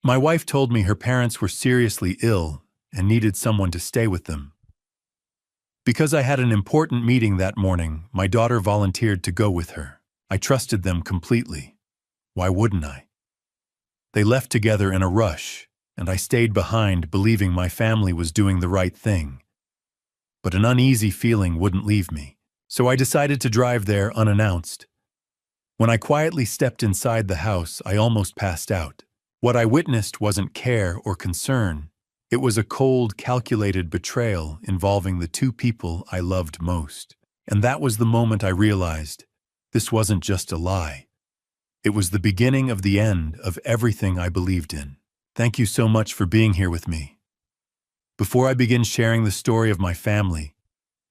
My wife told me her parents were seriously ill and needed someone to stay with them. Because I had an important meeting that morning, my daughter volunteered to go with her. I trusted them completely. Why wouldn't I? They left together in a rush, and I stayed behind believing my family was doing the right thing. But an uneasy feeling wouldn't leave me, so I decided to drive there unannounced. When I quietly stepped inside the house, I almost passed out. What I witnessed wasn't care or concern. It was a cold, calculated betrayal involving the two people I loved most. And that was the moment I realized this wasn't just a lie. It was the beginning of the end of everything I believed in. Thank you so much for being here with me. Before I begin sharing the story of my family,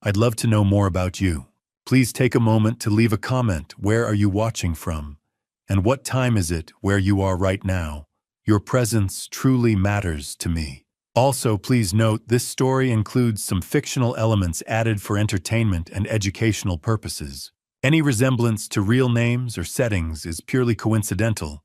I'd love to know more about you. Please take a moment to leave a comment. Where are you watching from? And what time is it where you are right now? Your presence truly matters to me. Also, please note this story includes some fictional elements added for entertainment and educational purposes. Any resemblance to real names or settings is purely coincidental,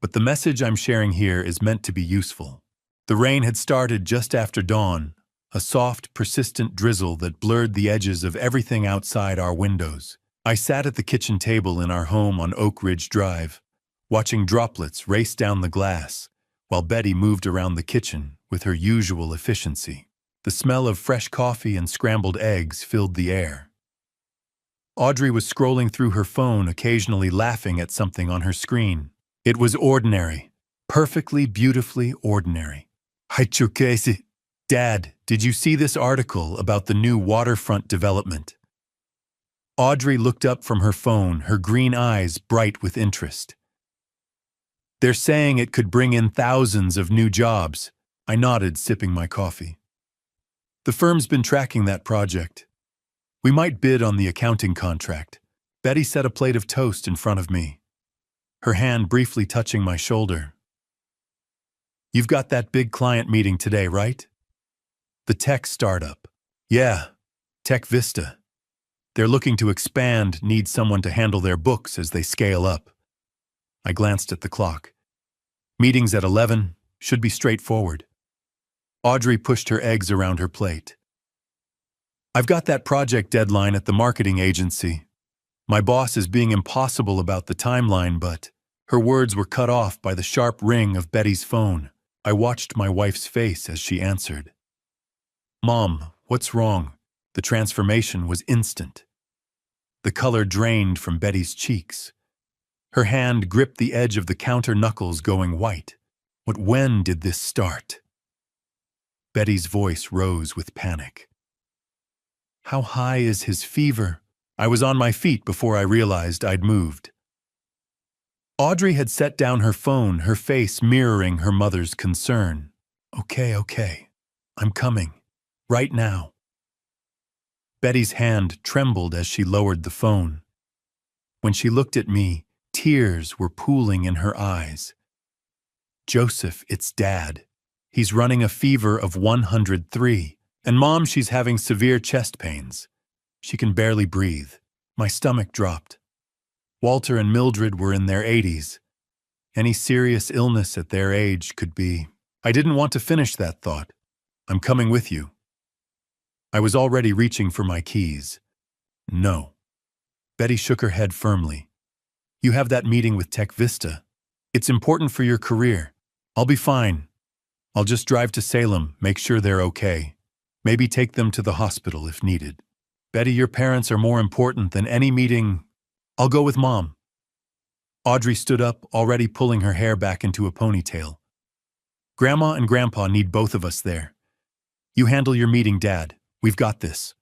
but the message I'm sharing here is meant to be useful. The rain had started just after dawn, a soft, persistent drizzle that blurred the edges of everything outside our windows. I sat at the kitchen table in our home on Oak Ridge Drive, watching droplets race down the glass, while Betty moved around the kitchen with her usual efficiency. The smell of fresh coffee and scrambled eggs filled the air. Audrey was scrolling through her phone, occasionally laughing at something on her screen. It was ordinary, perfectly, beautifully ordinary. Dad, did you see this article about the new waterfront development? Audrey looked up from her phone, her green eyes bright with interest. They're saying it could bring in thousands of new jobs. I nodded, sipping my coffee. The firm's been tracking that project. We might bid on the accounting contract. Betty set a plate of toast in front of me, her hand briefly touching my shoulder. You've got that big client meeting today, right? The tech startup. Yeah, Tech Vista. They're looking to expand, need someone to handle their books as they scale up. I glanced at the clock. Meeting's at 11, should be straightforward. Audrey pushed her eggs around her plate. I've got that project deadline at the marketing agency. My boss is being impossible about the timeline, but her words were cut off by the sharp ring of Betty's phone. I watched my wife's face as she answered. Mom, what's wrong? The transformation was instant. The color drained from Betty's cheeks. Her hand gripped the edge of the counter, knuckles going white. When did this start? Betty's voice rose with panic. How high is his fever? I was on my feet before I realized I'd moved. Audrey had set down her phone, her face mirroring her mother's concern. Okay. I'm coming. Right now. Betty's hand trembled as she lowered the phone. When she looked at me, tears were pooling in her eyes. Joseph, it's Dad. He's running a fever of 103. And Mom, she's having severe chest pains. She can barely breathe. My stomach dropped. Walter and Mildred were in their 80s. Any serious illness at their age could be. I didn't want to finish that thought. I'm coming with you. I was already reaching for my keys. No. Betty shook her head firmly. You have that meeting with Tech Vista. It's important for your career. I'll be fine. I'll just drive to Salem, make sure they're okay. Maybe take them to the hospital if needed. Betty, your parents are more important than any meeting. I'll go with Mom. Audrey stood up, already pulling her hair back into a ponytail. Grandma and Grandpa need both of us there. You handle your meeting, Dad. We've got this.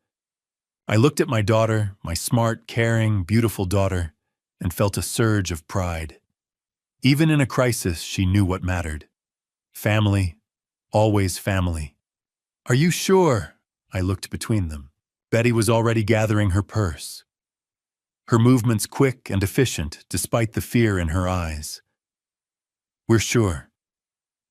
I looked at my daughter, my smart, caring, beautiful daughter, and felt a surge of pride. Even in a crisis, she knew what mattered. Family, always family. Are you sure? I looked between them. Betty was already gathering her purse. Her movements quick and efficient, despite the fear in her eyes. We're sure.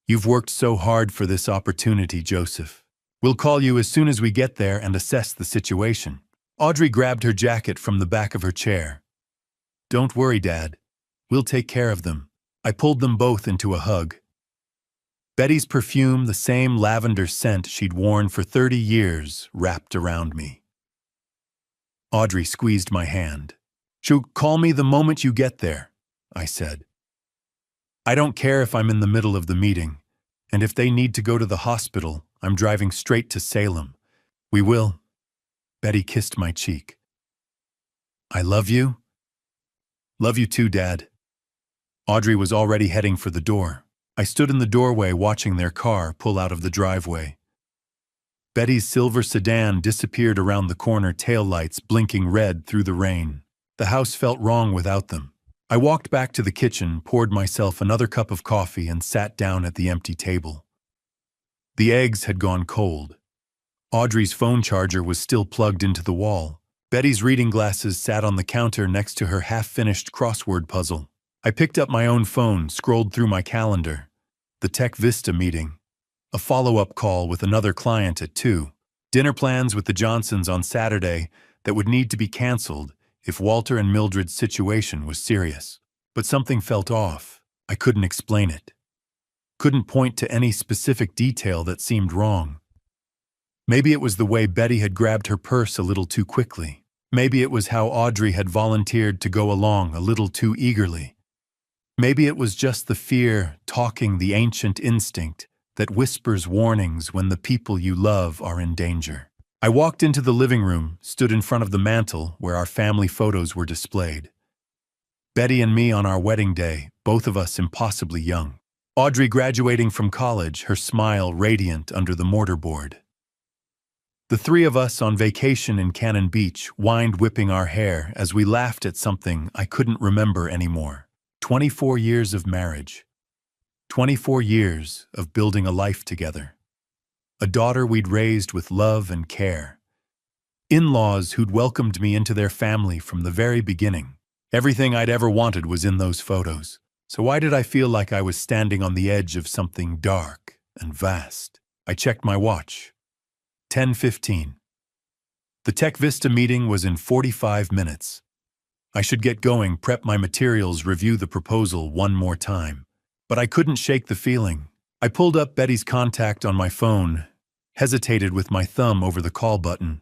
You've worked so hard for this opportunity, Joseph. We'll call you as soon as we get there and assess the situation. Audrey grabbed her jacket from the back of her chair. Don't worry, Dad. We'll take care of them. I pulled them both into a hug. Betty's perfume, the same lavender scent she'd worn for 30 years, wrapped around me. Audrey squeezed my hand. "She'll call me the moment you get there," I said. "I don't care if I'm in the middle of the meeting, and if they need to go to the hospital, I'm driving straight to Salem. We will." Betty kissed my cheek. "I love you." "Love you too, Dad." Audrey was already heading for the door. I stood in the doorway watching their car pull out of the driveway. Betty's silver sedan disappeared around the corner, taillights blinking red through the rain. The house felt wrong without them. I walked back to the kitchen, poured myself another cup of coffee, and sat down at the empty table. The eggs had gone cold. Audrey's phone charger was still plugged into the wall. Betty's reading glasses sat on the counter next to her half-finished crossword puzzle. I picked up my own phone, scrolled through my calendar. The Tech Vista meeting. A follow-up call with another client at 2. Dinner plans with the Johnsons on Saturday that would need to be canceled if Walter and Mildred's situation was serious. But something felt off. I couldn't explain it. Couldn't point to any specific detail that seemed wrong. Maybe it was the way Betty had grabbed her purse a little too quickly. Maybe it was how Audrey had volunteered to go along a little too eagerly. Maybe it was just the fear talking, the ancient instinct that whispers warnings when the people you love are in danger. I walked into the living room, stood in front of the mantel where our family photos were displayed. Betty and me on our wedding day, both of us impossibly young. Audrey graduating from college, her smile radiant under the mortarboard. The three of us on vacation in Cannon Beach, wind whipping our hair as we laughed at something I couldn't remember anymore. 24 years of marriage. 24 years of building a life together. A daughter we'd raised with love and care. In-laws who'd welcomed me into their family from the very beginning. Everything I'd ever wanted was in those photos. So why did I feel like I was standing on the edge of something dark and vast? I checked my watch. 10:15. The Tech Vista meeting was in 45 minutes. I should get going, prep my materials, review the proposal one more time. But I couldn't shake the feeling. I pulled up Betty's contact on my phone, hesitated with my thumb over the call button.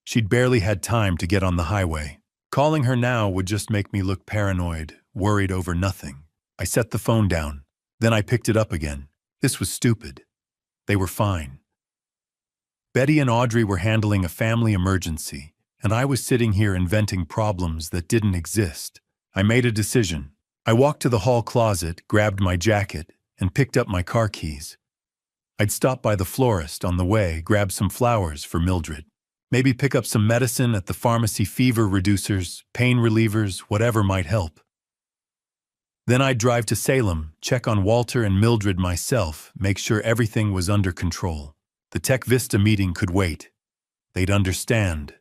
She'd barely had time to get on the highway. Calling her now would just make me look paranoid, worried over nothing. I set the phone down. Then I picked it up again. This was stupid. They were fine. Betty and Audrey were handling a family emergency, and I was sitting here inventing problems that didn't exist. I made a decision. I walked to the hall closet, grabbed my jacket, and picked up my car keys. I'd stop by the florist on the way, grab some flowers for Mildred. Maybe pick up some medicine at the pharmacy, fever reducers, pain relievers, whatever might help. Then I'd drive to Salem, check on Walter and Mildred myself, make sure everything was under control. The Tech Vista meeting could wait. They'd understand.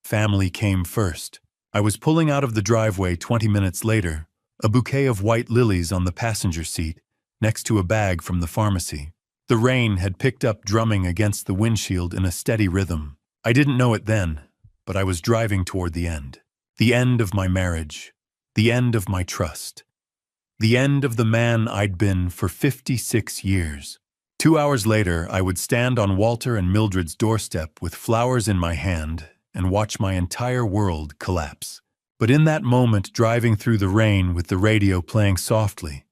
Family came first. I was pulling out of the driveway 20 minutes later, a bouquet of white lilies on the passenger seat, next to a bag from the pharmacy. The rain had picked up, drumming against the windshield in a steady rhythm. I didn't know it then, but I was driving toward the end. The end of my marriage. The end of my trust. The end of the man I'd been for 56 years. 2 hours later, I would stand on Walter and Mildred's doorstep with flowers in my hand and watch my entire world collapse. But in that moment, driving through the rain with the radio playing softly,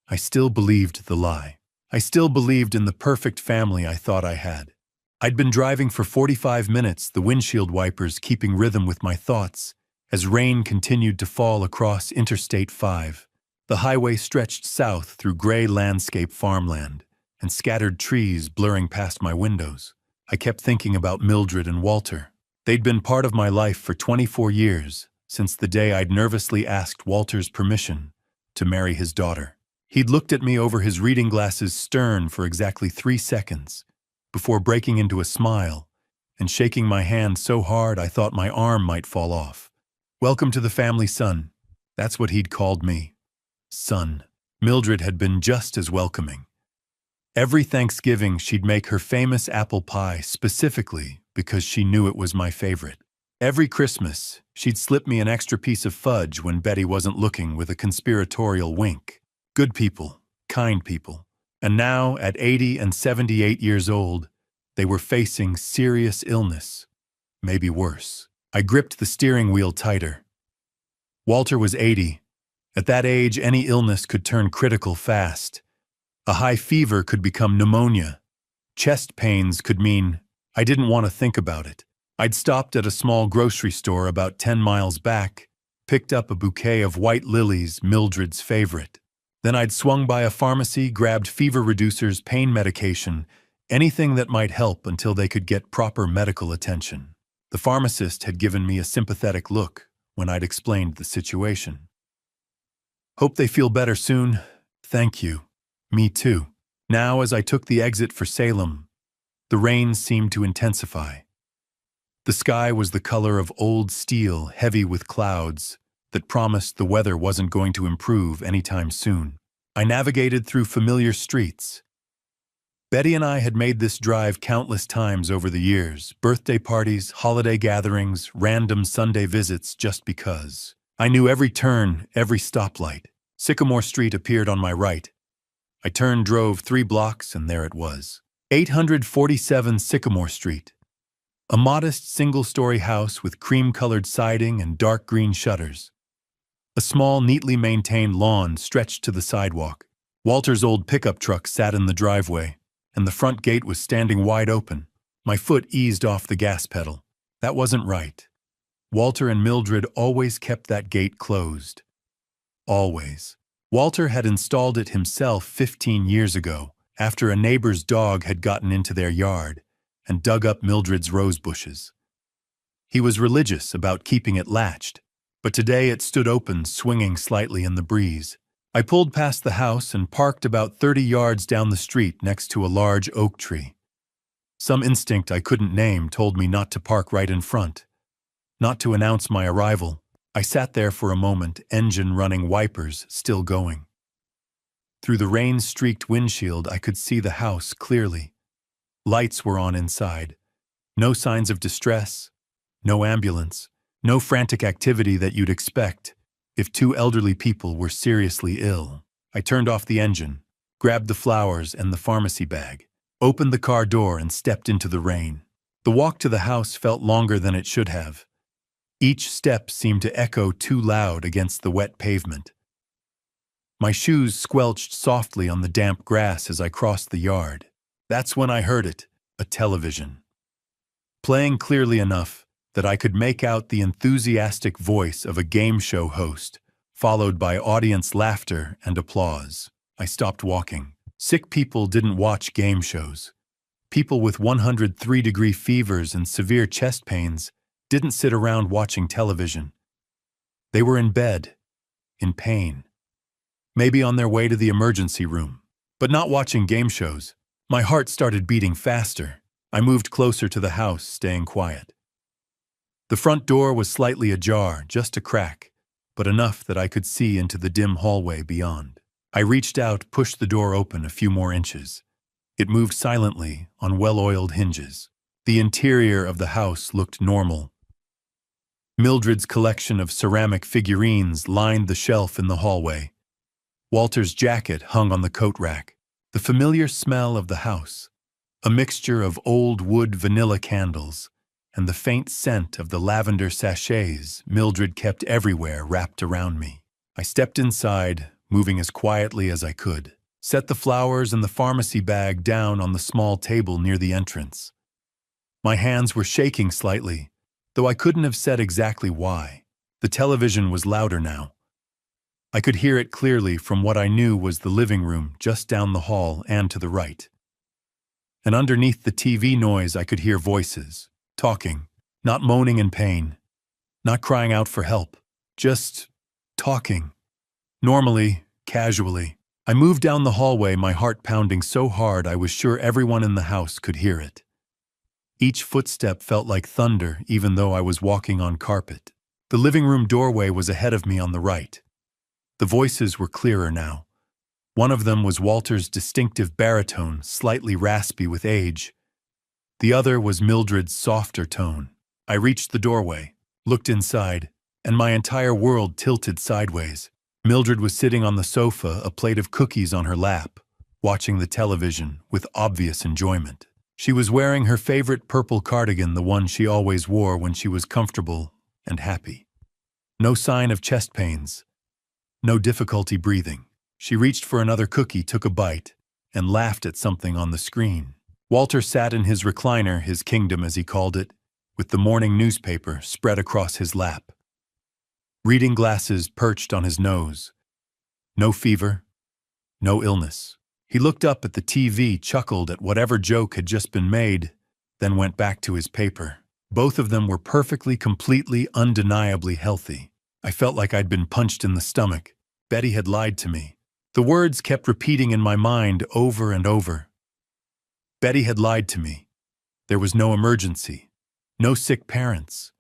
I still believed the lie. I still believed in the perfect family I thought I had. I'd been driving for 45 minutes, the windshield wipers keeping rhythm with my thoughts, as rain continued to fall across Interstate 5. The highway stretched south through gray landscape farmland and scattered trees blurring past my windows. I kept thinking about Mildred and Walter. They'd been part of my life for 24 years, since the day I'd nervously asked Walter's permission to marry his daughter. He'd looked at me over his reading glasses, stern, for exactly 3 seconds, before breaking into a smile and shaking my hand so hard I thought my arm might fall off. "Welcome to the family, son." That's what he'd called me. Son. Mildred had been just as welcoming. Every Thanksgiving, she'd make her famous apple pie specifically because she knew it was my favorite. Every Christmas, she'd slip me an extra piece of fudge when Betty wasn't looking, with a conspiratorial wink. Good people, kind people. And now, at 80 and 78 years old, they were facing serious illness, maybe worse. I gripped the steering wheel tighter. Walter was 80. At that age, any illness could turn critical fast. A high fever could become pneumonia. Chest pains could mean I didn't want to think about it. I'd stopped at a small grocery store about 10 miles back, picked up a bouquet of white lilies, Mildred's favorite. Then I'd swung by a pharmacy, grabbed fever reducers, pain medication, anything that might help until they could get proper medical attention. The pharmacist had given me a sympathetic look when I'd explained the situation. "Hope they feel better soon. Thank you. Me too." Now, as I took the exit for Salem, the rain seemed to intensify. The sky was the color of old steel, heavy with clouds, that promised the weather wasn't going to improve anytime soon. I navigated through familiar streets. Betty and I had made this drive countless times over the years, birthday parties, holiday gatherings, random Sunday visits just because. I knew every turn, every stoplight. Sycamore Street appeared on my right. I turned, drove 3 blocks, and there it was. 847 Sycamore Street. A modest single-story house with cream-colored siding and dark green shutters. A small, neatly maintained lawn stretched to the sidewalk. Walter's old pickup truck sat in the driveway, and the front gate was standing wide open. My foot eased off the gas pedal. That wasn't right. Walter and Mildred always kept that gate closed. Always. Walter had installed it himself 15 years ago, after a neighbor's dog had gotten into their yard and dug up Mildred's rose bushes. He was religious about keeping it latched, but today it stood open, swinging slightly in the breeze. I pulled past the house and parked about 30 yards down the street next to a large oak tree. Some instinct I couldn't name told me not to park right in front, not to announce my arrival. I sat there for a moment, engine running, wipers still going. Through the rain-streaked windshield, I could see the house clearly. Lights were on inside. No signs of distress, no ambulance, no frantic activity that you'd expect if 2 elderly people were seriously ill. I turned off the engine, grabbed the flowers and the pharmacy bag, opened the car door and stepped into the rain. The walk to the house felt longer than it should have. Each step seemed to echo too loud against the wet pavement. My shoes squelched softly on the damp grass as I crossed the yard. That's when I heard it, a television. Playing clearly enough that I could make out the enthusiastic voice of a game show host, followed by audience laughter and applause. I stopped walking. Sick people didn't watch game shows. People with 103-degree fevers and severe chest pains didn't sit around watching television. They were in bed, in pain. Maybe on their way to the emergency room, but not watching game shows. My heart started beating faster. I moved closer to the house, staying quiet. The front door was slightly ajar, just a crack, but enough that I could see into the dim hallway beyond. I reached out, pushed the door open a few more inches. It moved silently on well-oiled hinges. The interior of the house looked normal. Mildred's collection of ceramic figurines lined the shelf in the hallway. Walter's jacket hung on the coat rack. The familiar smell of the house, a mixture of old wood vanilla candles and the faint scent of the lavender sachets Mildred kept everywhere wrapped around me. I stepped inside, moving as quietly as I could, set the flowers and the pharmacy bag down on the small table near the entrance. My hands were shaking slightly, though I couldn't have said exactly why. The television was louder now. I could hear it clearly from what I knew was the living room just down the hall and to the right. And underneath the TV noise I could hear voices, talking, not moaning in pain, not crying out for help, just talking. Normally, casually. I moved down the hallway, my heart pounding so hard I was sure everyone in the house could hear it. Each footstep felt like thunder, even though I was walking on carpet. The living room doorway was ahead of me on the right. The voices were clearer now. One of them was Walter's distinctive baritone, slightly raspy with age. The other was Mildred's softer tone. I reached the doorway, looked inside, and my entire world tilted sideways. Mildred was sitting on the sofa, a plate of cookies on her lap, watching the television with obvious enjoyment. She was wearing her favorite purple cardigan, the one she always wore when she was comfortable and happy. No sign of chest pains, no difficulty breathing. She reached for another cookie, took a bite, and laughed at something on the screen. Walter sat in his recliner, his kingdom as he called it, with the morning newspaper spread across his lap. Reading glasses perched on his nose. No fever, no illness. He looked up at the TV, chuckled at whatever joke had just been made, then went back to his paper. Both of them were perfectly, completely, undeniably healthy. I felt like I'd been punched in the stomach. Betty had lied to me. The words kept repeating in my mind over and over. Betty had lied to me. There was no emergency, no sick parents,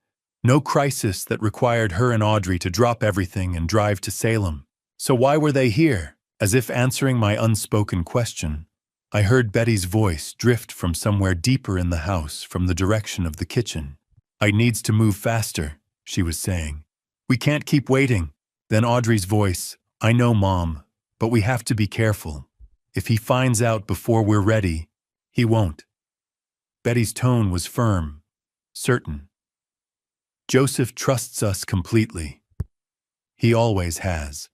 no crisis that required her and Audrey to drop everything and drive to Salem. So why were they here? As if answering my unspoken question, I heard Betty's voice drift from somewhere deeper in the house, from the direction of the kitchen. "I needs to move faster," she was saying. "We can't keep waiting." Then Audrey's voice, "I know, Mom, but we have to be careful. If he finds out before we're ready, he won't." Betty's tone was firm, certain. "Joseph trusts us completely. He always has."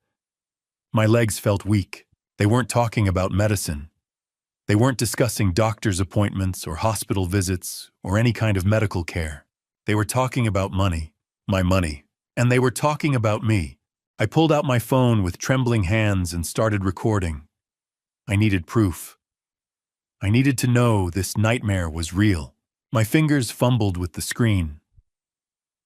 My legs felt weak. They weren't talking about medicine. They weren't discussing doctor's appointments or hospital visits or any kind of medical care. They were talking about money, my money, and they were talking about me. I pulled out my phone with trembling hands and started recording. I needed proof. I needed to know this nightmare was real. My fingers fumbled with the screen.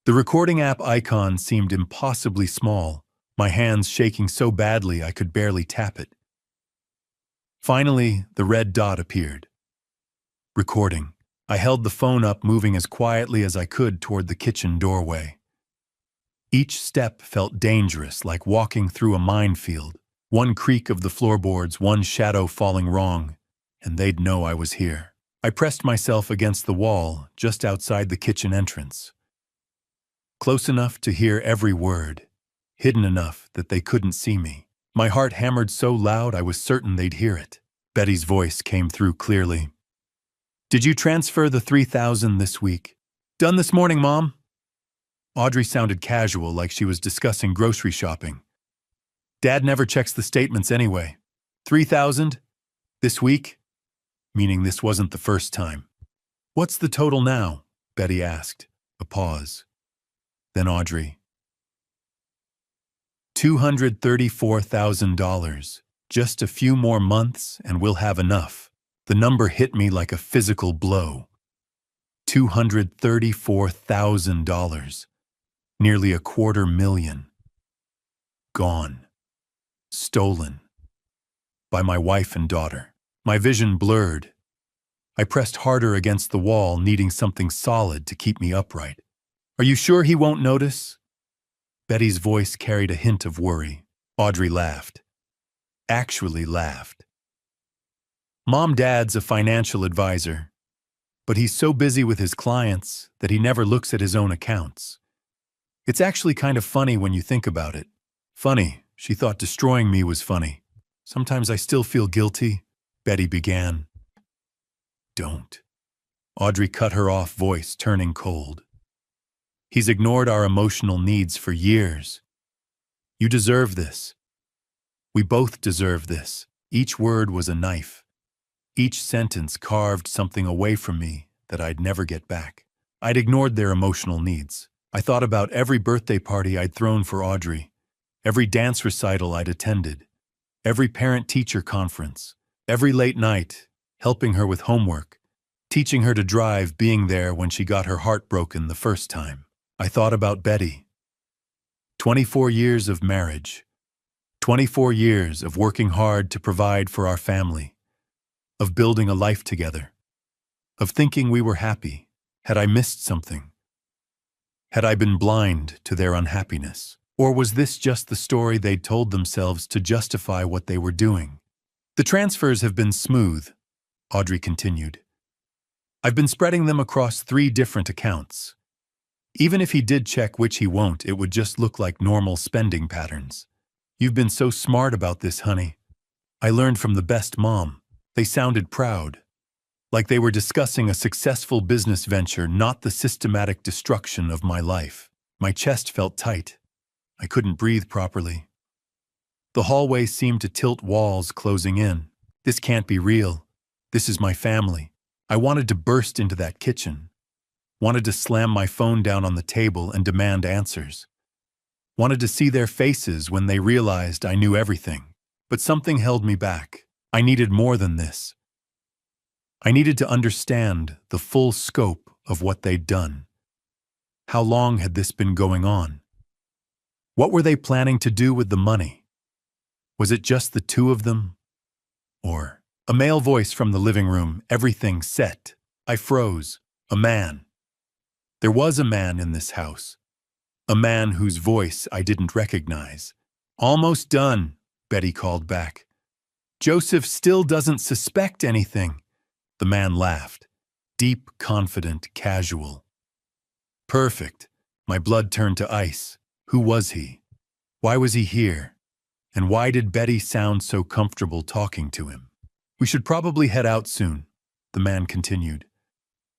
The recording app icon seemed impossibly small, my hands shaking so badly I could barely tap it. Finally, the red dot appeared. Recording. I held the phone up, moving as quietly as I could toward the kitchen doorway. Each step felt dangerous, like walking through a minefield. One creak of the floorboards, one shadow falling wrong, and they'd know I was here. I pressed myself against the wall, just outside the kitchen entrance. Close enough to hear every word, hidden enough that they couldn't see me. My heart hammered so loud I was certain they'd hear it. Betty's voice came through clearly. "Did you transfer the $3,000 this week?" "Done this morning, Mom." Audrey sounded casual, like she was discussing grocery shopping. "Dad never checks the statements anyway." "$3,000? This week?" Meaning this wasn't the first time. "What's the total now?" Betty asked. A pause. Then Audrey. $234,000. Just a few more months and we'll have enough. The number hit me like a physical blow. $234,000. Nearly $250,000. Gone. Stolen. By my wife and daughter. My vision blurred. I pressed harder against the wall, needing something solid to keep me upright. "Are you sure he won't notice?" Betty's voice carried a hint of worry. Audrey laughed. Actually laughed. "Dad's a financial advisor, but he's so busy with his clients that he never looks at his own accounts. It's actually kind of funny when you think about it." "Funny," she thought destroying me was funny. "Sometimes I still feel guilty," Betty began. "Don't." Audrey cut her off, voice turning cold. "He's ignored our emotional needs for years. You deserve this. We both deserve this." Each word was a knife. Each sentence carved something away from me that I'd never get back. I'd ignored their emotional needs. I thought about every birthday party I'd thrown for Audrey, every dance recital I'd attended, every parent-teacher conference, every late night, helping her with homework, teaching her to drive, being there when she got her heart broken the first time. I thought about Betty. 24 years of marriage. 24 years of working hard to provide for our family, of building a life together, of thinking we were happy. Had I missed something? Had I been blind to their unhappiness? Or was this just the story they'd told themselves to justify what they were doing? "The transfers have been smooth," Audrey continued. "I've been spreading them across 3 different accounts. Even if he did check, which he won't, it would just look like normal spending patterns. You've been so smart about this, honey. I learned from the best mom." They sounded proud, like they were discussing a successful business venture, not the systematic destruction of my life. My chest felt tight. I couldn't breathe properly. The hallway seemed to tilt, walls closing in. This can't be real. This is my family. I wanted to burst into that kitchen. Wanted to slam my phone down on the table and demand answers. Wanted to see their faces when they realized I knew everything. But something held me back. I needed more than this. I needed to understand the full scope of what they'd done. How long had this been going on? What were they planning to do with the money? Was it just the two of them? Or a male voice from the living room, everything set. I froze. A man. There was a man in this house. A man whose voice I didn't recognize. Almost done, Betty called back. Joseph still doesn't suspect anything. The man laughed. Deep, confident, casual. Perfect. My blood turned to ice. Who was he? Why was he here? And why did Betty sound so comfortable talking to him? We should probably head out soon, the man continued.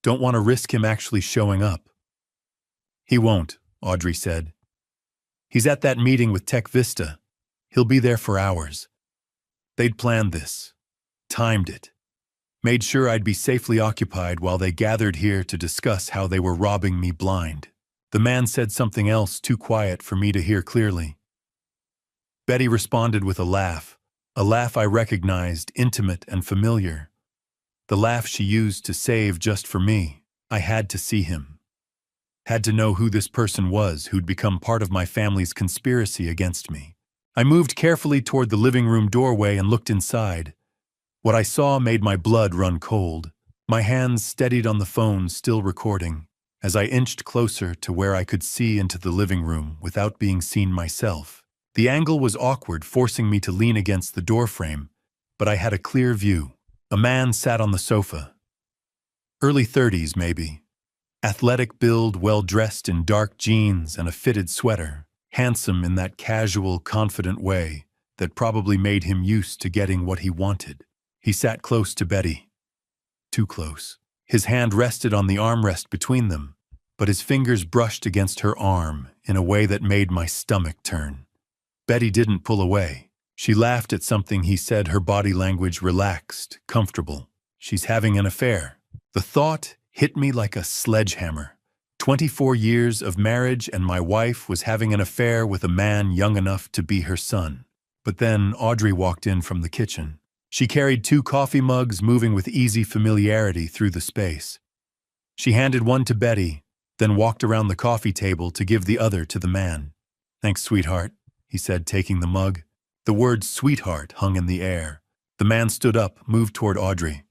Don't want to risk him actually showing up. He won't, Audrey said. He's at that meeting with Tech Vista. He'll be there for hours. They'd planned this, timed it, made sure I'd be safely occupied while they gathered here to discuss how they were robbing me blind. The man said something else too quiet for me to hear clearly. Betty responded with a laugh I recognized, intimate and familiar. The laugh she used to save just for me. I had to see him. Had to know who this person was who'd become part of my family's conspiracy against me. I moved carefully toward the living room doorway and looked inside. What I saw made my blood run cold. My hands steadied on the phone, still recording, as I inched closer to where I could see into the living room without being seen myself. The angle was awkward, forcing me to lean against the doorframe, but I had a clear view. A man sat on the sofa. Early 30s, maybe. Athletic build, well-dressed in dark jeans and a fitted sweater. Handsome in that casual, confident way that probably made him used to getting what he wanted. He sat close to Betty. Too close. His hand rested on the armrest between them, but his fingers brushed against her arm in a way that made my stomach turn. Betty didn't pull away. She laughed at something he said, her body language relaxed, comfortable. She's having an affair. The thought hit me like a sledgehammer. 24 years of marriage and my wife was having an affair with a man young enough to be her son. But then Audrey walked in from the kitchen. She carried 2 coffee mugs, moving with easy familiarity through the space. She handed one to Betty, then walked around the coffee table to give the other to the man. Thanks, sweetheart, he said, taking the mug. The word sweetheart hung in the air. The man stood up, moved toward Audrey.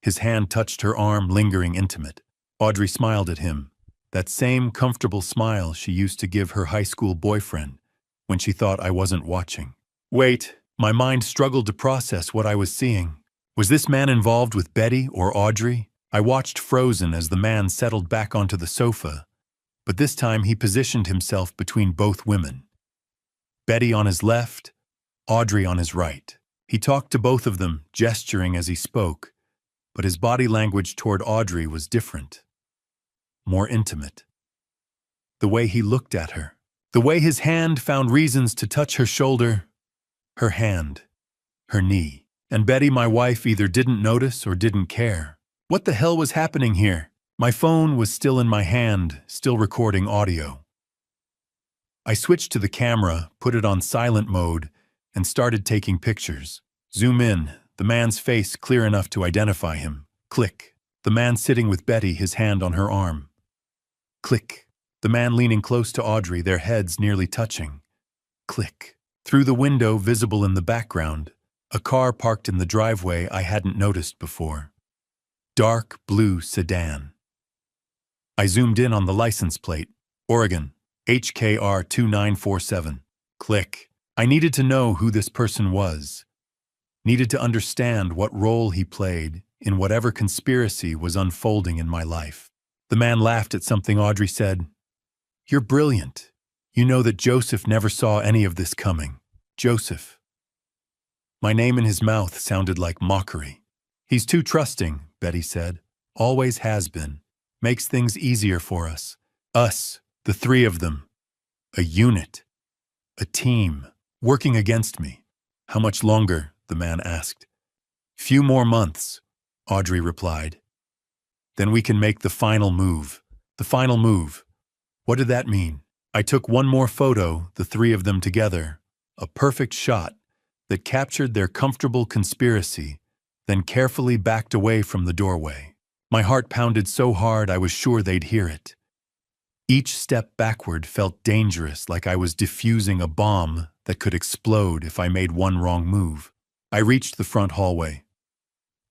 His hand touched her arm, lingering intimate. Audrey smiled at him, that same comfortable smile she used to give her high school boyfriend when she thought I wasn't watching. Wait, my mind struggled to process what I was seeing. Was this man involved with Betty or Audrey? I watched frozen as the man settled back onto the sofa, but this time he positioned himself between both women. Betty on his left, Audrey on his right. He talked to both of them, gesturing as he spoke, but his body language toward Audrey was different, more intimate. The way he looked at her, the way his hand found reasons to touch her shoulder, her hand, her knee. And Betty, my wife, either didn't notice or didn't care. What the hell was happening here? My phone was still in my hand, still recording audio. I switched to the camera, put it on silent mode, and started taking pictures. Zoom in, the man's face clear enough to identify him. Click. The man sitting with Betty, his hand on her arm. Click. The man leaning close to Audrey, their heads nearly touching. Click. Through the window, visible in the background, a car parked in the driveway I hadn't noticed before. Dark blue sedan. I zoomed in on the license plate. Oregon, HKR 2947. Click. I needed to know who this person was. Needed to understand what role he played in whatever conspiracy was unfolding in my life. The man laughed at something Audrey said. You're brilliant. You know that Joseph never saw any of this coming. Joseph. My name in his mouth sounded like mockery. He's too trusting, Betty said. Always has been. Makes things easier for us. Us, the three of them. A unit. A team. Working against me. How much longer? The man asked. Few more months, Audrey replied. Then we can make the final move. The final move. What did that mean? I took one more photo, the three of them together. A perfect shot that captured their comfortable conspiracy, then carefully backed away from the doorway. My heart pounded so hard I was sure they'd hear it. Each step backward felt dangerous, like I was diffusing a bomb that could explode if I made one wrong move. I reached the front hallway.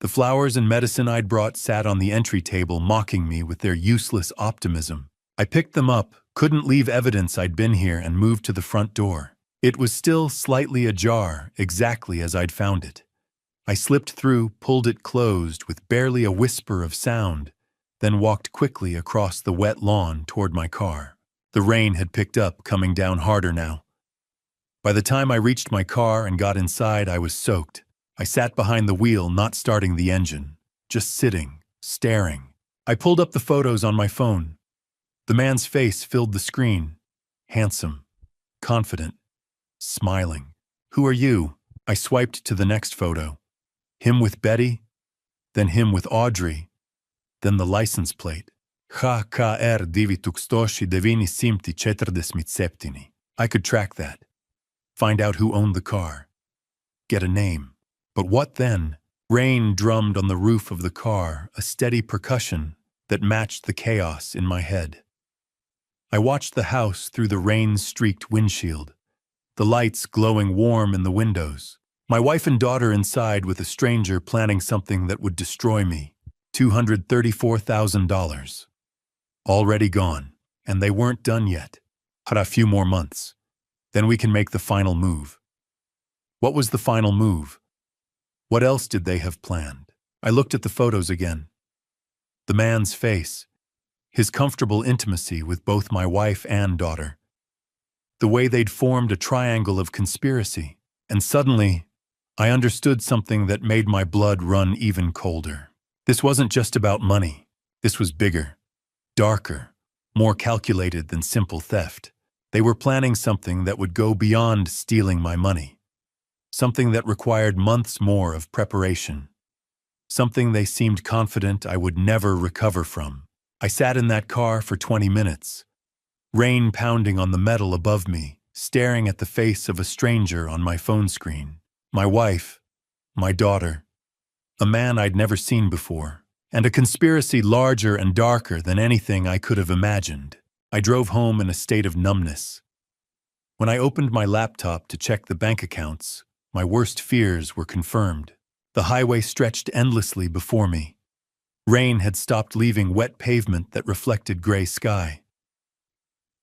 The flowers and medicine I'd brought sat on the entry table, mocking me with their useless optimism. I picked them up, couldn't leave evidence I'd been here, and moved to the front door. It was still slightly ajar, exactly as I'd found it. I slipped through, pulled it closed with barely a whisper of sound, then walked quickly across the wet lawn toward my car. The rain had picked up, coming down harder now. By the time I reached my car and got inside, I was soaked. I sat behind the wheel, not starting the engine, just sitting, staring. I pulled up the photos on my phone. The man's face filled the screen. Handsome, confident, smiling. Who are you? I swiped to the next photo. Him with Betty, then him with Audrey, then the license plate. HKR 947. I could track that. Find out who owned the car. Get a name. But what then? Rain drummed on the roof of the car, a steady percussion that matched the chaos in my head. I watched the house through the rain-streaked windshield, the lights glowing warm in the windows. My wife and daughter inside with a stranger planning something that would destroy me. $234,000. Already gone, and they weren't done yet. Had a few more months. Then we can make the final move. What was the final move? What else did they have planned? I looked at the photos again. The man's face, his comfortable intimacy with both my wife and daughter. The way they'd formed a triangle of conspiracy. And suddenly, I understood something that made my blood run even colder. This wasn't just about money. This was bigger, darker, more calculated than simple theft. They were planning something that would go beyond stealing my money. Something that required months more of preparation. Something they seemed confident I would never recover from. I sat in that car for 20 minutes, rain pounding on the metal above me, staring at the face of a stranger on my phone screen. My wife, my daughter, a man I'd never seen before, and a conspiracy larger and darker than anything I could have imagined. I drove home in a state of numbness. When I opened my laptop to check the bank accounts, my worst fears were confirmed. The highway stretched endlessly before me. Rain had stopped leaving wet pavement that reflected gray sky.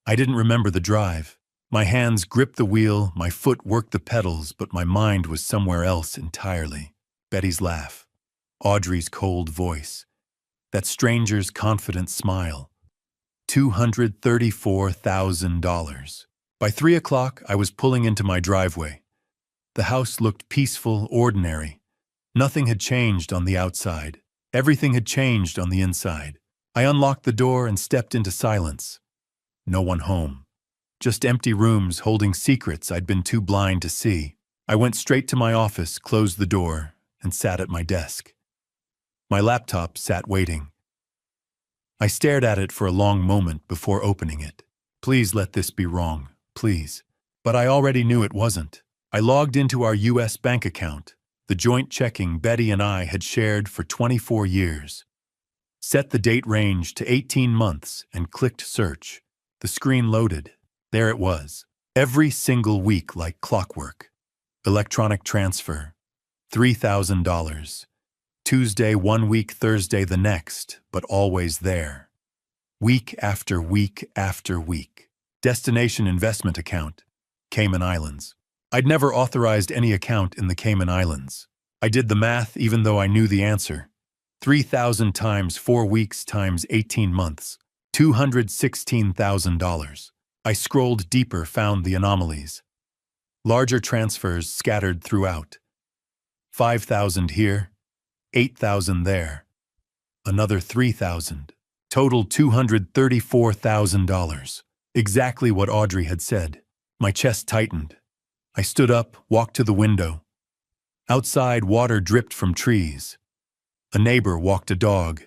I didn't remember the drive. My hands gripped the wheel, my foot worked the pedals, but my mind was somewhere else entirely. Betty's laugh, Audrey's cold voice, that stranger's confident smile. $234,000. By 3 o'clock, I was pulling into my driveway. The house looked peaceful, ordinary. Nothing had changed on the outside. Everything had changed on the inside. I unlocked the door and stepped into silence. No one home. Just empty rooms holding secrets I'd been too blind to see. I went straight to my office, closed the door, and sat at my desk. My laptop sat waiting. I stared at it for a long moment before opening it. Please let this be wrong, please. But I already knew it wasn't. I logged into our U.S. bank account, the joint checking Betty and I had shared for 24 years. Set the date range to 18 months and clicked search. The screen loaded. There it was. Every single week like clockwork. Electronic transfer. $3,000. Tuesday 1 week, Thursday the next, but always there. Week after week after week. Destination investment account. Cayman Islands. I'd never authorized any account in the Cayman Islands. I did the math even though I knew the answer. 3,000 times 4 weeks times 18 months. $216,000. I scrolled deeper, found the anomalies. Larger transfers scattered throughout. 5,000 here, 8,000 there, another 3,000. Total $234,000. Exactly what Audrey had said. My chest tightened. I stood up, walked to the window. Outside, water dripped from trees. A neighbor walked a dog.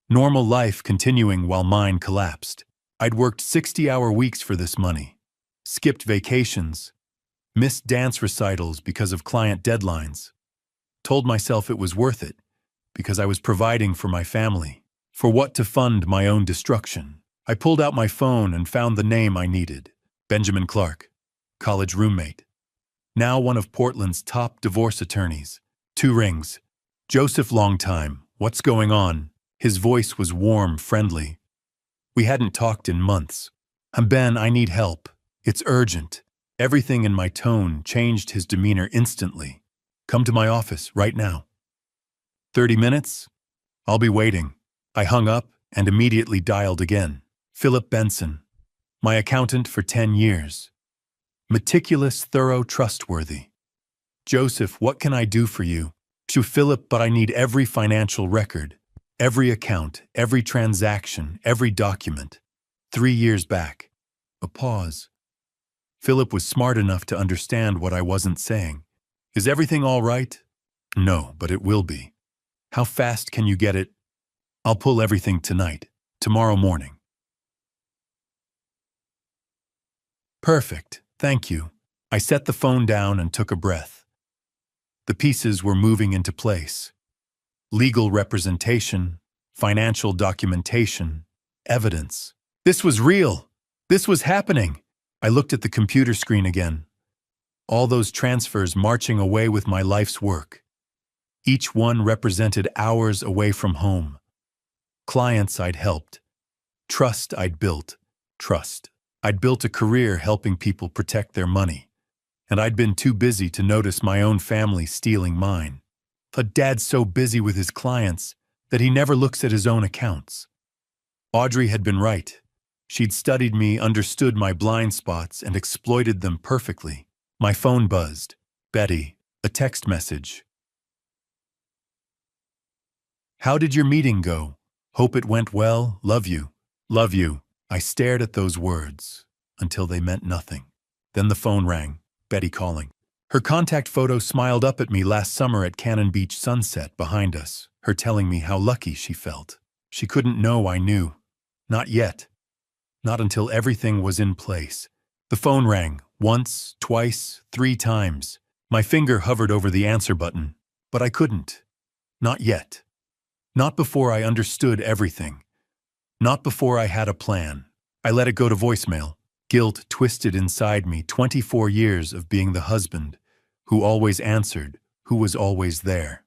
Normal life continuing while mine collapsed. I'd worked 60-hour weeks for this money. Skipped vacations. Missed dance recitals because of client deadlines. Told myself it was worth it because I was providing for my family. For what to fund my own destruction? I pulled out my phone and found the name I needed. Benjamin Clark, college roommate. Now one of Portland's top divorce attorneys. 2 rings. Joseph, long time. What's going on? His voice was warm, friendly. We hadn't talked in months. Ben, I need help. It's urgent. Everything in my tone changed his demeanor instantly. Come to my office right now. 30 minutes? I'll be waiting. I hung up and immediately dialed again. Philip Benson, my accountant for 10 years. Meticulous, thorough, trustworthy. Joseph, what can I do for you? Philip, but I need every financial record, every account, every transaction, every document. 3 years back. A pause. Philip was smart enough to understand what I wasn't saying. Is everything all right? No, but it will be. How fast can you get it? I'll pull everything tonight, tomorrow morning. Perfect, thank you. I set the phone down and took a breath. The pieces were moving into place. Legal representation, financial documentation, evidence. This was real. This was happening. I looked at the computer screen again. All those transfers marching away with my life's work. Each one represented hours away from home. Clients I'd helped. Trust I'd built. Trust. I'd built a career helping people protect their money. And I'd been too busy to notice my own family stealing mine. But Dad's so busy with his clients that he never looks at his own accounts. Audrey had been right. She'd studied me, understood my blind spots, and exploited them perfectly. My phone buzzed. Betty, a text message. How did your meeting go? Hope it went well. Love you. Love you. I stared at those words until they meant nothing. Then the phone rang. Betty calling. Her contact photo smiled up at me last summer at Cannon Beach sunset behind us, her telling me how lucky she felt. She couldn't know I knew. Not yet. Not until everything was in place. The phone rang, once, twice, 3 times. My finger hovered over the answer button, but I couldn't. Not yet. Not before I understood everything. Not before I had a plan. I let it go to voicemail. Guilt twisted inside me 24 years of being the husband who always answered, who was always there.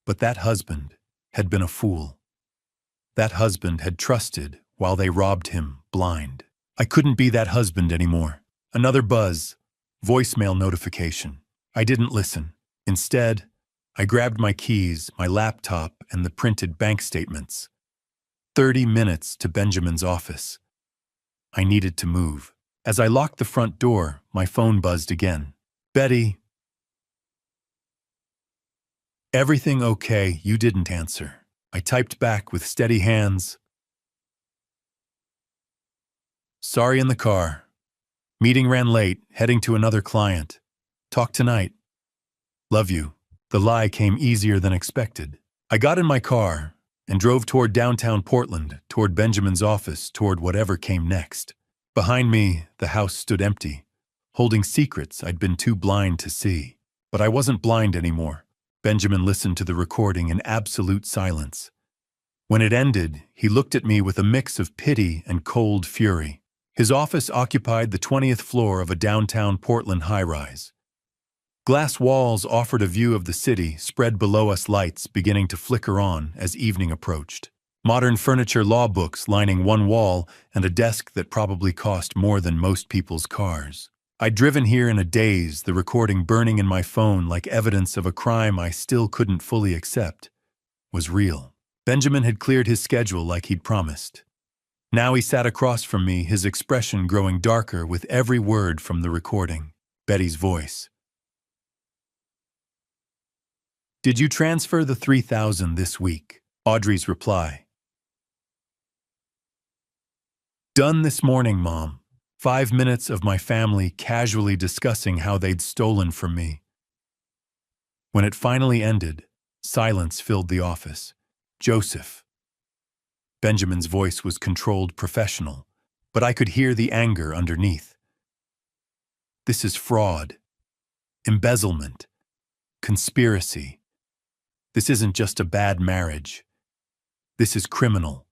But that husband had been a fool. That husband had trusted while they robbed him blind. I couldn't be that husband anymore. Another buzz, voicemail notification. I didn't listen. Instead, I grabbed my keys, my laptop, and the printed bank statements. 30 minutes to Benjamin's office. I needed to move. As I locked the front door, my phone buzzed again. Betty. Everything okay? You didn't answer. I typed back with steady hands. Sorry, in the car. Meeting ran late, heading to another client. Talk tonight. Love you. The lie came easier than expected. I got in my car and drove toward downtown Portland, toward Benjamin's office, toward whatever came next. Behind me, the house stood empty, holding secrets I'd been too blind to see. But I wasn't blind anymore. Benjamin listened to the recording in absolute silence. When it ended, he looked at me with a mix of pity and cold fury. His office occupied the 20th floor of a downtown Portland high-rise. Glass walls offered a view of the city, spread below us, lights beginning to flicker on as evening approached. Modern furniture, law books lining one wall, and a desk that probably cost more than most people's cars. I'd driven here in a daze, the recording burning in my phone like evidence of a crime I still couldn't fully accept. Was real. Benjamin had cleared his schedule like he'd promised. Now he sat across from me, his expression growing darker with every word from the recording. Betty's voice. Did you transfer the $3,000 this week? Audrey's reply. Done this morning, Mom. 5 minutes of my family casually discussing how they'd stolen from me. When it finally ended, silence filled the office. Joseph. Benjamin's voice was controlled professional, but I could hear the anger underneath. This is fraud, embezzlement, conspiracy. This isn't just a bad marriage. This is criminal.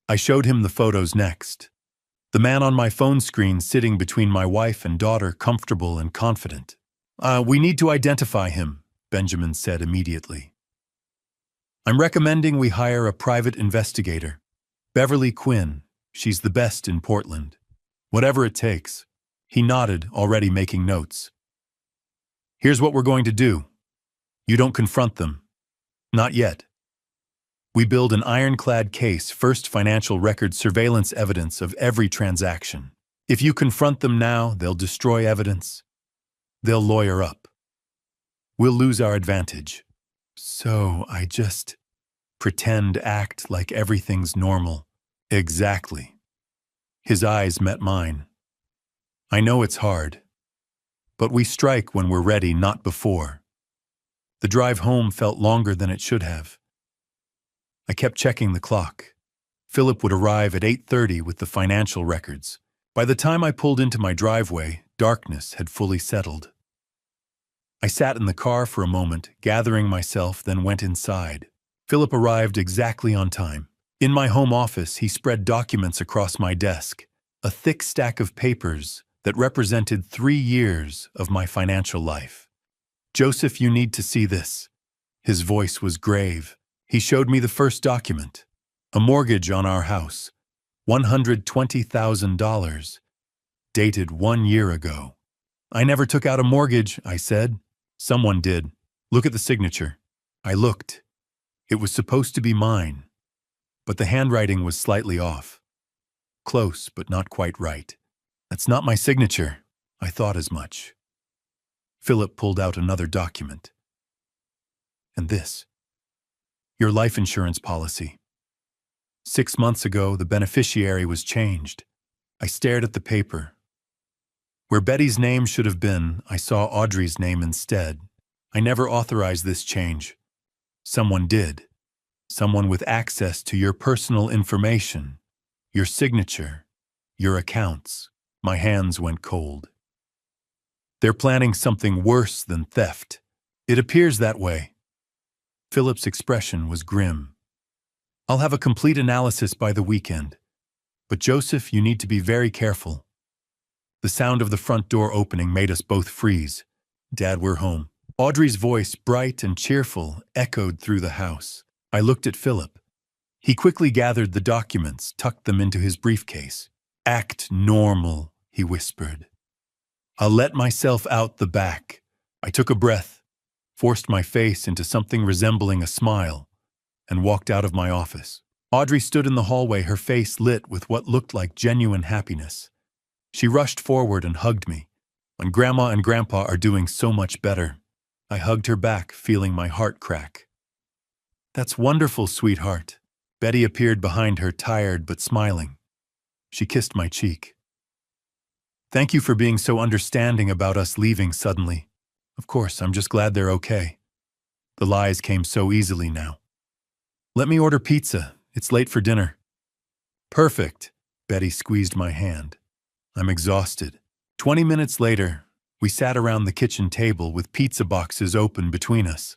I showed him the photos next. The man on my phone screen sitting between my wife and daughter, comfortable and confident. We need to identify him, Benjamin said immediately. I'm recommending we hire a private investigator. Beverly Quinn, she's the best in Portland. Whatever it takes. He nodded, already making notes. Here's what we're going to do. You don't confront them. Not yet. We build an ironclad case, first financial record surveillance evidence of every transaction. If you confront them now, they'll destroy evidence. They'll lawyer up. We'll lose our advantage. So I just act like everything's normal. Exactly. His eyes met mine. I know it's hard, but we strike when we're ready, not before. The drive home felt longer than it should have. I kept checking the clock. Philip would arrive at 8:30 with the financial records. By the time I pulled into my driveway, darkness had fully settled. I sat in the car for a moment, gathering myself, then went inside. Philip arrived exactly on time. In my home office, he spread documents across my desk, a thick stack of papers that represented 3 years of my financial life. Joseph, you need to see this. His voice was grave. He showed me the first document, a mortgage on our house, $120,000, dated 1 year ago. I never took out a mortgage, I said. Someone did. Look at the signature. I looked. It was supposed to be mine, but the handwriting was slightly off. Close, but not quite right. That's not my signature. I thought as much. Philip pulled out another document. And this. Your life insurance policy. 6 months ago, the beneficiary was changed. I stared at the paper. Where Betty's name should have been, I saw Audrey's name instead. I never authorized this change. Someone did. Someone with access to your personal information, your signature, your accounts. My hands went cold. They're planning something worse than theft. It appears that way. Philip's expression was grim. I'll have a complete analysis by the weekend. But Joseph, you need to be very careful. The sound of the front door opening made us both freeze. Dad, we're home. Audrey's voice, bright and cheerful, echoed through the house. I looked at Philip. He quickly gathered the documents, tucked them into his briefcase. Act normal, he whispered. I'll let myself out the back. I took a breath, forced my face into something resembling a smile, and walked out of my office. Audrey stood in the hallway, her face lit with what looked like genuine happiness. She rushed forward and hugged me. And Grandma and Grandpa are doing so much better. I hugged her back, feeling my heart crack. That's wonderful, sweetheart. Betty appeared behind her, tired but smiling. She kissed my cheek. Thank you for being so understanding about us leaving suddenly. Of course, I'm just glad they're okay. The lies came so easily now. Let me order pizza. It's late for dinner. Perfect. Betty squeezed my hand. I'm exhausted. 20 minutes later, we sat around the kitchen table with pizza boxes open between us.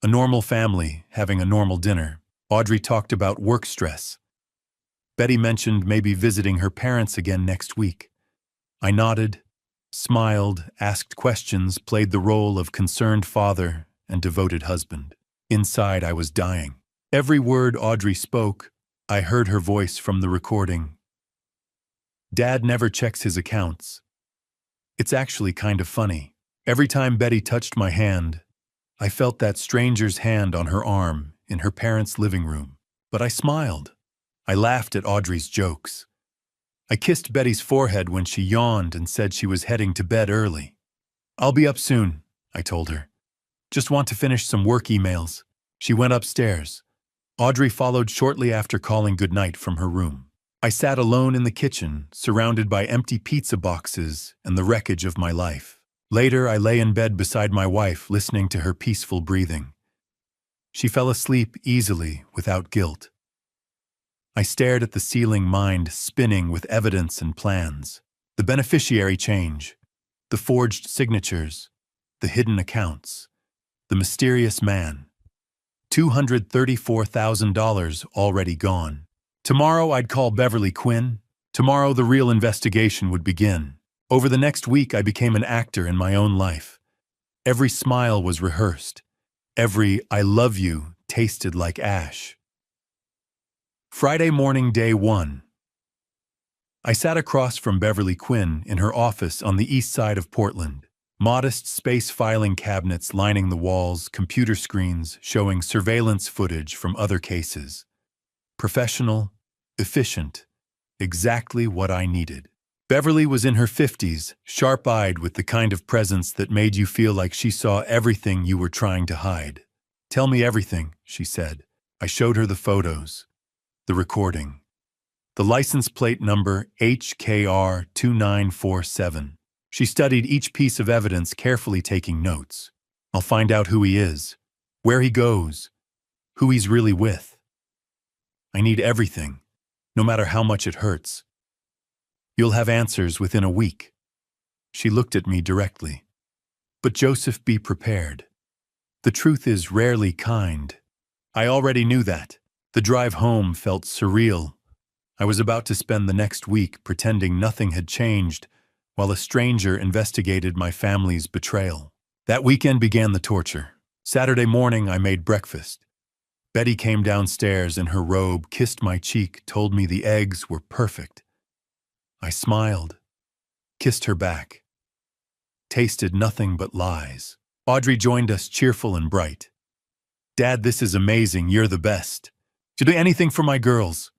A normal family having a normal dinner. Audrey talked about work stress. Betty mentioned maybe visiting her parents again next week. I nodded, smiled, asked questions, played the role of concerned father and devoted husband. Inside, I was dying. Every word Audrey spoke, I heard her voice from the recording. Dad never checks his accounts. It's actually kind of funny. Every time Betty touched my hand, I felt that stranger's hand on her arm in her parents' living room. But I smiled. I laughed at Audrey's jokes. I kissed Betty's forehead when she yawned and said she was heading to bed early. I'll be up soon, I told her. Just want to finish some work emails. She went upstairs. Audrey followed shortly after calling goodnight from her room. I sat alone in the kitchen, surrounded by empty pizza boxes and the wreckage of my life. Later, I lay in bed beside my wife, listening to her peaceful breathing. She fell asleep easily, without guilt. I stared at the ceiling, mind spinning with evidence and plans. The beneficiary change, the forged signatures, the hidden accounts, the mysterious man. $234,000 already gone. Tomorrow I'd call Beverly Quinn. Tomorrow the real investigation would begin. Over the next week I became an actor in my own life. Every smile was rehearsed. Every "I love you" tasted like ash. Friday morning, day 1. I sat across from Beverly Quinn in her office on the east side of Portland. Modest space filing cabinets lining the walls, computer screens showing surveillance footage from other cases. Professional, efficient, exactly what I needed. Beverly was in her 50s, sharp-eyed with the kind of presence that made you feel like she saw everything you were trying to hide. "Tell me everything," she said. I showed her the photos, the recording, the license plate number HKR 2947. She studied each piece of evidence, carefully taking notes. "I'll find out who he is, where he goes, who he's really with. I need everything, no matter how much it hurts. You'll have answers within a week." She looked at me directly. "But Joseph, be prepared. The truth is rarely kind." I already knew that. The drive home felt surreal. I was about to spend the next week pretending nothing had changed, while a stranger investigated my family's betrayal. That weekend began the torture. Saturday morning, I made breakfast. Betty came downstairs in her robe, kissed my cheek, told me the eggs were perfect. I smiled, kissed her back. Tasted nothing but lies. Audrey joined us, cheerful and bright. "Dad, this is amazing. You're the best. To do anything for my girls."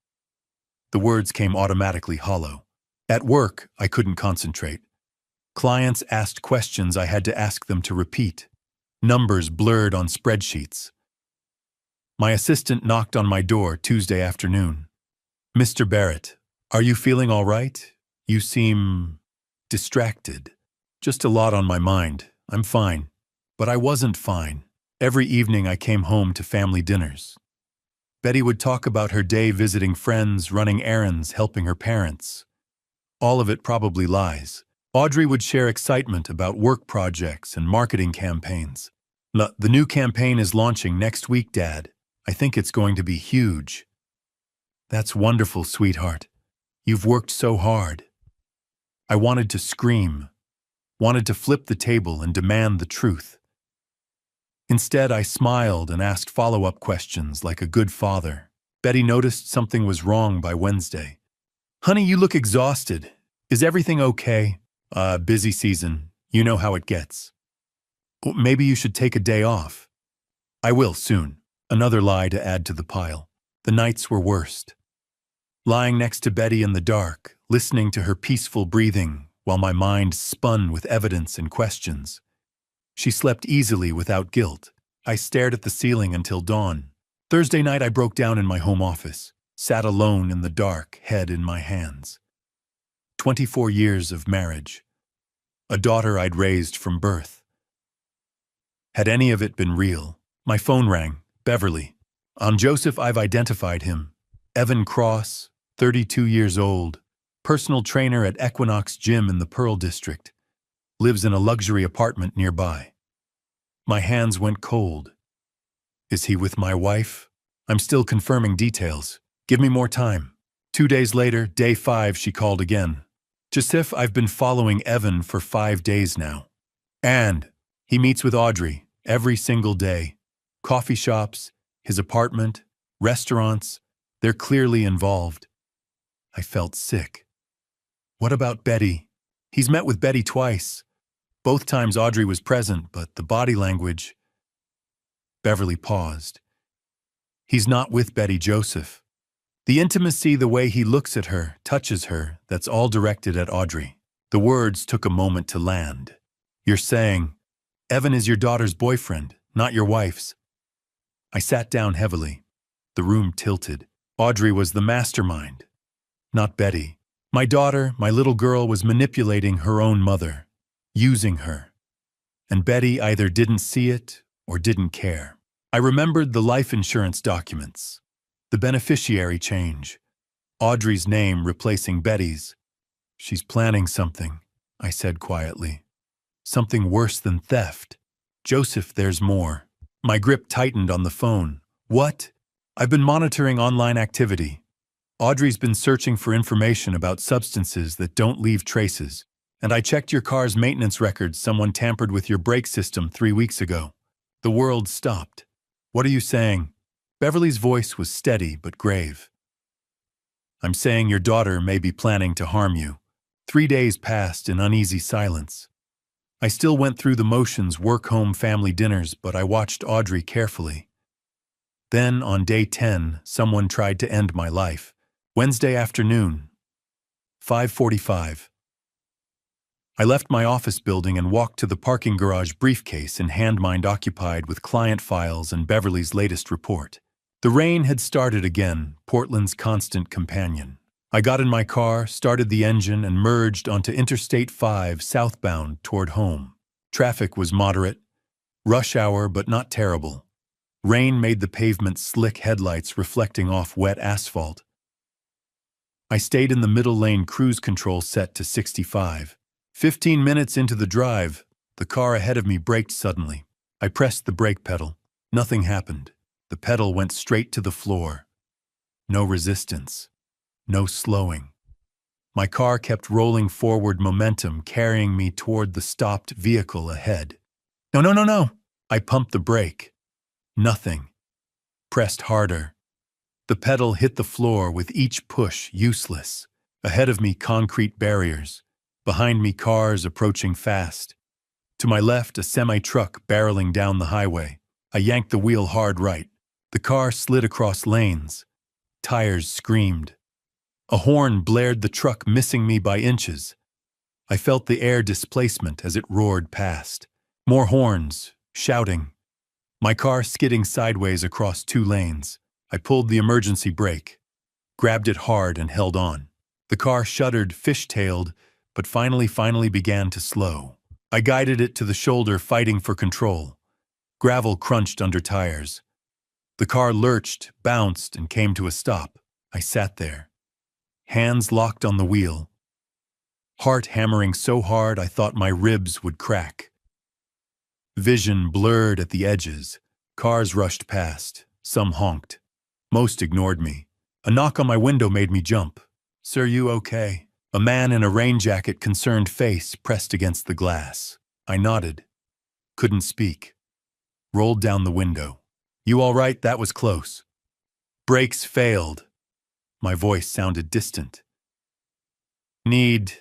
The words came automatically hollow. At work, I couldn't concentrate. Clients asked questions I had to ask them to repeat. Numbers blurred on spreadsheets. My assistant knocked on my door Tuesday afternoon. "Mr. Barrett, are you feeling all right? You seem distracted." "Just a lot on my mind. I'm fine." But I wasn't fine. Every evening I came home to family dinners. Betty would talk about her day visiting friends, running errands, helping her parents. All of it probably lies. Audrey would share excitement about work projects and marketing campaigns. "The new campaign is launching next week, Dad. I think it's going to be huge." "That's wonderful, sweetheart. You've worked so hard." I wanted to scream, wanted to flip the table and demand the truth. Instead, I smiled and asked follow-up questions like a good father. Betty noticed something was wrong by Wednesday. "Honey, you look exhausted. Is everything okay?" Busy season. You know how it gets." "Well, maybe you should take a day off." "I will soon." Another lie to add to the pile. The nights were worst. Lying next to Betty in the dark, listening to her peaceful breathing while my mind spun with evidence and questions. She slept easily without guilt. I stared at the ceiling until dawn. Thursday night I broke down in my home office, sat alone in the dark, head in my hands. 24 years of marriage. A daughter I'd raised from birth. Had any of it been real? My phone rang. Beverly. "On Joseph, I've identified him. Evan Cross, 32 years old, personal trainer at Equinox Gym in the Pearl District. Lives in a luxury apartment nearby." My hands went cold. "Is he with my wife?" "I'm still confirming details. Give me more time." 2 days later, day 5, she called again. "Joseph, I've been following Evan for 5 days now. And he meets with Audrey every single day. Coffee shops, his apartment, restaurants. They're clearly involved." I felt sick. "What about Betty?" "He's met with Betty twice. Both times Audrey was present, but the body language..." Beverly paused. "He's not with Betty, Joseph. The intimacy, the way he looks at her, touches her, that's all directed at Audrey." The words took a moment to land. "You're saying, Evan is your daughter's boyfriend?" not your wife's. I sat down heavily. The room tilted. Audrey was the mastermind, not Betty. My daughter, my little girl, was manipulating her own mother, using her. And Betty either didn't see it or didn't care. I remembered the life insurance documents, the beneficiary change, Audrey's name replacing Betty's. She's planning something, I said quietly. Something worse than theft. Joseph, there's more. My grip tightened on the phone. What? I've been monitoring online activity. Audrey's been searching for information about substances that don't leave traces. And I checked your car's maintenance records. Someone tampered with your brake system 3 weeks ago. The world stopped. What are you saying? Beverly's voice was steady but grave. I'm saying your daughter may be planning to harm you. 3 days passed in uneasy silence. I still went through the motions, work, home, family dinners, but I watched Audrey carefully. Then, on day 10, someone tried to end my life. Wednesday afternoon, 5:45. I left my office building and walked to the parking garage, briefcase in hand, mind occupied with client files and Beverly's latest report. The rain had started again, Portland's constant companion. I got in my car, started the engine, and merged onto Interstate 5 southbound toward home. Traffic was moderate, rush hour but not terrible. Rain made the pavement slick, headlights reflecting off wet asphalt. I stayed in the middle lane, cruise control set to 65. 15 minutes into the drive, the car ahead of me braked suddenly. I pressed the brake pedal. Nothing happened. The pedal went straight to the floor. No resistance. No slowing. My car kept rolling forward, momentum carrying me toward the stopped vehicle ahead. No, no, no, no! I pumped the brake. Nothing. Pressed harder. The pedal hit the floor with each push, useless. Ahead of me, concrete barriers. Behind me, cars approaching fast. To my left, a semi-truck barreling down the highway. I yanked the wheel hard right. The car slid across lanes. Tires screamed. A horn blared, the truck missing me by inches. I felt the air displacement as it roared past. More horns, shouting. My car skidding sideways across 2 lanes. I pulled the emergency brake, grabbed it hard and held on. The car shuddered, fishtailed, but finally began to slow. I guided it to the shoulder, fighting for control. Gravel crunched under tires. The car lurched, bounced, and came to a stop. I sat there, hands locked on the wheel, heart hammering so hard I thought my ribs would crack. Vision blurred at the edges. Cars rushed past. Some honked. Most ignored me. A knock on my window made me jump. "Sir, you okay?" A man in a rain jacket, concerned face pressed against the glass. I nodded. Couldn't speak. Rolled down the window. "You all right? That was close." "Brakes failed." My voice sounded distant. Need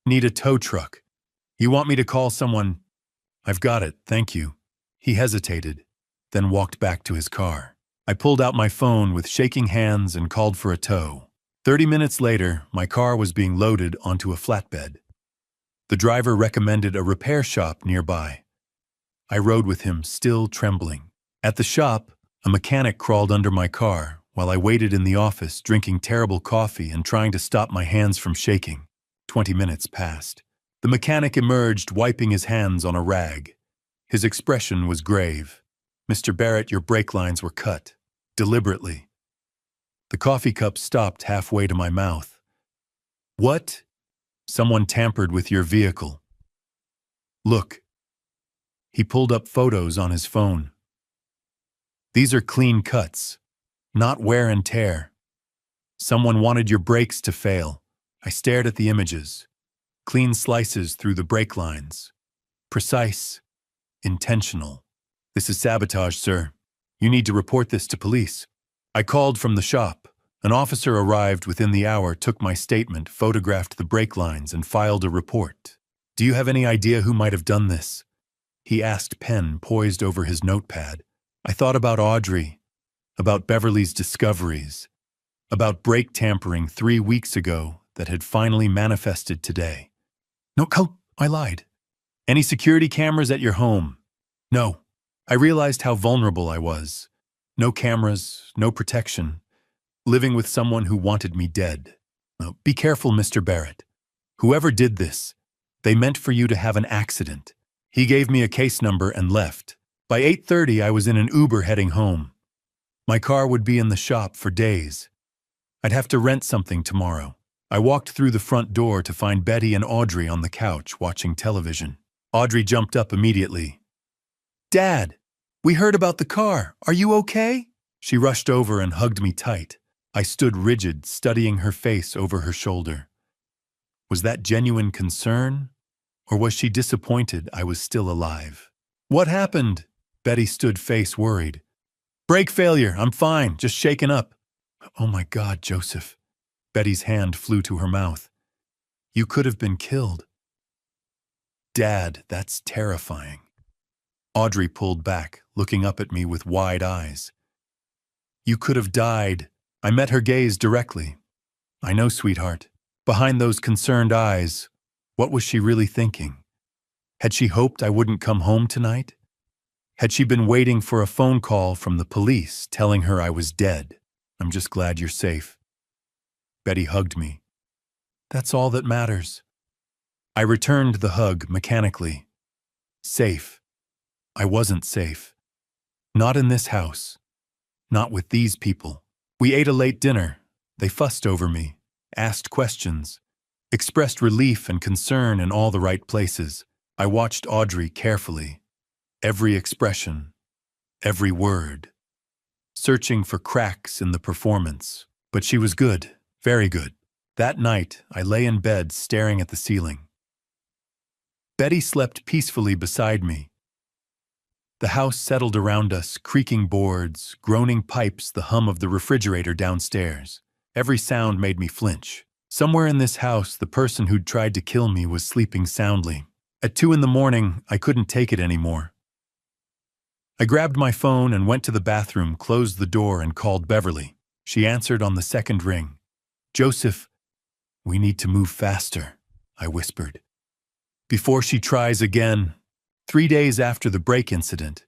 a tow truck. You want me to call someone?" "I've got it, thank you." He hesitated, then walked back to his car. I pulled out my phone with shaking hands and called for a tow. 30 minutes later, my car was being loaded onto a flatbed. The driver recommended a repair shop nearby. I rode with him, still trembling. At the shop, a mechanic crawled under my car while I waited in the office, drinking terrible coffee and trying to stop my hands from shaking. 20 minutes passed. The mechanic emerged, wiping his hands on a rag. His expression was grave. "Mr. Barrett, your brake lines were cut. Deliberately." The coffee cup stopped halfway to my mouth. "What?" "Someone tampered with your vehicle. Look." He pulled up photos on his phone. "These are clean cuts, not wear and tear. Someone wanted your brakes to fail." I stared at the images. Clean slices through the brake lines. Precise. Intentional. "This is sabotage, sir. You need to report this to police." I called from the shop. An officer arrived within the hour, took my statement, photographed the brake lines, and filed a report. "Do you have any idea who might have done this?" He asked, pen poised over his notepad. I thought about Audrey, about Beverly's discoveries, about brake tampering 3 weeks ago that had finally manifested today. "No, I lied." "Any security cameras at your home?" "No." I realized how vulnerable I was. No cameras, no protection, living with someone who wanted me dead. Now, be careful, Mr. Barrett. Whoever did this, they meant for you to have an accident. He gave me a case number and left. By 8:30, I was in an Uber heading home. My car would be in the shop for days. I'd have to rent something tomorrow. I walked through the front door to find Betty and Audrey on the couch watching television. Audrey jumped up immediately. "Dad, we heard about the car. Are you okay?" She rushed over and hugged me tight. I stood rigid, studying her face over her shoulder. Was that genuine concern? Or was she disappointed I was still alive? "What happened?" Betty stood face worried. "Brake failure. I'm fine, just shaken up." "Oh my God, Joseph." Betty's hand flew to her mouth. "You could have been killed." "Dad, that's terrifying." Audrey pulled back, looking up at me with wide eyes. "You could have died." I met her gaze directly. "I know, sweetheart." Behind those concerned eyes, what was she really thinking? Had she hoped I wouldn't come home tonight? Had she been waiting for a phone call from the police telling her I was dead? "I'm just glad you're safe." Betty hugged me. "That's all that matters." I returned the hug mechanically. Safe. I wasn't safe. Not in this house. Not with these people. We ate a late dinner. They fussed over me, asked questions, expressed relief and concern in all the right places. I watched Audrey carefully. Every expression, every word, searching for cracks in the performance. But she was good, very good. That night, I lay in bed staring at the ceiling. Betty slept peacefully beside me. The house settled around us, creaking boards, groaning pipes, the hum of the refrigerator downstairs. Every sound made me flinch. Somewhere in this house, the person who'd tried to kill me was sleeping soundly. At 2 a.m, I couldn't take it anymore. I grabbed my phone and went to the bathroom, closed the door, and called Beverly. She answered on the second ring. "Joseph, we need to move faster," I whispered. Before she tries again. 3 days after the brake incident,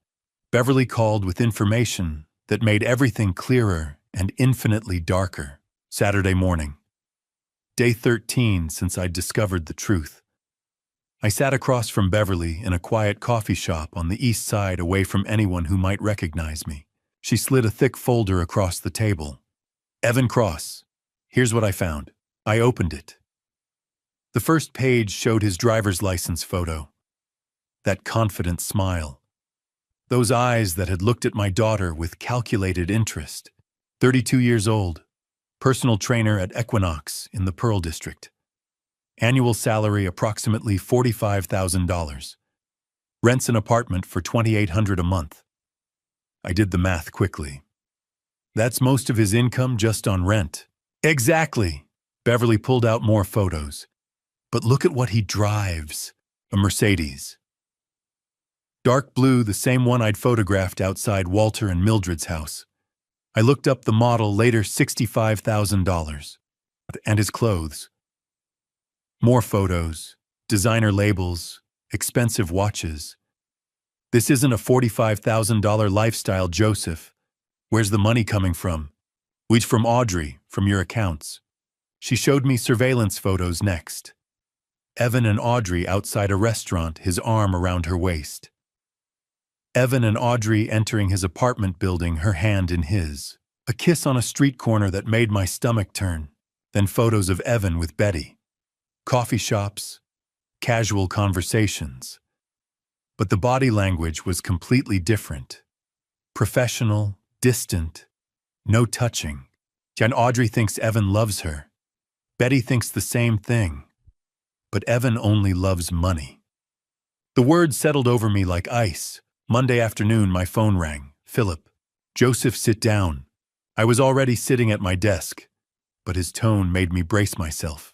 Beverly called with information that made everything clearer and infinitely darker. Saturday morning. Day 13 since I'd discovered the truth. I sat across from Beverly in a quiet coffee shop on the east side, away from anyone who might recognize me. She slid a thick folder across the table. "Evan Cross, here's what I found." I opened it. The first page showed his driver's license photo. That confident smile. Those eyes that had looked at my daughter with calculated interest. 32 years old. Personal trainer at Equinox in the Pearl District. Annual salary approximately $45,000. Rents an apartment for $2,800 a month. I did the math quickly. That's most of his income just on rent. Exactly. Beverly pulled out more photos. But look at what he drives. A Mercedes. Dark blue, the same one I'd photographed outside Walter and Mildred's house. I looked up the model later, $65,000. And his clothes. More photos, designer labels, expensive watches. This isn't a $45,000 lifestyle, Joseph. Where's the money coming from? It's from Audrey, from your accounts. She showed me surveillance photos next. Evan and Audrey outside a restaurant, his arm around her waist. Evan and Audrey entering his apartment building, her hand in his. A kiss on a street corner that made my stomach turn. Then photos of Evan with Betty. Coffee shops, casual conversations. But the body language was completely different. Professional, distant, no touching. And Audrey thinks Evan loves her. Betty thinks the same thing. But Evan only loves money. The words settled over me like ice. Monday afternoon, my phone rang. "Philip." "Joseph, sit down." I was already sitting at my desk, but his tone made me brace myself.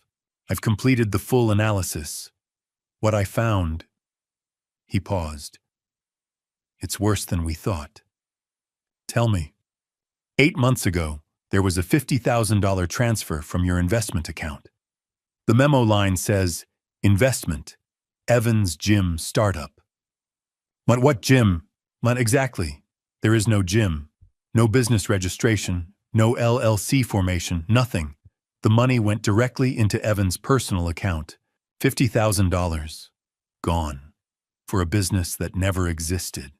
"I've completed the full analysis. What I found..." He paused. "It's worse than we thought." "Tell me." 8 months ago, there was a $50,000 transfer from your investment account. The memo line says, "Investment, Evans Gym Startup." What gym?" Not exactly. There is no gym, no business registration, no LLC formation, nothing. The money went directly into Evan's personal account. $50,000. Gone. For a business that never existed.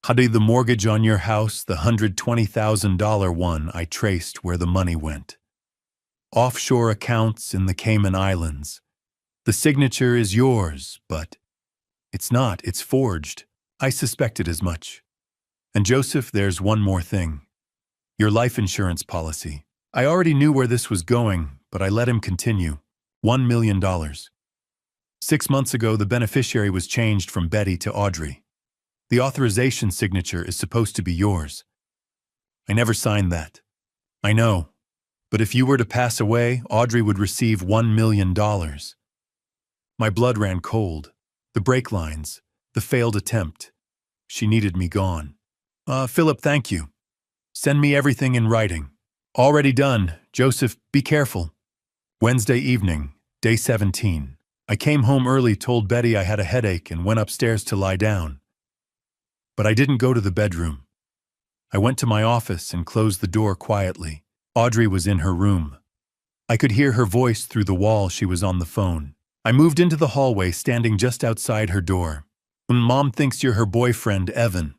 Hadi, the mortgage on your house, the $120,000 one, I traced where the money went. Offshore accounts in the Cayman Islands. The signature is yours, but it's not, it's forged. I suspected as much. And Joseph, there's one more thing. Your life insurance policy. I already knew where this was going, but I let him continue. $1 million. 6 months ago, the beneficiary was changed from Betty to Audrey. The authorization signature is supposed to be yours. I never signed that. I know. But if you were to pass away, Audrey would receive $1 million. My blood ran cold. The brake lines. The failed attempt. She needed me gone. Philip, thank you. Send me everything in writing. Already done. Joseph, be careful. Wednesday evening, day 17. I came home early, told Betty I had a headache, and went upstairs to lie down. But I didn't go to the bedroom. I went to my office and closed the door quietly. Audrey was in her room. I could hear her voice through the wall. She was on the phone. I moved into the hallway, standing just outside her door. Mom thinks you're her boyfriend, Evan.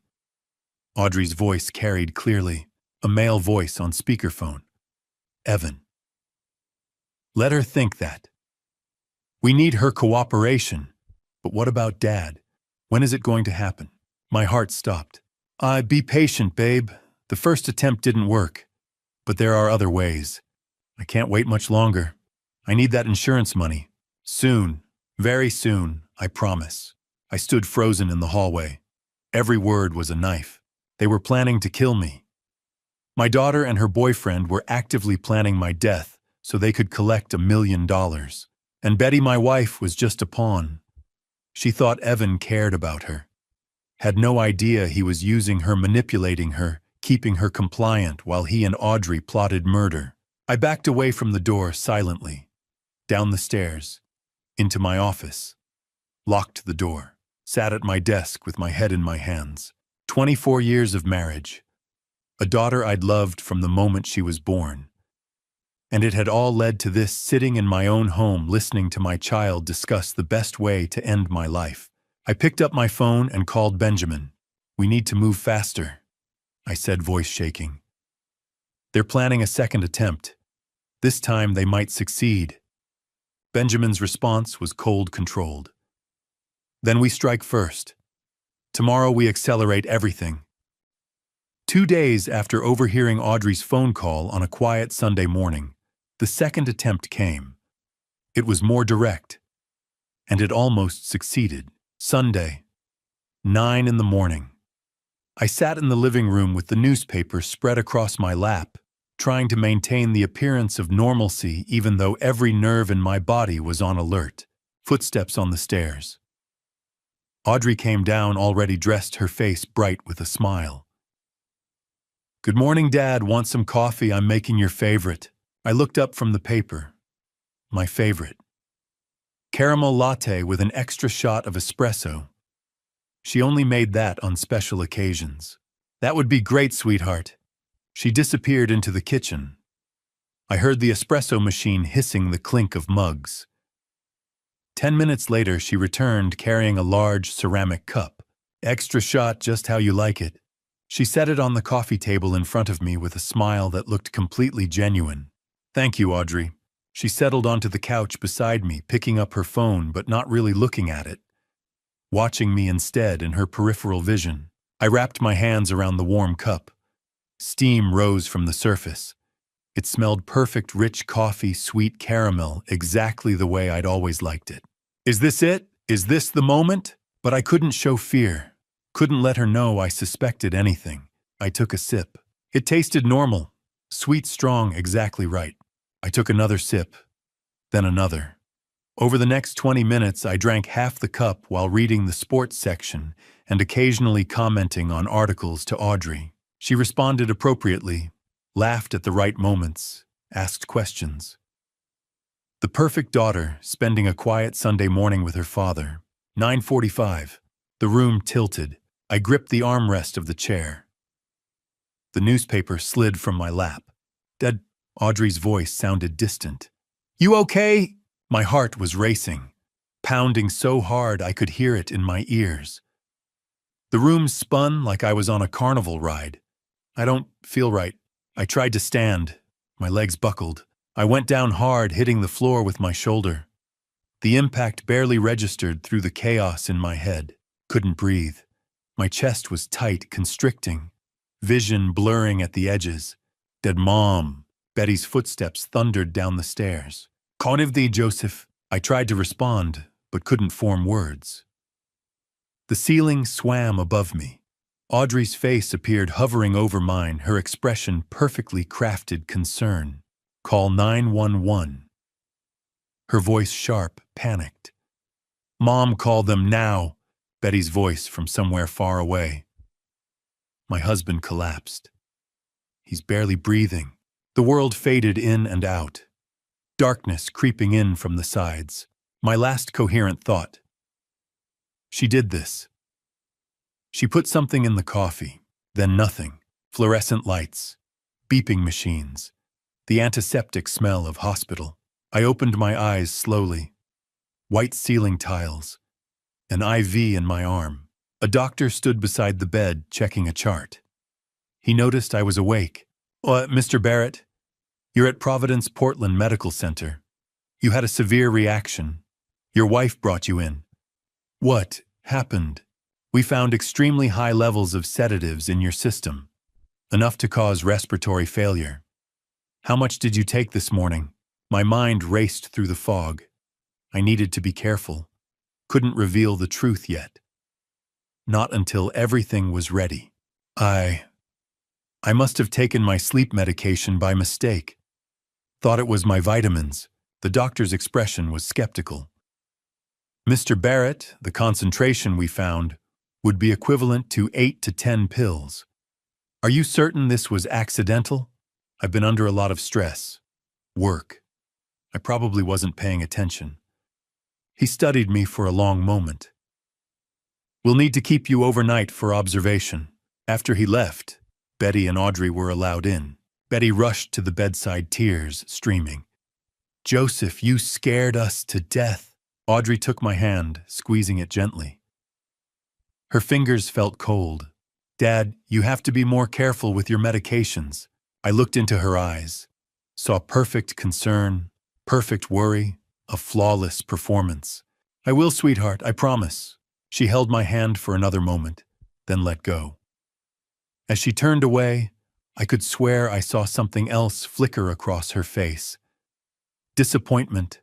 Audrey's voice carried clearly, a male voice on speakerphone. Evan. Let her think that. We need her cooperation. But what about Dad? When is it going to happen? My heart stopped. Be patient, babe. The first attempt didn't work. But there are other ways. I can't wait much longer. I need that insurance money. Soon. Very soon, I promise. I stood frozen in the hallway. Every word was a knife. They were planning to kill me. My daughter and her boyfriend were actively planning my death so they could collect $1 million. And Betty, my wife, was just a pawn. She thought Evan cared about her. Had no idea he was using her, manipulating her, keeping her compliant while he and Audrey plotted murder. I backed away from the door silently, down the stairs, into my office, locked the door, sat at my desk with my head in my hands. 24 years of marriage, a daughter I'd loved from the moment she was born. And it had all led to this, sitting in my own home listening to my child discuss the best way to end my life. I picked up my phone and called Benjamin. We need to move faster, I said, voice shaking. They're planning a second attempt. This time they might succeed. Benjamin's response was cold, controlled. Then we strike first. Tomorrow we accelerate everything. 2 days after overhearing Audrey's phone call on a quiet Sunday morning, the second attempt came. It was more direct, and it almost succeeded. Sunday, 9 in the morning. I sat in the living room with the newspaper spread across my lap, trying to maintain the appearance of normalcy even though every nerve in my body was on alert. Footsteps on the stairs. Audrey came down, already dressed, her face bright with a smile. Good morning, Dad. Want some coffee? I'm making your favorite. I looked up from the paper. My favorite. Caramel latte with an extra shot of espresso. She only made that on special occasions. That would be great, sweetheart. She disappeared into the kitchen. I heard the espresso machine hissing the clink of mugs. 10 minutes later, she returned carrying a large ceramic cup. Extra shot, just how you like it. She set it on the coffee table in front of me with a smile that looked completely genuine. Thank you, Audrey. She settled onto the couch beside me, picking up her phone but not really looking at it, watching me instead in her peripheral vision. I wrapped my hands around the warm cup. Steam rose from the surface. It smelled perfect, rich coffee, sweet caramel, exactly the way I'd always liked it. Is this it? Is this the moment? But I couldn't show fear. Couldn't let her know I suspected anything. I took a sip. It tasted normal. Sweet, strong, exactly right. I took another sip, then another. Over the next 20 minutes, I drank half the cup while reading the sports section and occasionally commenting on articles to Audrey. She responded appropriately, laughed at the right moments, asked questions. The perfect daughter, spending a quiet Sunday morning with her father. 9:45. The room tilted. I gripped the armrest of the chair. The newspaper slid from my lap. Dead. Audrey's voice sounded distant. "You okay?" My heart was racing, pounding so hard I could hear it in my ears. The room spun like I was on a carnival ride. "I don't feel right." I tried to stand. My legs buckled. I went down hard, hitting the floor with my shoulder. The impact barely registered through the chaos in my head. Couldn't breathe. My chest was tight, constricting, vision blurring at the edges. "Dead Mom." Betty's footsteps thundered down the stairs. "Conivdi, Joseph." I tried to respond, but couldn't form words. The ceiling swam above me. Audrey's face appeared hovering over mine, her expression perfectly crafted concern. "Call 911. Her voice sharp, panicked. "Mom, call them now." Betty's voice from somewhere far away. My husband collapsed. He's barely breathing. The world faded in and out. Darkness creeping in from the sides. My last coherent thought. She did this. She put something in the coffee, then nothing. Fluorescent lights, beeping machines, the antiseptic smell of hospital. I opened my eyes slowly. White ceiling tiles, an IV in my arm. A doctor stood beside the bed, checking a chart. He noticed I was awake. Mr. Barrett, you're at Providence Portland Medical Center. You had a severe reaction. Your wife brought you in." "What happened?" "We found extremely high levels of sedatives in your system, enough to cause respiratory failure." "How much did you take this morning?" My mind raced through the fog. I needed to be careful. Couldn't reveal the truth yet. Not until everything was ready. I must have taken my sleep medication by mistake. Thought it was my vitamins. The doctor's expression was skeptical. "Mr. Barrett, the concentration we found would be equivalent to 8 to 10 pills. Are you certain this was accidental?" "I've been under a lot of stress. Work. I probably wasn't paying attention." He studied me for a long moment. "We'll need to keep you overnight for observation." After he left, Betty and Audrey were allowed in. Betty rushed to the bedside, tears streaming. "Joseph, you scared us to death." Audrey took my hand, squeezing it gently. Her fingers felt cold. "Dad, you have to be more careful with your medications." I looked into her eyes, saw perfect concern, perfect worry, a flawless performance. "I will, sweetheart, I promise." She held my hand for another moment, then let go. As she turned away, I could swear I saw something else flicker across her face. Disappointment,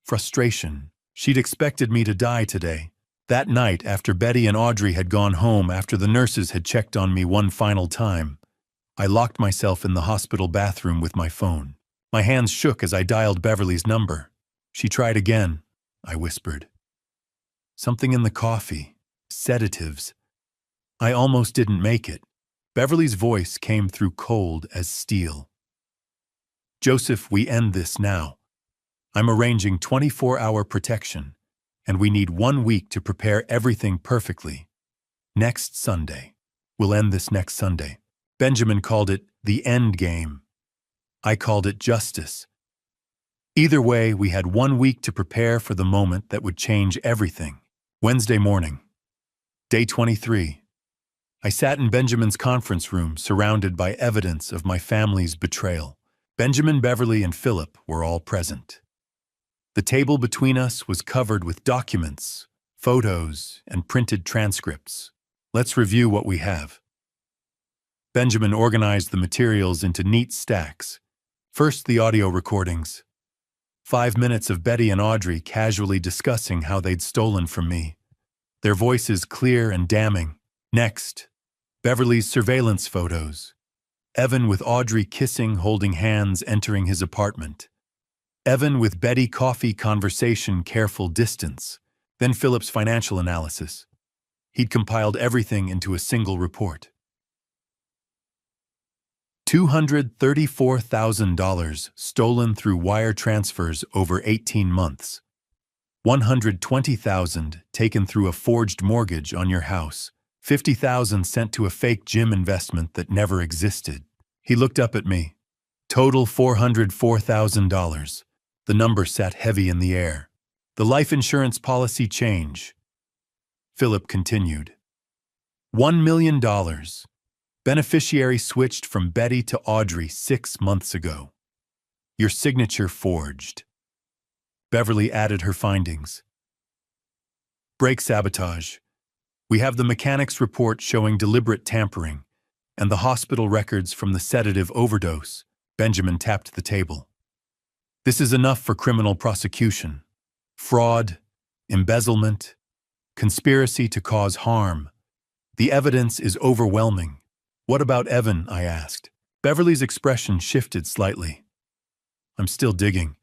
frustration. She'd expected me to die today. That night, after Betty and Audrey had gone home, after the nurses had checked on me one final time, I locked myself in the hospital bathroom with my phone. My hands shook as I dialed Beverly's number. "She tried again," I whispered. "Something in the coffee. Sedatives. I almost didn't make it." Beverly's voice came through cold as steel. "Joseph, we end this now. I'm arranging 24-hour protection, and we need 1 week to prepare everything perfectly. Next Sunday. We'll end this next Sunday." Benjamin called it the end game. I called it justice. Either way, we had 1 week to prepare for the moment that would change everything. Wednesday morning. Day 23. I sat in Benjamin's conference room, surrounded by evidence of my family's betrayal. Benjamin, Beverly, and Philip were all present. The table between us was covered with documents, photos, and printed transcripts. Let's review what we have. Benjamin organized the materials into neat stacks. First, the audio recordings. 5 minutes of Betty and Audrey casually discussing how they'd stolen from me. Their voices clear and damning. Next, Beverly's surveillance photos. Evan with Audrey kissing, holding hands, entering his apartment. Evan with Betty coffee conversation, careful distance. Then Philip's financial analysis. He'd compiled everything into a single report. $234,000 stolen through wire transfers over 18 months. $120,000 taken through a forged mortgage on your house. $50,000 sent to a fake gym investment that never existed. He looked up at me. Total $404,000. The number sat heavy in the air. The life insurance policy change. Philip continued. $1 million. Beneficiary switched from Betty to Audrey 6 months ago. Your signature forged. Beverly added her findings. Brake sabotage. We have the mechanics report showing deliberate tampering, and the hospital records from the sedative overdose. Benjamin tapped the table. This is enough for criminal prosecution. Fraud, embezzlement, conspiracy to cause harm. The evidence is overwhelming. What about Evan? I asked. Beverly's expression shifted slightly. I'm still digging.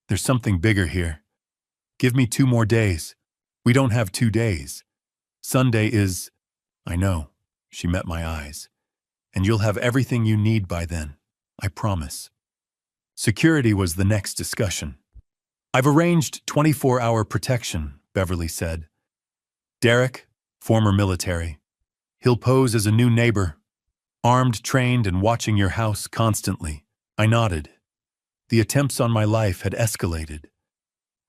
There's something bigger here. Give me 2 more days. We don't have 2 days. Sunday is... I know. She met my eyes. And you'll have everything you need by then. I promise. Security was the next discussion. I've arranged 24-hour protection, Beverly said. Derek, former military. He'll pose as a new neighbor. Armed, trained, and watching your house constantly. I nodded. The attempts on my life had escalated.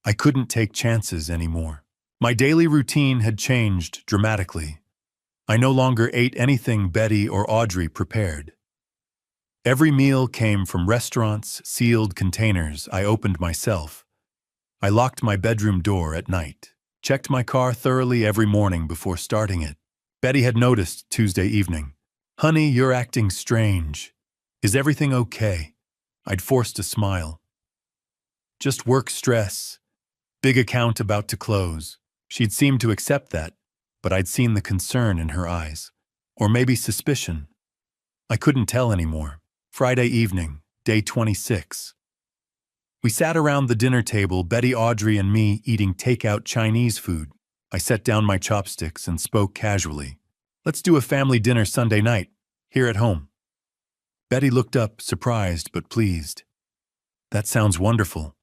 I couldn't take chances anymore. My daily routine had changed dramatically. I no longer ate anything Betty or Audrey prepared. Every meal came from restaurants, sealed containers I opened myself. I locked my bedroom door at night, checked my car thoroughly every morning before starting it. Betty had noticed Tuesday evening. Honey, you're acting strange. Is everything okay? I'd forced a smile. Just work stress. Big account about to close. She'd seemed to accept that, but I'd seen the concern in her eyes. Or maybe suspicion. I couldn't tell anymore. Friday evening, day 26. We sat around the dinner table, Betty, Audrey, and me eating takeout Chinese food. I set down my chopsticks and spoke casually. Let's do a family dinner Sunday night, here at home. Betty looked up, surprised but pleased. That sounds wonderful.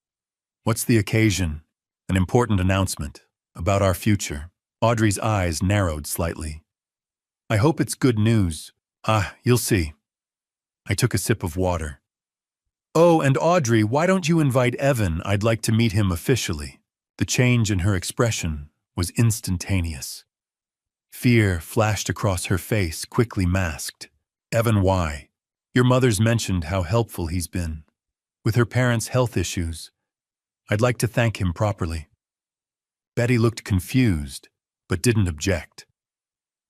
What's the occasion? An important announcement about our future. Audrey's eyes narrowed slightly. I hope it's good news. You'll see. I took a sip of water. Oh, and Audrey, why don't you invite Evan? I'd like to meet him officially. The change in her expression was instantaneous. Fear flashed across her face, quickly masked. Evan, why? Your mother's mentioned how helpful he's been. With her parents' health issues, I'd like to thank him properly. Betty looked confused, but didn't object.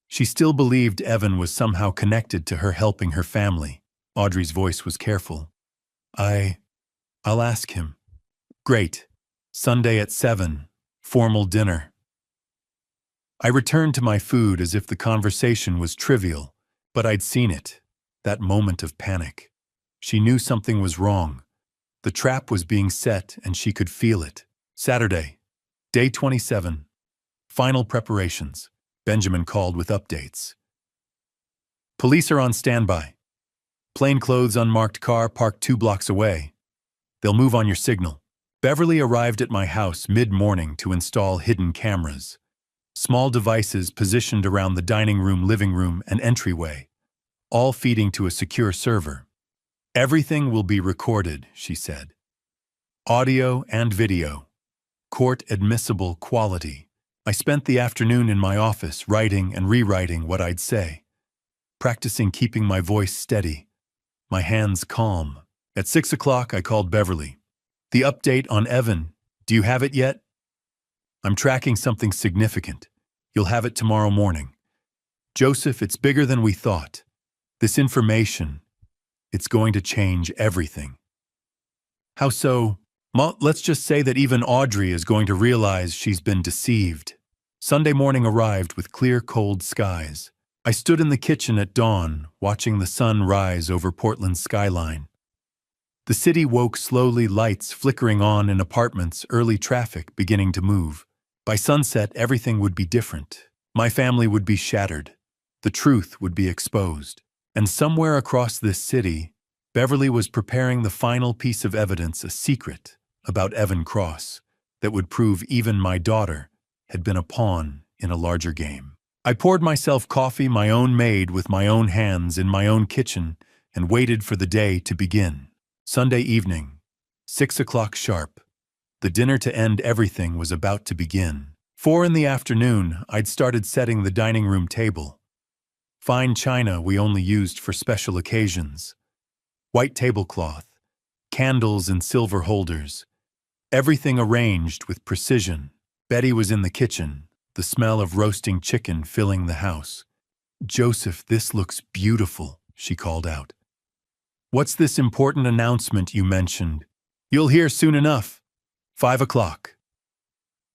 She still believed Evan was somehow connected to her helping her family. Audrey's voice was careful. I'll ask him. Great. Sunday at 7. Formal dinner. I returned to my food as if the conversation was trivial, but I'd seen it. That moment of panic. She knew something was wrong. The trap was being set and she could feel it. Saturday, day 27. Final preparations. Benjamin called with updates. Police are on standby. Plainclothes unmarked car parked 2 blocks away. They'll move on your signal. Beverly arrived at my house mid-morning to install hidden cameras. Small devices positioned around the dining room, living room, and entryway, all feeding to a secure server. Everything will be recorded, she said. Audio and video. Court-admissible quality. I spent the afternoon in my office writing and rewriting what I'd say, practicing keeping my voice steady, my hands calm. At 6 o'clock, I called Beverly. The update on Evan, do you have it yet? I'm tracking something significant. You'll have it tomorrow morning. Joseph, it's bigger than we thought. This information, it's going to change everything. How so? Let's just say that even Audrey is going to realize she's been deceived. Sunday morning arrived with clear, cold skies. I stood in the kitchen at dawn, watching the sun rise over Portland's skyline. The city woke slowly, lights flickering on in apartments, early traffic beginning to move. By sunset, everything would be different. My family would be shattered. The truth would be exposed. And somewhere across this city, Beverly was preparing the final piece of evidence, a secret about Evan Cross, that would prove even my daughter had been a pawn in a larger game. I poured myself coffee my own made with my own hands in my own kitchen and waited for the day to begin. Sunday evening, 6 o'clock sharp. The dinner to end everything was about to begin. 4 in the afternoon, I'd started setting the dining room table. Fine china we only used for special occasions. White tablecloth, candles in silver holders. Everything arranged with precision. Betty was in the kitchen, the smell of roasting chicken filling the house. "Joseph, this looks beautiful," she called out. "What's this important announcement you mentioned?" "You'll hear soon enough. 5 o'clock.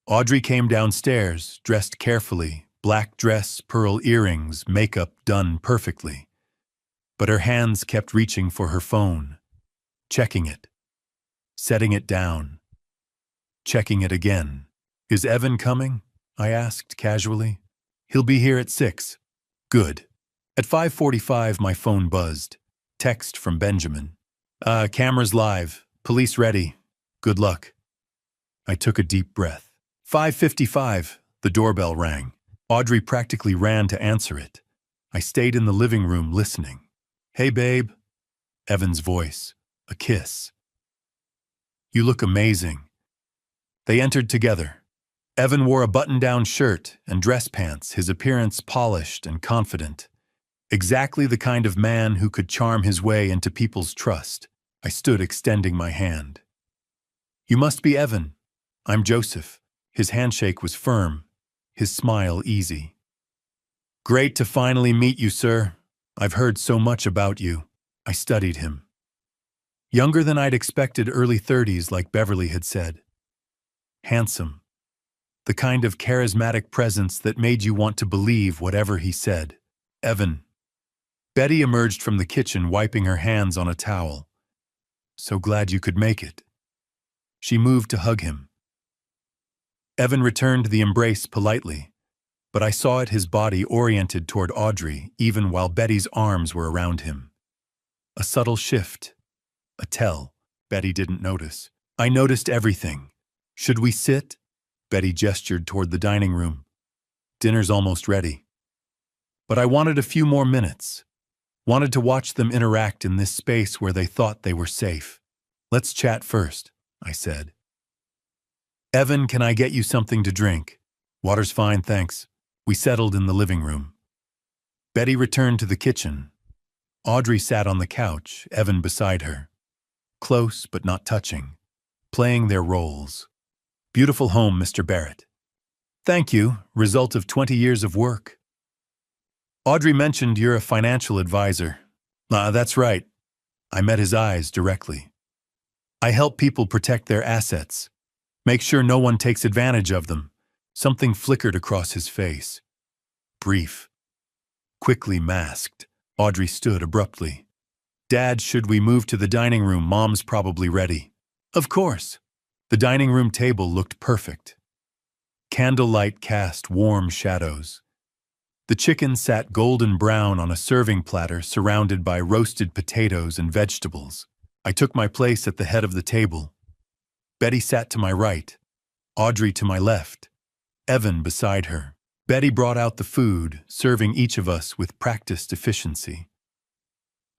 Audrey came downstairs, dressed carefully, black dress, pearl earrings, makeup done perfectly. But her hands kept reaching for her phone, checking it, setting it down, checking it again. "Is Evan coming?" I asked casually. "He'll be here at 6. Good. At 5:45 my phone buzzed. Text from Benjamin. Cameras live. Police ready. Good luck." I took a deep breath. 5:55, the doorbell rang. Audrey practically ran to answer it. I stayed in the living room listening. "Hey, babe." Evan's voice. A kiss. "You look amazing." They entered together. Evan wore a button-down shirt and dress pants, his appearance polished and confident. Exactly the kind of man who could charm his way into people's trust. I stood extending my hand. "You must be Evan. I'm Joseph." His handshake was firm, his smile easy. "Great to finally meet you, sir. I've heard so much about you." I studied him. Younger than I'd expected, early 30s, like Beverly had said. Handsome. The kind of charismatic presence that made you want to believe whatever he said. "Evan." Betty emerged from the kitchen, wiping her hands on a towel. "So glad you could make it." She moved to hug him. Evan returned the embrace politely, but I saw it his body oriented toward Audrey, even while Betty's arms were around him. A subtle shift. A tell. Betty didn't notice. I noticed everything. "Should we sit?" Betty gestured toward the dining room. "Dinner's almost ready." But I wanted a few more minutes. Wanted to watch them interact in this space where they thought they were safe. "Let's chat first," I said. "Evan, can I get you something to drink?" "Water's fine, thanks." We settled in the living room. Betty returned to the kitchen. Audrey sat on the couch, Evan beside her. Close but not touching. Playing their roles. "Beautiful home, Mr. Barrett." "Thank you, result of 20 years of work." "Audrey mentioned you're a financial advisor." That's right." I met his eyes directly. "I help people protect their assets. Make sure no one takes advantage of them." Something flickered across his face. Brief. Quickly masked. Audrey stood abruptly. "Dad, should we move to the dining room? Mom's probably ready." "Of course." The dining room table looked perfect. Candlelight cast warm shadows. The chicken sat golden brown on a serving platter surrounded by roasted potatoes and vegetables. I took my place at the head of the table. Betty sat to my right, Audrey to my left, Evan beside her. Betty brought out the food, serving each of us with practiced efficiency.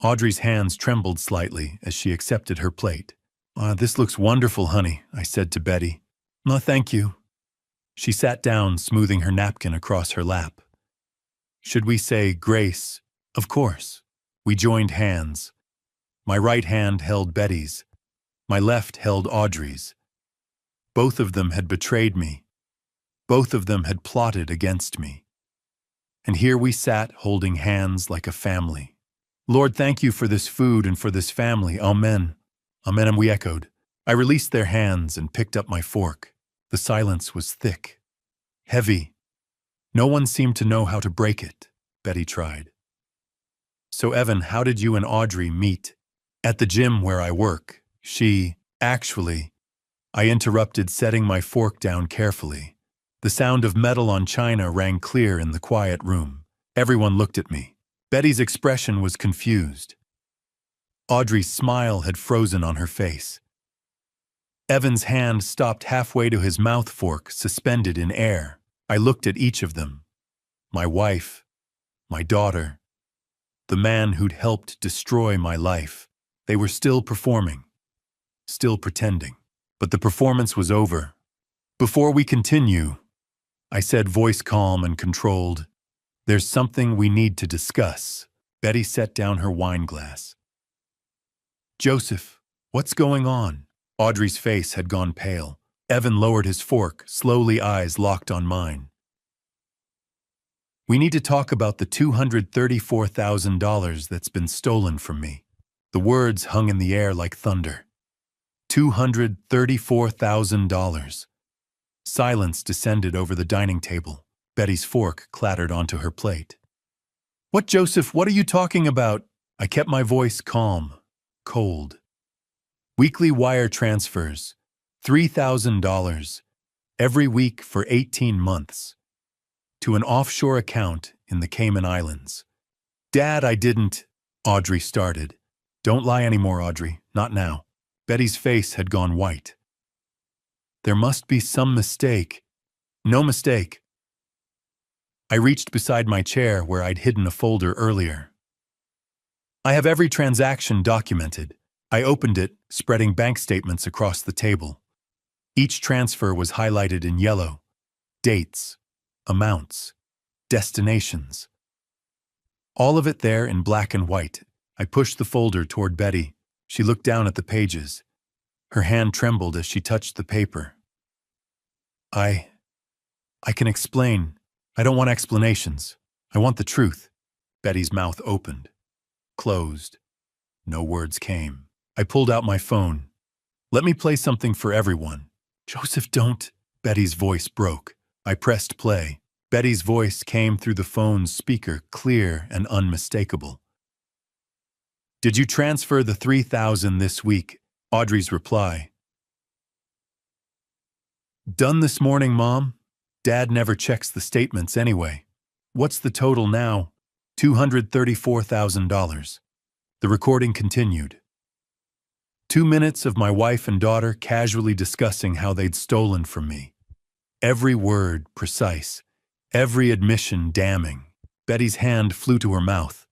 Audrey's hands trembled slightly as she accepted her plate. "This looks wonderful, honey," I said to Betty. "No, thank you." She sat down, smoothing her napkin across her lap. "Should we say grace?" "Of course." We joined hands. My right hand held Betty's. My left held Audrey's. Both of them had betrayed me. Both of them had plotted against me. And here we sat, holding hands like a family. "Lord, thank you for this food and for this family. Amen." Amen, and we echoed. I released their hands and picked up my fork. The silence was thick, heavy. No one seemed to know how to break it. Betty tried. "So, Evan, how did you and Audrey meet?" "At the gym where I work. Actually," I interrupted, setting my fork down carefully. The sound of metal on china rang clear in the quiet room. Everyone looked at me. Betty's expression was confused. Audrey's smile had frozen on her face. Evan's hand stopped halfway to his mouth, fork suspended in air. I looked at each of them. my wife, my daughter, the man who'd helped destroy my life. They were still performing, still pretending. But the performance was over. Before we continue, I said, voice calm and controlled, there's something we need to discuss. Betty set down her wine glass. Joseph, what's going on? Audrey's face had gone pale. Evan lowered his fork, slowly, eyes locked on mine. We need to talk about the $234,000 that's been stolen from me. The words hung in the air like thunder. $234,000. Silence descended over the dining table. Betty's fork clattered onto her plate. What, Joseph, what are you talking about? I kept my voice calm, cold. Weekly wire transfers, $3,000, every week for 18 months, to an offshore account in the Cayman Islands. Dad, I didn't, Audrey started. Don't lie anymore, Audrey, not now. Betty's face had gone white. There must be some mistake. No mistake. I reached beside my chair where I'd hidden a folder earlier. I have every transaction documented. I opened it, spreading bank statements across the table. Each transfer was highlighted in yellow. Dates, amounts, destinations. All of it there in black and white. I pushed the folder toward Betty. She looked down at the pages. Her hand trembled as she touched the paper. I can explain. I don't want explanations. I want the truth. Betty's mouth opened, closed. No words came. I pulled out my phone. Let me play something for everyone. Joseph, don't. Betty's voice broke. I pressed play. Betty's voice came through the phone's speaker, clear and unmistakable. Did you transfer the $3,000 this week? Audrey's reply. Done this morning, Mom. Dad never checks the statements anyway. What's the total now? $234,000. The recording continued. 2 minutes of my wife and daughter casually discussing how they'd stolen from me. Every word precise, every admission damning. Betty's hand flew to her mouth.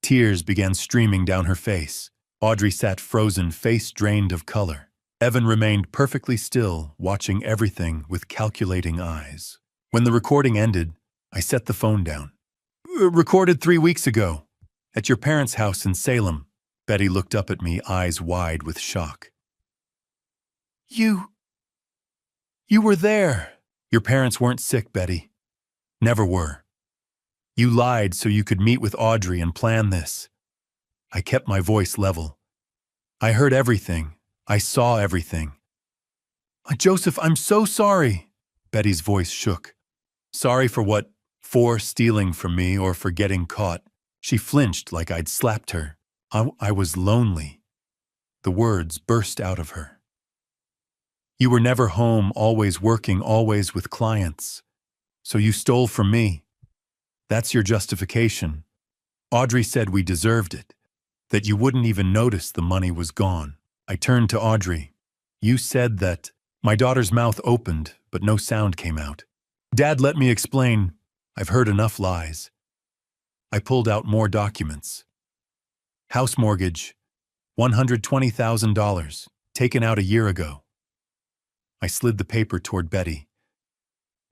Tears began streaming down her face. Audrey sat frozen, face drained of color. Evan remained perfectly still, watching everything with calculating eyes. When the recording ended, I set the phone down. Recorded 3 weeks ago, at your parents' house in Salem. Betty looked up at me, eyes wide with shock. You were there. Your parents weren't sick, Betty. Never were. You lied so you could meet with Audrey and plan this. I kept my voice level. I heard everything. I saw everything. Joseph, I'm so sorry. Betty's voice shook. Sorry for what? For stealing from me or for getting caught. She flinched like I'd slapped her. I was lonely. The words burst out of her. You were never home, always working, always with clients. So you stole from me. That's your justification. Audrey said we deserved it, that you wouldn't even notice the money was gone. I turned to Audrey. You said that. My daughter's mouth opened, but no sound came out. Dad, let me explain. I've heard enough lies. I pulled out more documents. House mortgage, $120,000, taken out a year ago. I slid the paper toward Betty.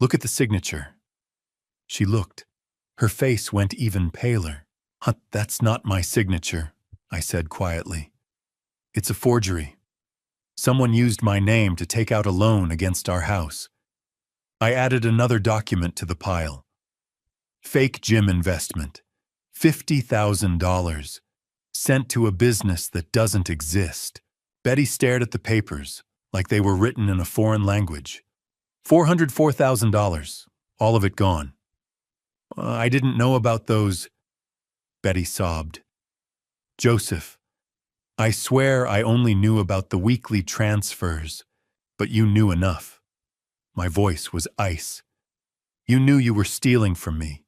Look at the signature. She looked. Her face went even paler. That's not my signature, I said quietly. It's a forgery. Someone used my name to take out a loan against our house. I added another document to the pile. Fake gym investment. $50,000. Sent to a business that doesn't exist. Betty stared at the papers, like they were written in a foreign language. $404,000. All of it gone. I didn't know about those. Betty sobbed. Joseph, I swear I only knew about the weekly transfers, but you knew enough. My voice was ice. You knew you were stealing from me.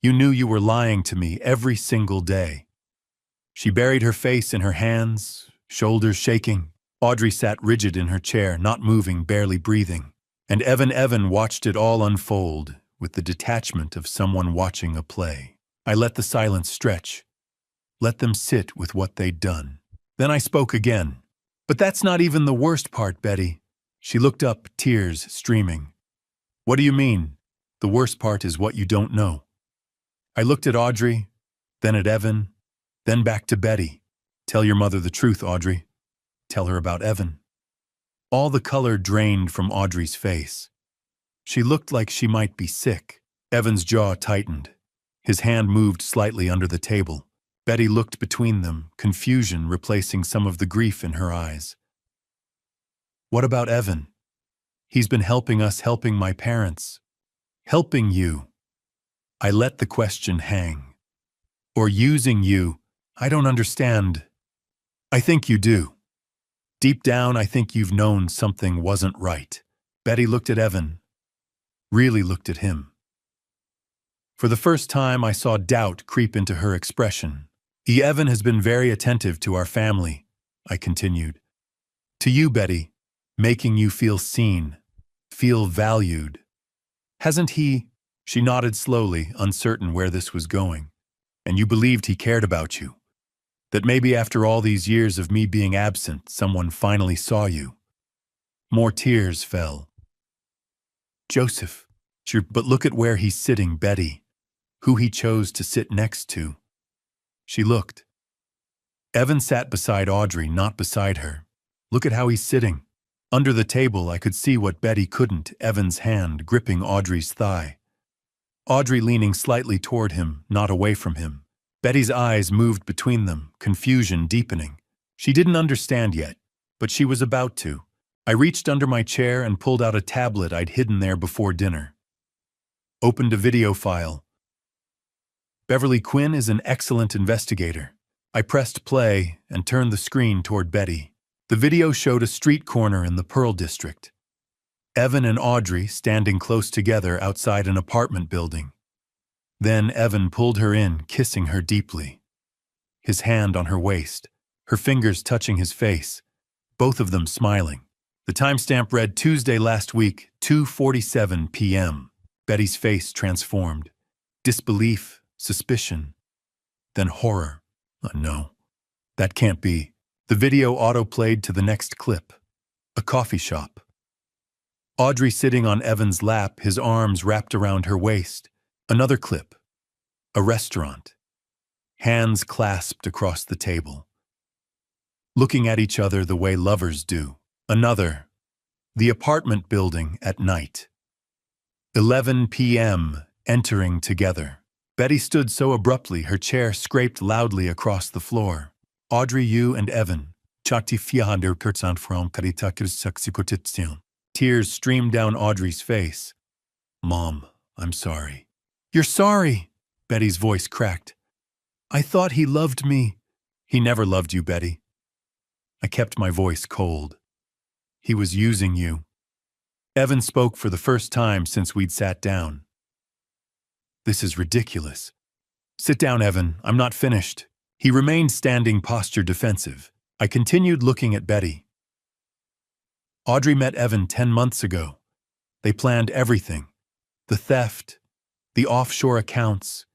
You knew you were lying to me every single day. She buried her face in her hands, shoulders shaking. Audrey sat rigid in her chair, not moving, barely breathing. And Evan watched it all unfold, with the detachment of someone watching a play. I let the silence stretch, let them sit with what they'd done. Then I spoke again. But that's not even the worst part, Betty. She looked up, tears streaming. What do you mean? The worst part is what you don't know. I looked at Audrey, then at Evan, then back to Betty. Tell your mother the truth, Audrey. Tell her about Evan. All the color drained from Audrey's face. She looked like she might be sick. Evan's jaw tightened. His hand moved slightly under the table. Betty looked between them, confusion replacing some of the grief in her eyes. What about Evan? He's been helping us, helping my parents. Helping you. I let the question hang. Or using you. I don't understand. I think you do. Deep down, I think you've known something wasn't right. Betty looked at Evan. Really looked at him. For the first time, I saw doubt creep into her expression. Evan has been very attentive to our family, I continued. To you, Betty, making you feel seen, feel valued. Hasn't he? She nodded slowly, uncertain where this was going. And you believed he cared about you. That maybe after all these years of me being absent, someone finally saw you. More tears fell. Joseph, but look at where he's sitting, Betty. Who he chose to sit next to. She looked. Evan sat beside Audrey, not beside her. Look at how he's sitting. Under the table, I could see what Betty couldn't, Evan's hand gripping Audrey's thigh. Audrey leaning slightly toward him, not away from him. Betty's eyes moved between them, confusion deepening. She didn't understand yet, but she was about to. I reached under my chair and pulled out a tablet I'd hidden there before dinner. Opened a video file. Beverly Quinn is an excellent investigator. I pressed play and turned the screen toward Betty. The video showed a street corner in the Pearl District. Evan and Audrey standing close together outside an apartment building. Then Evan pulled her in, kissing her deeply. His hand on her waist, her fingers touching his face, both of them smiling. The timestamp read Tuesday last week, 2:47 p.m. Betty's face transformed. Disbelief, suspicion, then horror. No, that can't be. The video auto-played to the next clip. A coffee shop. Audrey sitting on Evan's lap, his arms wrapped around her waist. Another clip. A restaurant. Hands clasped across the table. Looking at each other the way lovers do. Another. The apartment building at night. 11 p.m. Entering together. Betty stood so abruptly her chair scraped loudly across the floor. Audrey, you and Evan. Tears streamed down Audrey's face. Mom, I'm sorry. You're sorry, Betty's voice cracked. I thought he loved me. He never loved you, Betty. I kept my voice cold. He was using you. Evan spoke for the first time since we'd sat down. This is ridiculous. Sit down, Evan. I'm not finished. He remained standing, posture defensive. I continued looking at Betty. Audrey met Evan 10 months ago. They planned everything. The theft, the offshore accounts,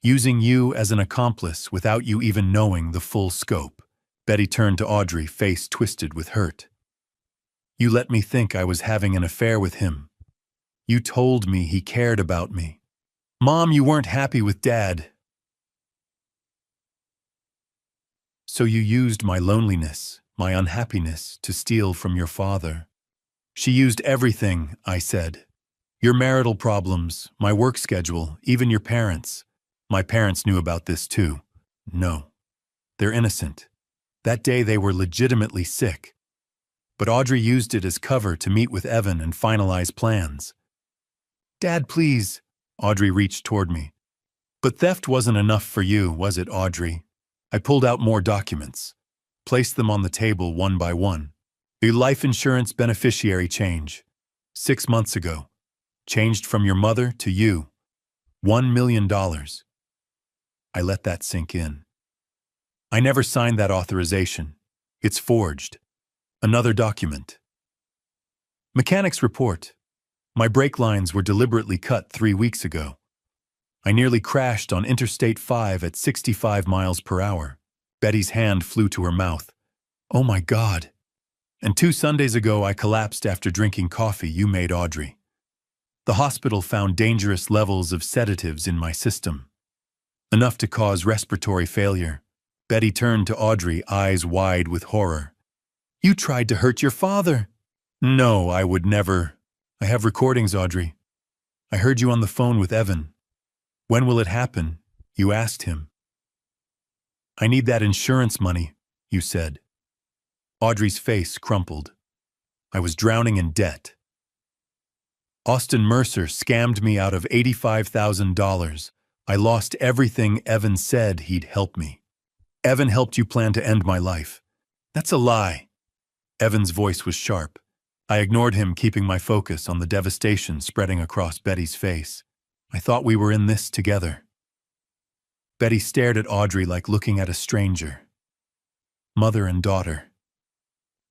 using you as an accomplice without you even knowing the full scope. Betty turned to Audrey, face twisted with hurt. You let me think I was having an affair with him. You told me he cared about me. Mom, you weren't happy with Dad. So you used my loneliness, my unhappiness, to steal from your father. She used everything, I said. Your marital problems, my work schedule, even your parents. My parents knew about this too. No. They're innocent. That day they were legitimately sick. But Audrey used it as cover to meet with Evan and finalize plans. Dad, please. Audrey reached toward me. But theft wasn't enough for you, was it, Audrey? I pulled out more documents, placed them on the table one by one. The life insurance beneficiary change. 6 months ago. Changed from your mother to you. $1 million. I let that sink in. I never signed that authorization. It's forged. Another document. Mechanic's report. My brake lines were deliberately cut 3 weeks ago. I nearly crashed on Interstate 5 at 65 miles per hour. Betty's hand flew to her mouth. Oh my God. And 2 Sundays ago I collapsed after drinking coffee you made Audrey. The hospital found dangerous levels of sedatives in my system, enough to cause respiratory failure. Betty turned to Audrey, eyes wide with horror. You tried to hurt your father. No, I would never. I have recordings, Audrey. I heard you on the phone with Evan. When will it happen? You asked him. I need that insurance money, you said. Audrey's face crumpled. I was drowning in debt. Austin Mercer scammed me out of $85,000. I lost everything Evan said he'd help me. Evan helped you plan to end my life. That's a lie. Evan's voice was sharp. I ignored him, keeping my focus on the devastation spreading across Betty's face. I thought we were in this together. Betty stared at Audrey like looking at a stranger. Mother and daughter.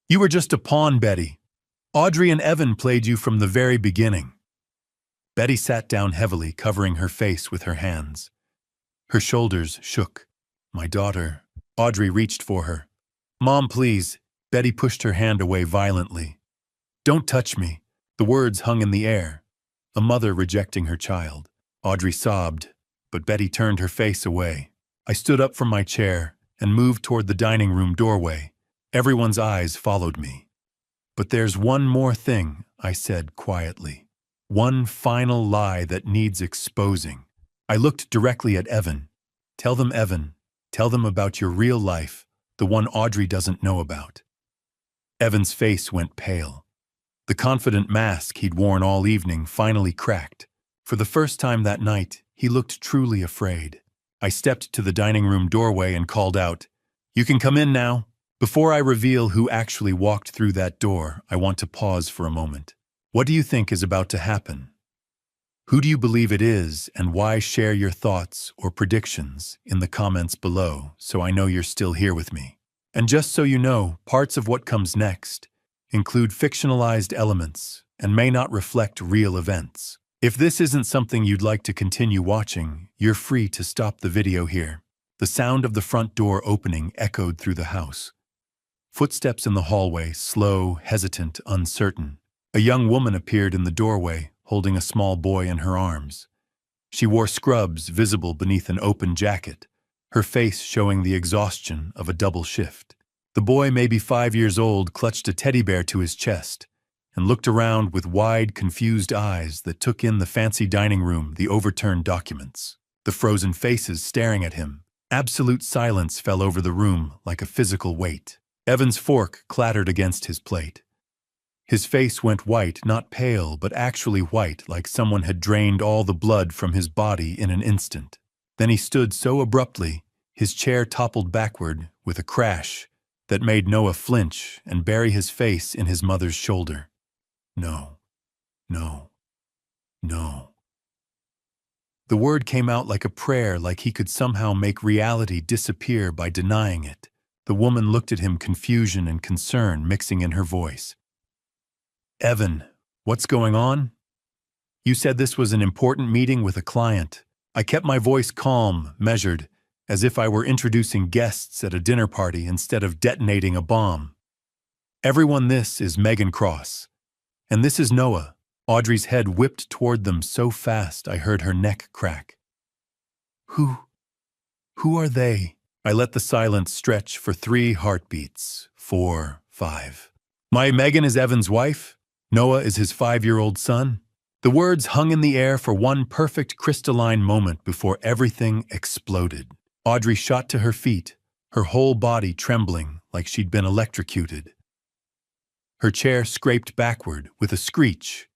You were just a pawn, Betty. Audrey and Evan played you from the very beginning. Betty sat down heavily, covering her face with her hands. Her shoulders shook. My daughter. Audrey reached for her. Mom, please. Betty pushed her hand away violently. Don't touch me. The words hung in the air. A mother rejecting her child. Audrey sobbed, but Betty turned her face away. I stood up from my chair and moved toward the dining room doorway. Everyone's eyes followed me. But there's one more thing, I said quietly. One final lie that needs exposing. I looked directly at Evan. Tell them, Evan. Tell them about your real life, the one Audrey doesn't know about. Evan's face went pale. The confident mask he'd worn all evening finally cracked. For the first time that night, he looked truly afraid. I stepped to the dining room doorway and called out, You can come in now. Before I reveal who actually walked through that door, I want to pause for a moment. What do you think is about to happen? Who do you believe it is, and why? Share your thoughts or predictions in the comments below so I know you're still here with me. And just so you know, parts of what comes next include fictionalized elements and may not reflect real events. If this isn't something you'd like to continue watching, you're free to stop the video here. The sound of the front door opening echoed through the house. Footsteps in the hallway, slow, hesitant, uncertain. A young woman appeared in the doorway, holding a small boy in her arms. She wore scrubs visible beneath an open jacket, her face showing the exhaustion of a double shift. The boy, maybe 5 years old, clutched a teddy bear to his chest and looked around with wide, confused eyes that took in the fancy dining room, the overturned documents, the frozen faces staring at him. Absolute silence fell over the room like a physical weight. Evan's fork clattered against his plate. His face went white, not pale, but actually white, like someone had drained all the blood from his body in an instant. Then he stood so abruptly, his chair toppled backward with a crash that made Noah flinch and bury his face in his mother's shoulder. No, no, no. The word came out like a prayer, like he could somehow make reality disappear by denying it. The woman looked at him, confusion and concern mixing in her voice. Evan, what's going on? You said this was an important meeting with a client. I kept my voice calm, measured, as if I were introducing guests at a dinner party instead of detonating a bomb. Everyone, this is Megan Cross. And this is Noah. Audrey's head whipped toward them so fast I heard her neck crack. Who are they? I let the silence stretch for 3 heartbeats. 4, 5. My Megan is Evan's wife. Noah is his 5-year-old son. The words hung in the air for one perfect crystalline moment before everything exploded. Audrey shot to her feet, her whole body trembling like she'd been electrocuted. Her chair scraped backward with a screech.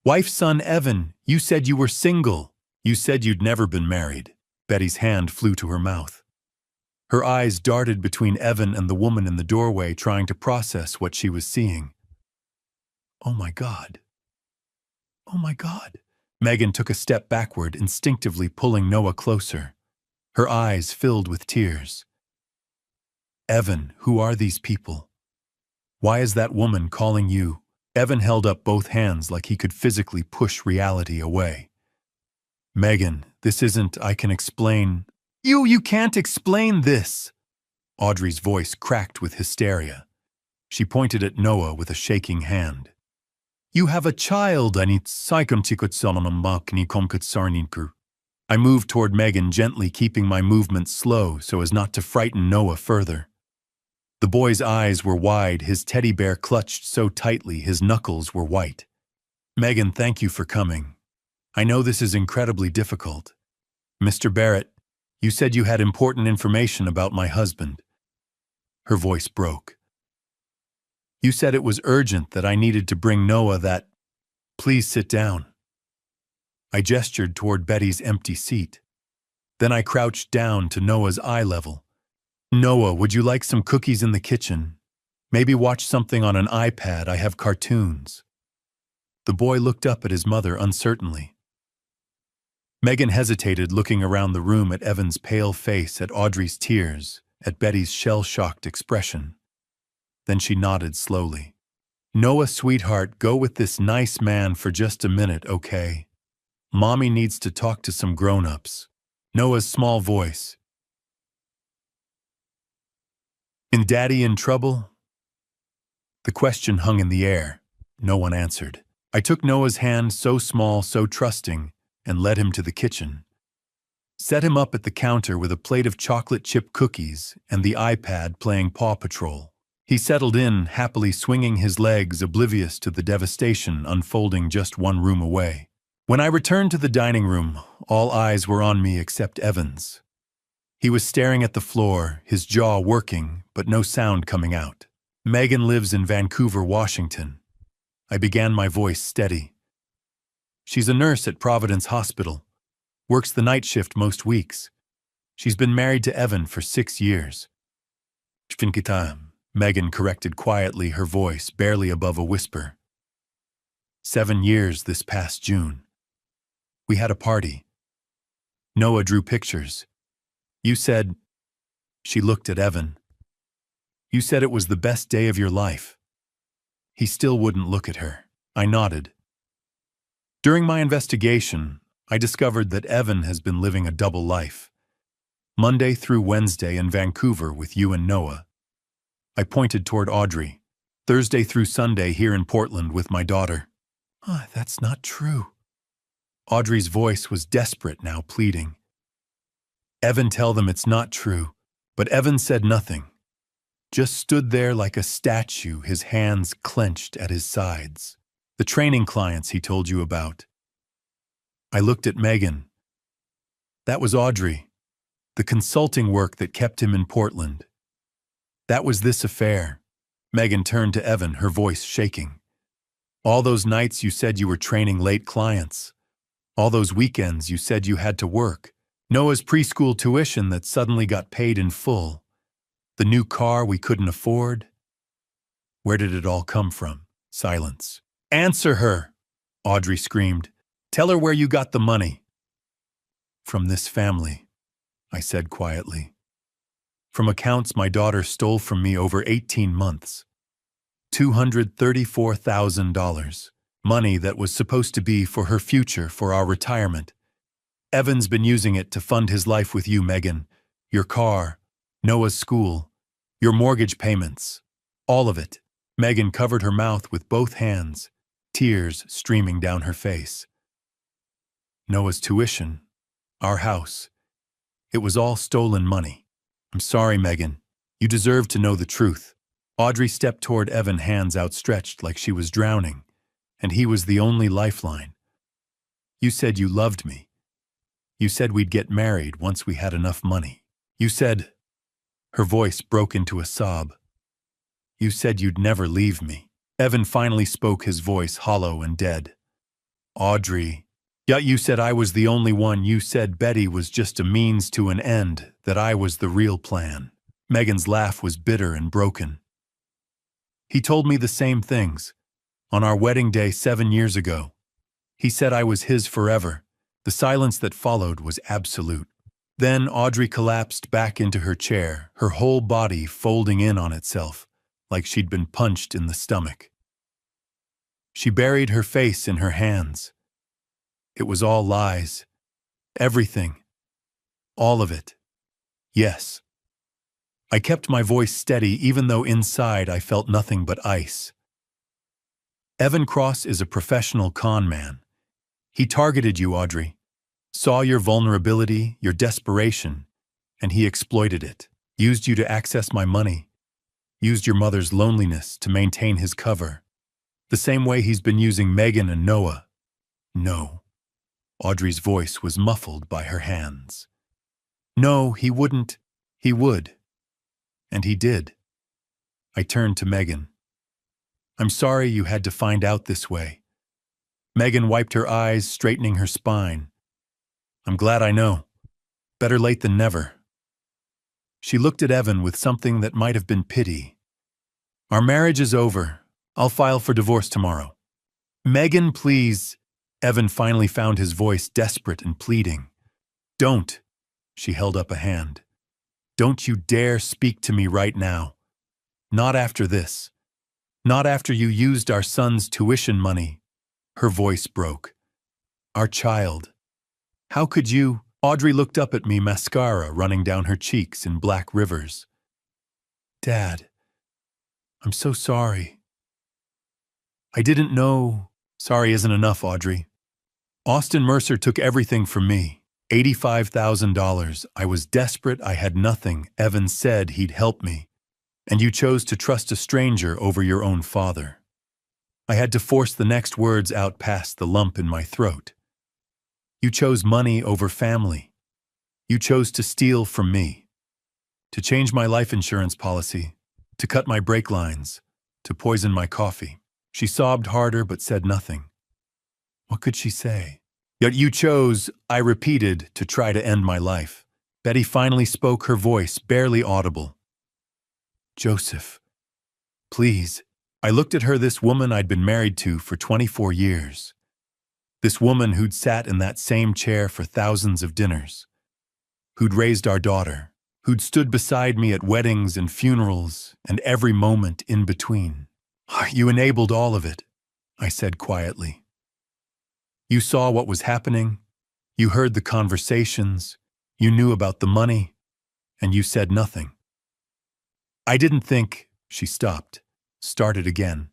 Wife, son, Evan, you said you were single. You said you'd never been married. Betty's hand flew to her mouth. Her eyes darted between Evan and the woman in the doorway, trying to process what she was seeing. Oh my God. Oh my God. Megan took a step backward, instinctively pulling Noah closer. Her eyes filled with tears. Evan, who are these people? Why is that woman calling you Evan held up both hands like he could physically push reality away. Megan, this isn't, I can explain. You can't explain this! Audrey's voice cracked with hysteria. She pointed at Noah with a shaking hand. You have a child, I moved toward Megan, gently keeping my movements slow so as not to frighten Noah further. The boy's eyes were wide, his teddy bear clutched so tightly his knuckles were white. Megan, thank you for coming. I know this is incredibly difficult. Mr. Barrett, you said you had important information about my husband. Her voice broke. You said it was urgent that I needed to bring Noah that. Please sit down. I gestured toward Betty's empty seat. Then I crouched down to Noah's eye level. Noah, would you like some cookies in the kitchen? Maybe watch something on an iPad, I have cartoons. The boy looked up at his mother uncertainly. Megan hesitated, looking around the room at Evan's pale face, at Audrey's tears, at Betty's shell-shocked expression. Then she nodded slowly. Noah, sweetheart, go with this nice man for just a minute, okay? Mommy needs to talk to some grown-ups. Noah's small voice. Is Daddy in trouble? The question hung in the air. No one answered. I took Noah's hand, so small, so trusting, and led him to the kitchen. Set him up at the counter with a plate of chocolate chip cookies and the iPad playing Paw Patrol. He settled in, happily swinging his legs, oblivious to the devastation unfolding just one room away. When I returned to the dining room, all eyes were on me except Evan's. He was staring at the floor, his jaw working, but no sound coming out. Megan lives in Vancouver, Washington. I began, my voice steady. She's a nurse at Providence Hospital. Works the night shift most weeks. She's been married to Evan for 6 years. Megan corrected quietly, her voice barely above a whisper. 7 years this past June. We had a party. Noah drew pictures. You said... She looked at Evan. You said it was the best day of your life. He still wouldn't look at her. I nodded. During my investigation, I discovered that Evan has been living a double life. Monday through Wednesday in Vancouver with you and Noah. I pointed toward Audrey. Thursday through Sunday here in Portland with my daughter. That's not true. Audrey's voice was desperate now, pleading. Evan, tell them it's not true. But Evan said nothing. Just stood there like a statue, his hands clenched at his sides. The training clients he told you about. I looked at Megan. That was Audrey. The consulting work that kept him in Portland. That was this affair. Megan turned to Evan, her voice shaking. All those nights you said you were training late clients. All those weekends you said you had to work. Noah's preschool tuition that suddenly got paid in full. The new car we couldn't afford. Where did it all come from? Silence. Answer her, Audrey screamed. Tell her where you got the money. From this family, I said quietly. From accounts my daughter stole from me over 18 months. $234,000. Money that was supposed to be for her future, for our retirement. Evan's been using it to fund his life with you, Megan. Your car, Noah's school, your mortgage payments. All of it. Megan covered her mouth with both hands, tears streaming down her face. Noah's tuition, our house. It was all stolen money. I'm sorry, Megan. You deserve to know the truth. Audrey stepped toward Evan, hands outstretched like she was drowning, and he was the only lifeline. You said you loved me. You said we'd get married once we had enough money. You said... Her voice broke into a sob. You said you'd never leave me. Evan finally spoke, his voice hollow and dead. Audrey... Yet you said I was the only one. You said Betty was just a means to an end, that I was the real plan. Megan's laugh was bitter and broken. He told me the same things. On our wedding day 7 years ago. He said I was his forever. The silence that followed was absolute. Then Audrey collapsed back into her chair, her whole body folding in on itself, like she'd been punched in the stomach. She buried her face in her hands. It was all lies. Everything. All of it. Yes. I kept my voice steady even though inside I felt nothing but ice. Evan Cross is a professional con man. He targeted you, Audrey. Saw your vulnerability, your desperation, and he exploited it. Used you to access my money. Used your mother's loneliness to maintain his cover. The same way he's been using Megan and Noah. No. Audrey's voice was muffled by her hands. No, he wouldn't. He would. And he did. I turned to Megan. I'm sorry you had to find out this way. Megan wiped her eyes, straightening her spine. I'm glad I know. Better late than never. She looked at Evan with something that might have been pity. Our marriage is over. I'll file for divorce tomorrow. Megan, please. Evan finally found his voice desperate and pleading. Don't. She held up a hand. Don't you dare speak to me right now. Not after this. Not after you used our son's tuition money. Her voice broke. Our child. How could you? Audrey looked up at me, mascara running down her cheeks in black rivers. Dad, I'm so sorry. I didn't know. Sorry isn't enough, Audrey. Austin Mercer took everything from me. $85,000. I was desperate. I had nothing. Evan said he'd help me. And you chose to trust a stranger over your own father. I had to force the next words out past the lump in my throat. You chose money over family. You chose to steal from me. To change my life insurance policy. To cut my brake lines. To poison my coffee. She sobbed harder but said nothing. What could she say? Yet you chose, I repeated, to try to end my life. Betty finally spoke, her voice barely audible. Joseph, please. I looked at her, this woman I'd been married to for 24 years. This woman who'd sat in that same chair for thousands of dinners. Who'd raised our daughter. Who'd stood beside me at weddings and funerals and every moment in between. You enabled all of it, I said quietly. You saw what was happening. You heard the conversations. You knew about the money. And you said nothing. I didn't think. She stopped. Started again.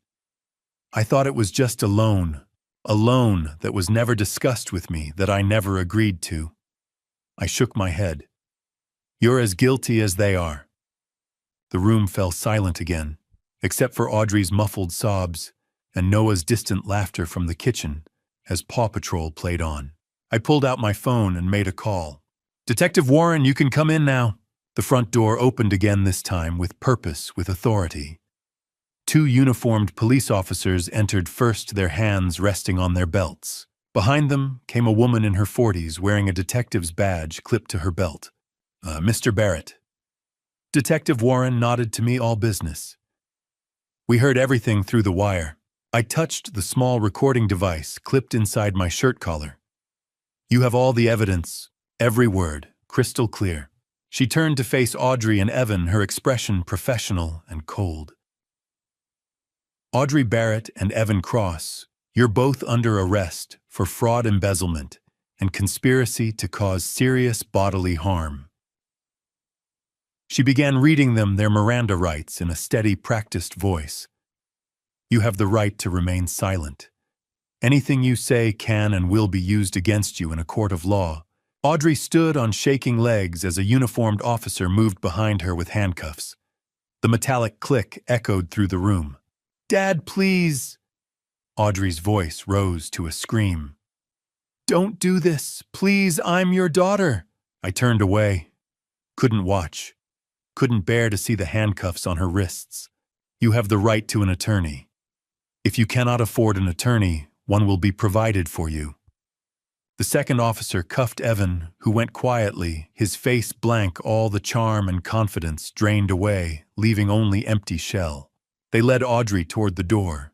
I thought it was just a loan that was never discussed with me, that I never agreed to. I shook my head. You're as guilty as they are. The room fell silent again, except for Audrey's muffled sobs and Noah's distant laughter from the kitchen as Paw Patrol played on. I pulled out my phone and made a call. Detective Warren, you can come in now. The front door opened again, this time with purpose, with authority. 2 uniformed police officers entered first, their hands resting on their belts. Behind them came a woman in her 40s wearing a detective's badge clipped to her belt. Mr. Barrett. Detective Warren nodded to me, all business. We heard everything through the wire. I touched the small recording device clipped inside my shirt collar. You have all the evidence, every word, crystal clear. She turned to face Audrey and Evan, her expression professional and cold. Audrey Barrett and Evan Cross, you're both under arrest for fraud, embezzlement, and conspiracy to cause serious bodily harm. She began reading them their Miranda rights in a steady, practiced voice. You have the right to remain silent. Anything you say can and will be used against you in a court of law. Audrey stood on shaking legs as a uniformed officer moved behind her with handcuffs. The metallic click echoed through the room. Dad, please! Audrey's voice rose to a scream. Don't do this. Please, I'm your daughter. I turned away. Couldn't watch. Couldn't bear to see the handcuffs on her wrists. You have the right to an attorney. If you cannot afford an attorney, one will be provided for you. The second officer cuffed Evan, who went quietly, his face blank, all the charm and confidence drained away, leaving only empty shell. They led Audrey toward the door.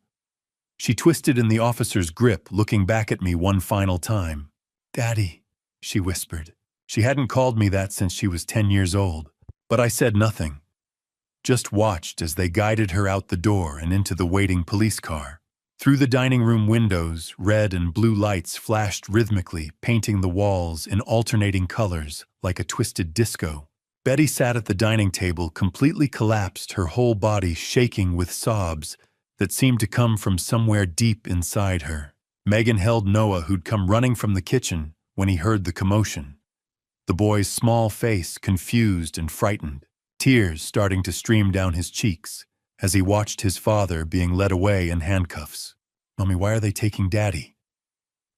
She twisted in the officer's grip, looking back at me one final time. Daddy, she whispered. She hadn't called me that since she was 10 years old. But I said nothing. Just watched as they guided her out the door and into the waiting police car. Through the dining room windows, red and blue lights flashed rhythmically, painting the walls in alternating colors like a twisted disco. Betty sat at the dining table, completely collapsed, her whole body shaking with sobs that seemed to come from somewhere deep inside her. Megan held Noah, who'd come running from the kitchen when he heard the commotion. The boy's small face confused and frightened, tears starting to stream down his cheeks as he watched his father being led away in handcuffs. "Mommy, why are they taking Daddy?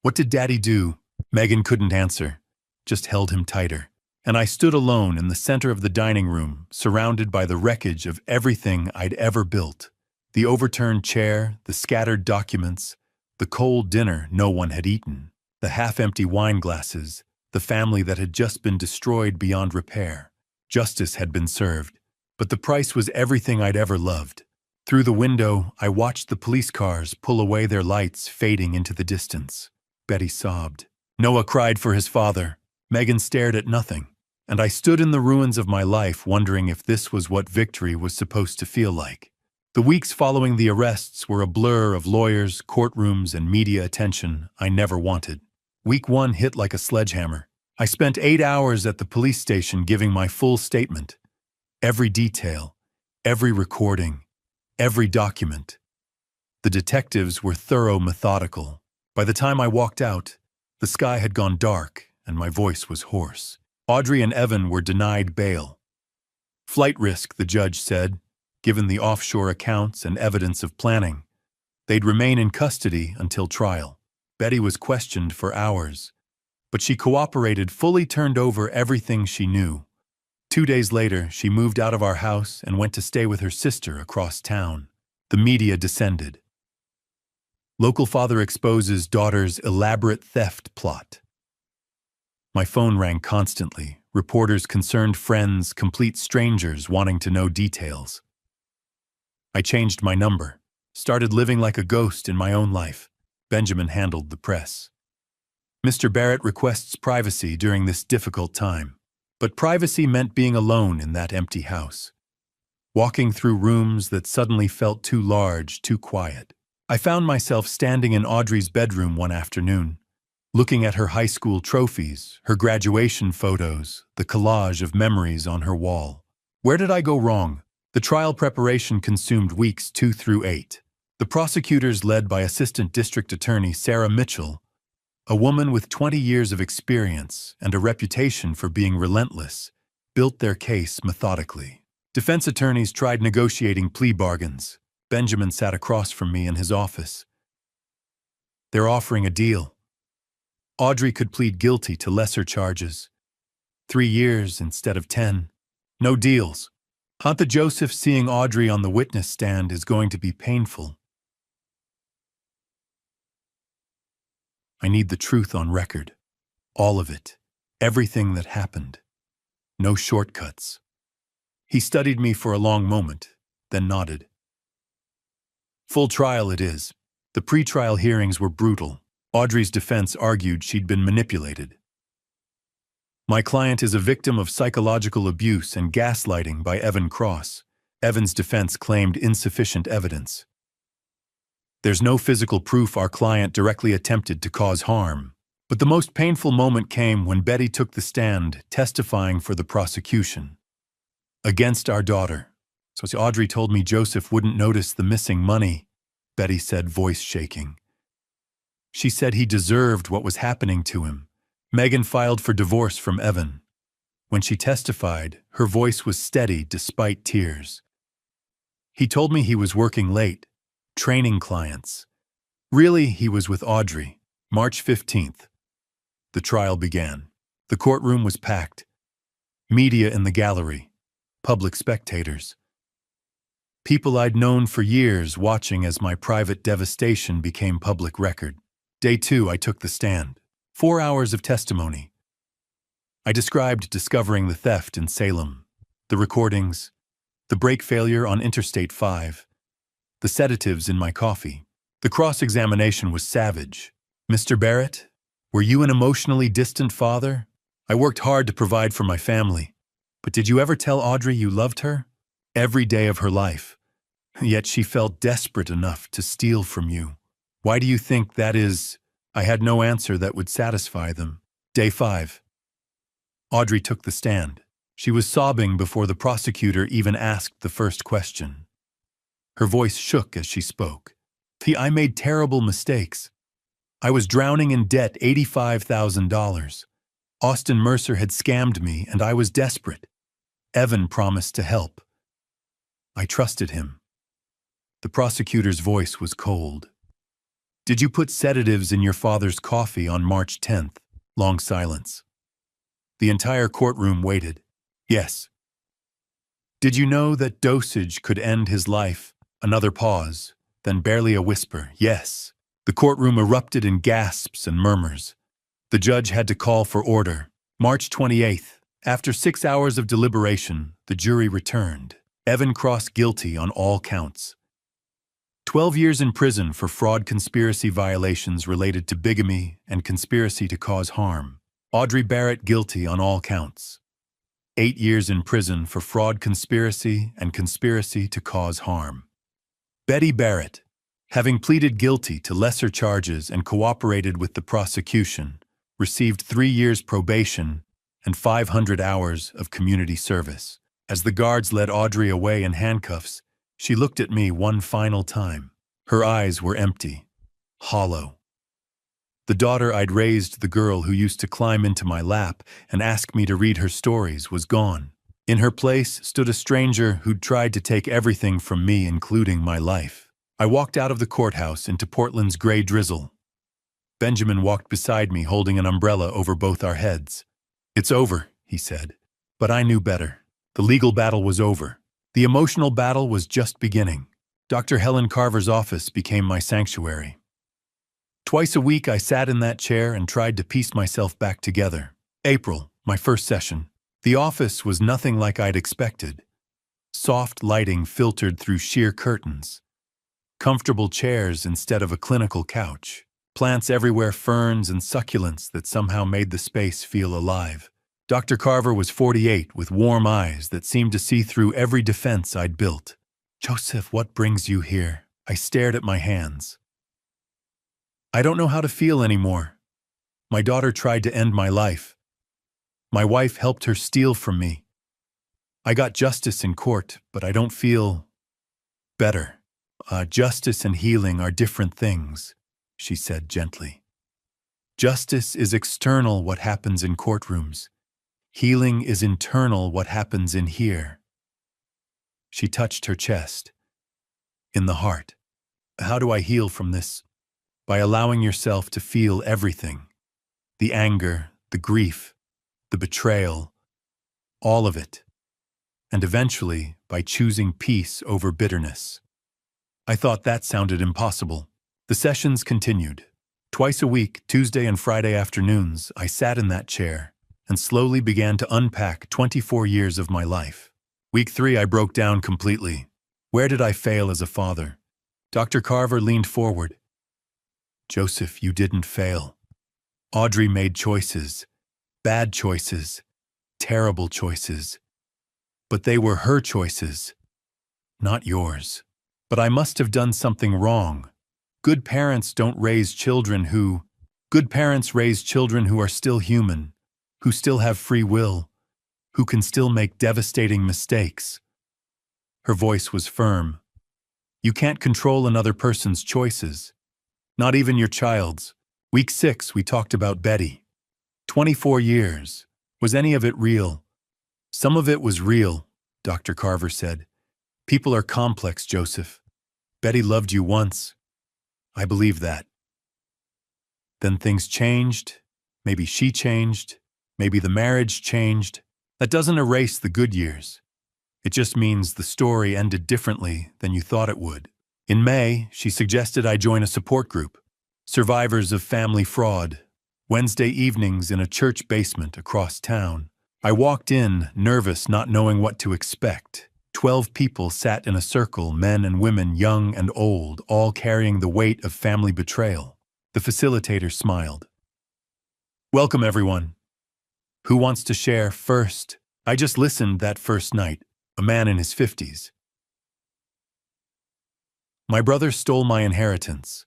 What did Daddy do?" Megan couldn't answer, just held him tighter. And I stood alone in the center of the dining room, surrounded by the wreckage of everything I'd ever built. The overturned chair, the scattered documents, the cold dinner no one had eaten, the half-empty wine glasses, the family that had just been destroyed beyond repair. Justice had been served, but the price was everything I'd ever loved. Through the window, I watched the police cars pull away, their lights fading into the distance. Betty sobbed. Noah cried for his father. Megan stared at nothing. And I stood in the ruins of my life, wondering if this was what victory was supposed to feel like. The weeks following the arrests were a blur of lawyers, courtrooms, and media attention I never wanted. Week 1 hit like a sledgehammer. I spent 8 hours at the police station giving my full statement. Every detail, every recording, every document. The detectives were thorough, methodical. By the time I walked out, the sky had gone dark and my voice was hoarse. Audrey and Evan were denied bail. Flight risk, the judge said, given the offshore accounts and evidence of planning. They'd remain in custody until trial. Betty was questioned for hours, but she cooperated, fully turned over everything she knew. 2 days later, she moved out of our house and went to stay with her sister across town. The media descended. Local father exposes daughter's elaborate theft plot. My phone rang constantly, reporters, concerned friends, complete strangers wanting to know details. I changed my number, started living like a ghost in my own life. Benjamin handled the press. Mr. Barrett requests privacy during this difficult time. But privacy meant being alone in that empty house. Walking through rooms that suddenly felt too large, too quiet. I found myself standing in Audrey's bedroom one afternoon, looking at her high school trophies, her graduation photos, the collage of memories on her wall. Where did I go wrong? The trial preparation consumed weeks 2 through 8. The prosecutors, led by Assistant District Attorney Sarah Mitchell, a woman with 20 years of experience and a reputation for being relentless, built their case methodically. Defense attorneys tried negotiating plea bargains. Benjamin sat across from me in his office. They're offering a deal. Audrey could plead guilty to lesser charges. 3 years instead of 10. No deals. Aunt Joseph, seeing Audrey on the witness stand is going to be painful. I need the truth on record. All of it. Everything that happened. No shortcuts. He studied me for a long moment, then nodded. Full trial it is. The pre-trial hearings were brutal. Audrey's defense argued she'd been manipulated. My client is a victim of psychological abuse and gaslighting by Evan Cross. Evan's defense claimed insufficient evidence. There's no physical proof our client directly attempted to cause harm. But the most painful moment came when Betty took the stand, testifying for the prosecution. Against our daughter. So Audrey told me Joseph wouldn't notice the missing money, Betty said, voice shaking. She said he deserved what was happening to him. Megan filed for divorce from Evan. When she testified, her voice was steady despite tears. He told me he was working late, training clients. Really, he was with Audrey. March 15th. The trial began. The courtroom was packed. Media in the gallery. Public spectators. People I'd known for years watching as my private devastation became public record. Day 2, I took the stand. 4 hours of testimony. I described discovering the theft in Salem, the recordings, the brake failure on Interstate 5, the sedatives in my coffee. The cross-examination was savage. Mr. Barrett, were you an emotionally distant father? I worked hard to provide for my family. But did you ever tell Audrey you loved her? Every day of her life. Yet she felt desperate enough to steal from you. Why do you think that is? I had no answer that would satisfy them. Day 5. Audrey took the stand. She was sobbing before the prosecutor even asked the first question. Her voice shook as she spoke. I made terrible mistakes. I was drowning in debt, $85,000. Austin Mercer had scammed me, and I was desperate. Evan promised to help. I trusted him. The prosecutor's voice was cold. Did you put sedatives in your father's coffee on March 10th? Long silence. The entire courtroom waited. Yes. Did you know that dosage could end his life? Another pause, then barely a whisper. Yes. The courtroom erupted in gasps and murmurs. The judge had to call for order. March 28th. After 6 hours of deliberation, the jury returned. Evan Cross guilty on all counts. 12 years in prison for fraud conspiracy violations related to bigamy and conspiracy to cause harm. Audrey Barrett guilty on all counts. 8 years in prison for fraud conspiracy and conspiracy to cause harm. Betty Barrett, having pleaded guilty to lesser charges and cooperated with the prosecution, received 3 years probation and 500 hours of community service. As the guards led Audrey away in handcuffs, she looked at me one final time. Her eyes were empty, hollow. The daughter I'd raised, the girl who used to climb into my lap and ask me to read her stories, was gone. In her place stood a stranger who'd tried to take everything from me, including my life. I walked out of the courthouse into Portland's gray drizzle. Benjamin walked beside me, holding an umbrella over both our heads. It's over, he said. But I knew better. The legal battle was over. The emotional battle was just beginning. Dr. Helen Carver's office became my sanctuary. Twice a week I sat in that chair and tried to piece myself back together. April, my first session. The office was nothing like I'd expected. Soft lighting filtered through sheer curtains. Comfortable chairs instead of a clinical couch. Plants everywhere, ferns and succulents that somehow made the space feel alive. Dr. Carver was 48 with warm eyes that seemed to see through every defense I'd built. Joseph, what brings you here? I stared at my hands. I don't know how to feel anymore. My daughter tried to end my life. My wife helped her steal from me. I got justice in court, but I don't feel better. Justice and healing are different things, she said gently. Justice is external, what happens in courtrooms. Healing is internal, what happens in here. She touched her chest. In the heart. How do I heal from this? By allowing yourself to feel everything. The anger, the grief, the betrayal, all of it. And eventually, by choosing peace over bitterness. I thought that sounded impossible. The sessions continued. Twice a week, Tuesday and Friday afternoons, I sat in that chair and slowly began to unpack 24 years of my life. Week 3, I broke down completely. Where did I fail as a father? Dr. Carver leaned forward. Joseph, you didn't fail. Audrey made choices, bad choices, terrible choices. But they were her choices, not yours. But I must have done something wrong. Good parents raise children who are still human, who still have free will, who can still make devastating mistakes. Her voice was firm. You can't control another person's choices. Not even your child's. Week 6, we talked about Betty. 24 years. Was any of it real? Some of it was real, Dr. Carver said. People are complex, Joseph. Betty loved you once. I believe that. Then things changed. Maybe she changed. Maybe the marriage changed. That doesn't erase the good years. It just means the story ended differently than you thought it would. In May, she suggested I join a support group, Survivors of Family Fraud, Wednesday evenings in a church basement across town. I walked in, nervous, not knowing what to expect. 12 people sat in a circle, men and women, young and old, all carrying the weight of family betrayal. The facilitator smiled. Welcome, everyone. Who wants to share first? I just listened that first night, a man in his 50s. My brother stole my inheritance.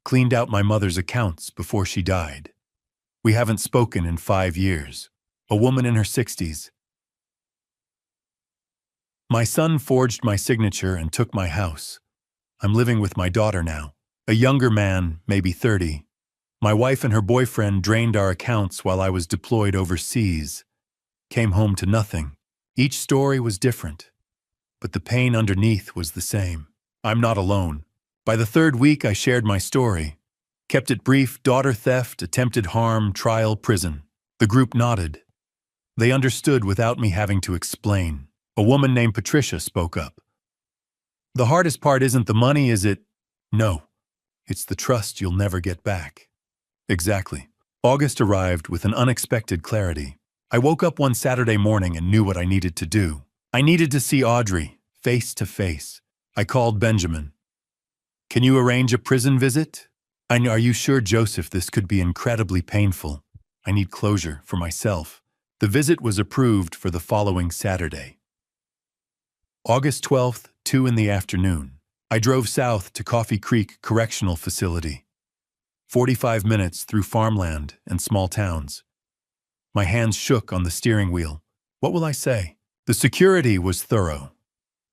Cleaned out my mother's accounts before she died. We haven't spoken in 5 years. A woman in her 60s. My son forged my signature and took my house. I'm living with my daughter now. A younger man, maybe 30. My wife and her boyfriend drained our accounts while I was deployed overseas. Came home to nothing. Each story was different, but the pain underneath was the same. I'm not alone. By the 3rd week, I shared my story. Kept it brief: daughter theft, attempted harm, trial, prison. The group nodded. They understood without me having to explain. A woman named Patricia spoke up. The hardest part isn't the money, is it? No. It's the trust you'll never get back. Exactly. August arrived with an unexpected clarity. I woke up one Saturday morning and knew what I needed to do. I needed to see Audrey, face to face. I called Benjamin. Can you arrange a prison visit? Are you sure, Joseph, this could be incredibly painful? I need closure for myself. The visit was approved for the following Saturday. August 12th, 2 in the afternoon. I drove south to Coffee Creek Correctional Facility. 45 minutes through farmland and small towns. My hands shook on the steering wheel. What will I say? The security was thorough.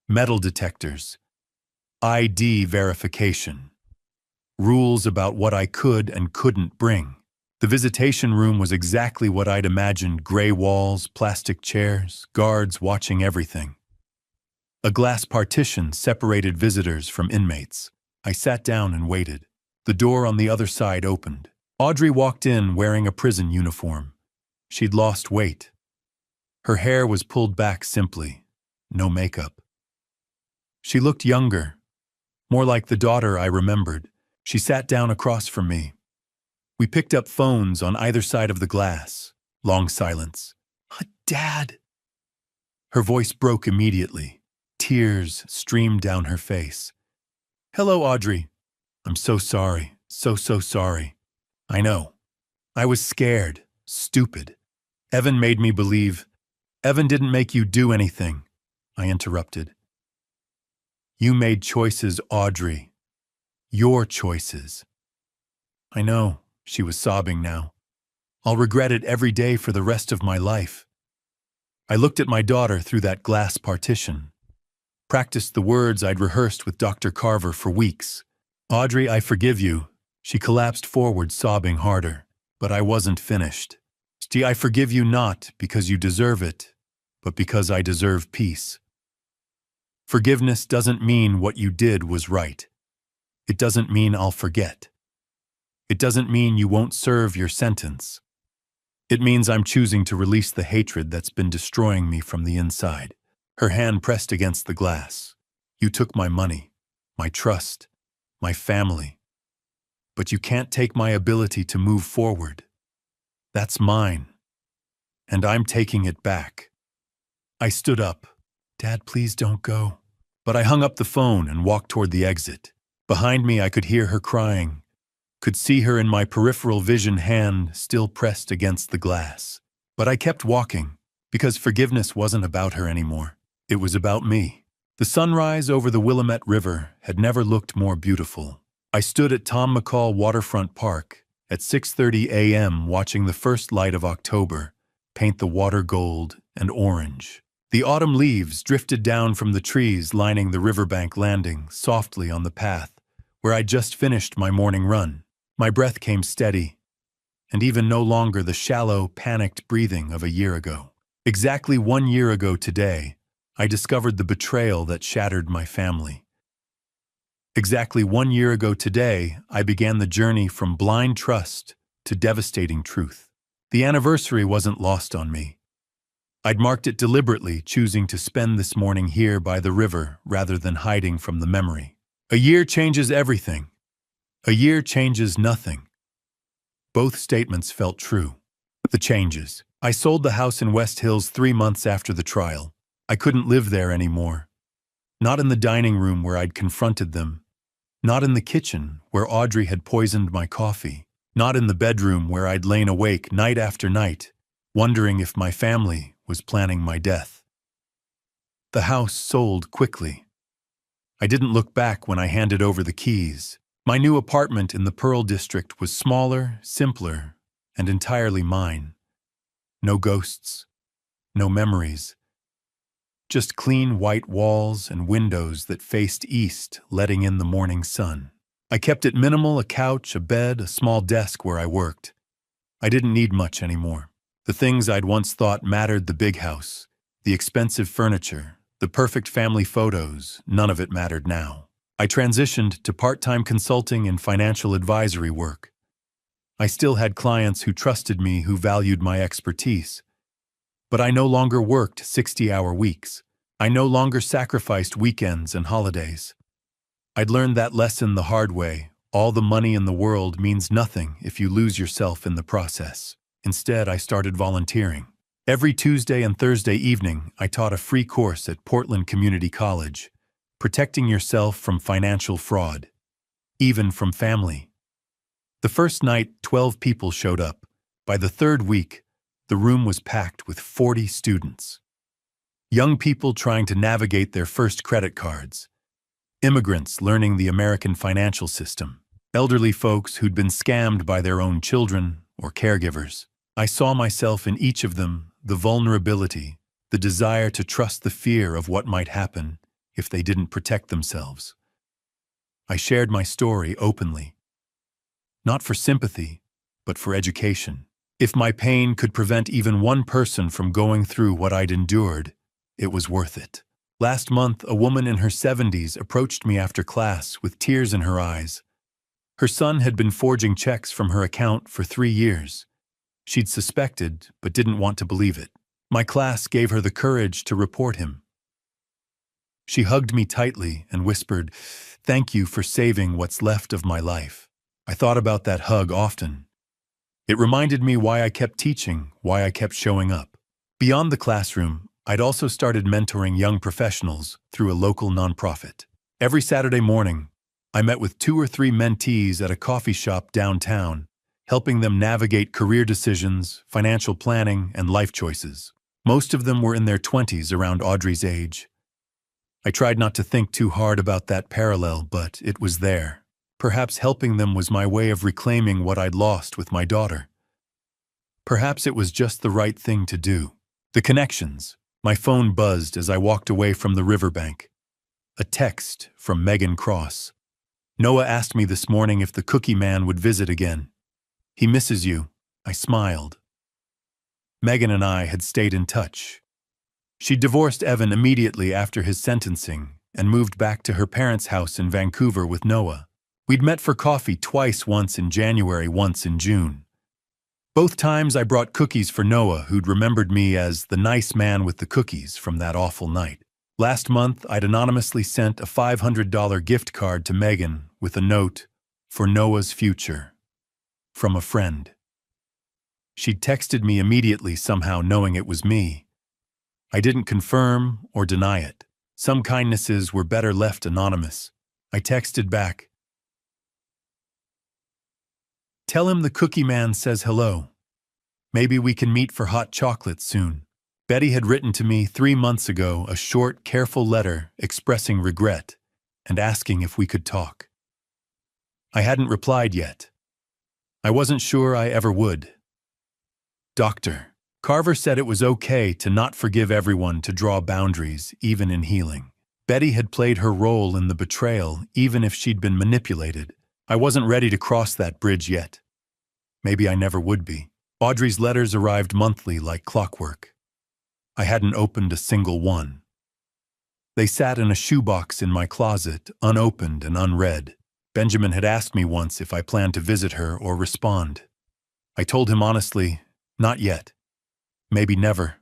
Metal detectors. ID verification. Rules about what I could and couldn't bring. The visitation room was exactly what I'd imagined: gray walls, plastic chairs, guards watching everything. A glass partition separated visitors from inmates. I sat down and waited. The door on the other side opened. Audrey walked in wearing a prison uniform. She'd lost weight. Her hair was pulled back simply. No makeup. She looked younger, more like the daughter I remembered. She sat down across from me. We picked up phones on either side of the glass. Long silence. Dad! Her voice broke immediately. Tears streamed down her face. Hello, Audrey. I'm so sorry. So sorry. I know. I was scared. Stupid. Evan made me believe. Evan didn't make you do anything. I interrupted. You made choices, Audrey. Your choices. I know, she was sobbing now. I'll regret it every day for the rest of my life. I looked at my daughter through that glass partition. Practiced the words I'd rehearsed with Dr. Carver for weeks. Audrey, I forgive you. She collapsed forward, sobbing harder. But I wasn't finished. I forgive you not because you deserve it, but because I deserve peace. Forgiveness doesn't mean what you did was right. It doesn't mean I'll forget. It doesn't mean you won't serve your sentence. It means I'm choosing to release the hatred that's been destroying me from the inside. Her hand pressed against the glass. You took my money, my trust, my family. But you can't take my ability to move forward. That's mine. And I'm taking it back. I stood up. Dad, please don't go. But I hung up the phone and walked toward the exit. Behind me, I could hear her crying. Could see her in my peripheral vision, hand still pressed against the glass. But I kept walking, because forgiveness wasn't about her anymore. It was about me. The sunrise over the Willamette River had never looked more beautiful. I stood at Tom McCall Waterfront Park at 6:30 a.m. watching the first light of October paint the water gold and orange. The autumn leaves drifted down from the trees lining the riverbank, landing softly on the path where I'd just finished my morning run. My breath came steady, and even no longer the shallow, panicked breathing of a year ago. Exactly 1 year ago today, I discovered the betrayal that shattered my family. Exactly 1 year ago today, I began the journey from blind trust to devastating truth. The anniversary wasn't lost on me. I'd marked it deliberately, choosing to spend this morning here by the river rather than hiding from the memory. A year changes everything. A year changes nothing. Both statements felt true. The changes. I sold the house in West Hills 3 months after the trial. I couldn't live there anymore. Not in the dining room where I'd confronted them. Not in the kitchen where Audrey had poisoned my coffee. Not in the bedroom where I'd lain awake night after night, wondering if my family was planning my death. The house sold quickly. I didn't look back when I handed over the keys. My new apartment in the Pearl District was smaller, simpler, and entirely mine. No ghosts, no memories. Just clean white walls and windows that faced east, letting in the morning sun. I kept it minimal: a couch, a bed, a small desk where I worked. I didn't need much anymore. The things I'd once thought mattered: the big house, the expensive furniture, the perfect family photos, none of it mattered now. I transitioned to part-time consulting and financial advisory work. I still had clients who trusted me, who valued my expertise. But I no longer worked 60-hour weeks. I no longer sacrificed weekends and holidays. I'd learned that lesson the hard way. All the money in the world means nothing if you lose yourself in the process. Instead, I started volunteering. Every Tuesday and Thursday evening, I taught a free course at Portland Community College, protecting yourself from financial fraud, even from family. The first night, 12 people showed up. By the third week, the room was packed with 40 students. Young people trying to navigate their first credit cards, immigrants learning the American financial system, elderly folks who'd been scammed by their own children or caregivers. I saw myself in each of them: the vulnerability, the desire to trust, the fear of what might happen if they didn't protect themselves. I shared my story openly, not for sympathy, but for education. If my pain could prevent even one person from going through what I'd endured, it was worth it. Last month, a woman in her 70s approached me after class with tears in her eyes. Her son had been forging checks from her account for 3 years. She'd suspected, but didn't want to believe it. My class gave her the courage to report him. She hugged me tightly and whispered, "Thank you for saving what's left of my life." I thought about that hug often. It reminded me why I kept teaching, why I kept showing up. Beyond the classroom, I'd also started mentoring young professionals through a local nonprofit. Every Saturday morning, I met with 2 or 3 mentees at a coffee shop downtown, helping them navigate career decisions, financial planning, and life choices. Most of them were in their 20s, around Audrey's age. I tried not to think too hard about that parallel, but it was there. Perhaps helping them was my way of reclaiming what I'd lost with my daughter. Perhaps it was just the right thing to do. The connections. My phone buzzed as I walked away from the riverbank. A text from Megan Cross. "Noah asked me this morning if the cookie man would visit again. He misses you." I smiled. Megan and I had stayed in touch. She divorced Evan immediately after his sentencing and moved back to her parents' house in Vancouver with Noah. We'd met for coffee twice, once in January, once in June. Both times I brought cookies for Noah, who'd remembered me as the nice man with the cookies from that awful night. Last month, I'd anonymously sent a $500 gift card to Megan with a note, "For Noah's future," from a friend. She'd texted me immediately, somehow knowing it was me. I didn't confirm or deny it. Some kindnesses were better left anonymous. I texted back, "Tell him the cookie man says hello. Maybe we can meet for hot chocolate soon." Betty had written to me 3 months ago a short, careful letter expressing regret and asking if we could talk. I hadn't replied yet. I wasn't sure I ever would. Dr. Carver said it was okay to not forgive everyone, to draw boundaries, even in healing. Betty had played her role in the betrayal, even if she'd been manipulated. I wasn't ready to cross that bridge yet. Maybe I never would be. Audrey's letters arrived monthly like clockwork. I hadn't opened a single one. They sat in a shoebox in my closet, unopened and unread. Benjamin had asked me once if I planned to visit her or respond. I told him honestly, not yet. Maybe never.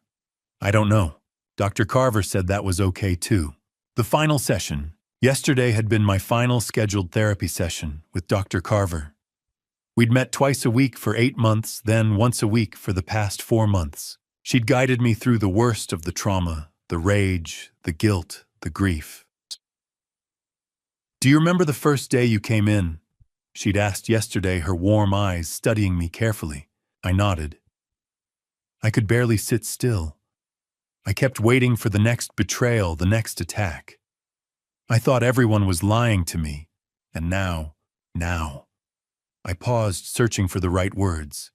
I don't know. Dr. Carver said that was okay too. The final session. Yesterday had been my final scheduled therapy session with Dr. Carver. We'd met twice a week for 8 months, then once a week for the past 4 months. She'd guided me through the worst of the trauma, the rage, the guilt, the grief. "Do you remember the first day you came in?" she'd asked yesterday, her warm eyes studying me carefully. I nodded. I could barely sit still. I kept waiting for the next betrayal, the next attack. I thought everyone was lying to me, and now Now. I paused, searching for the right words.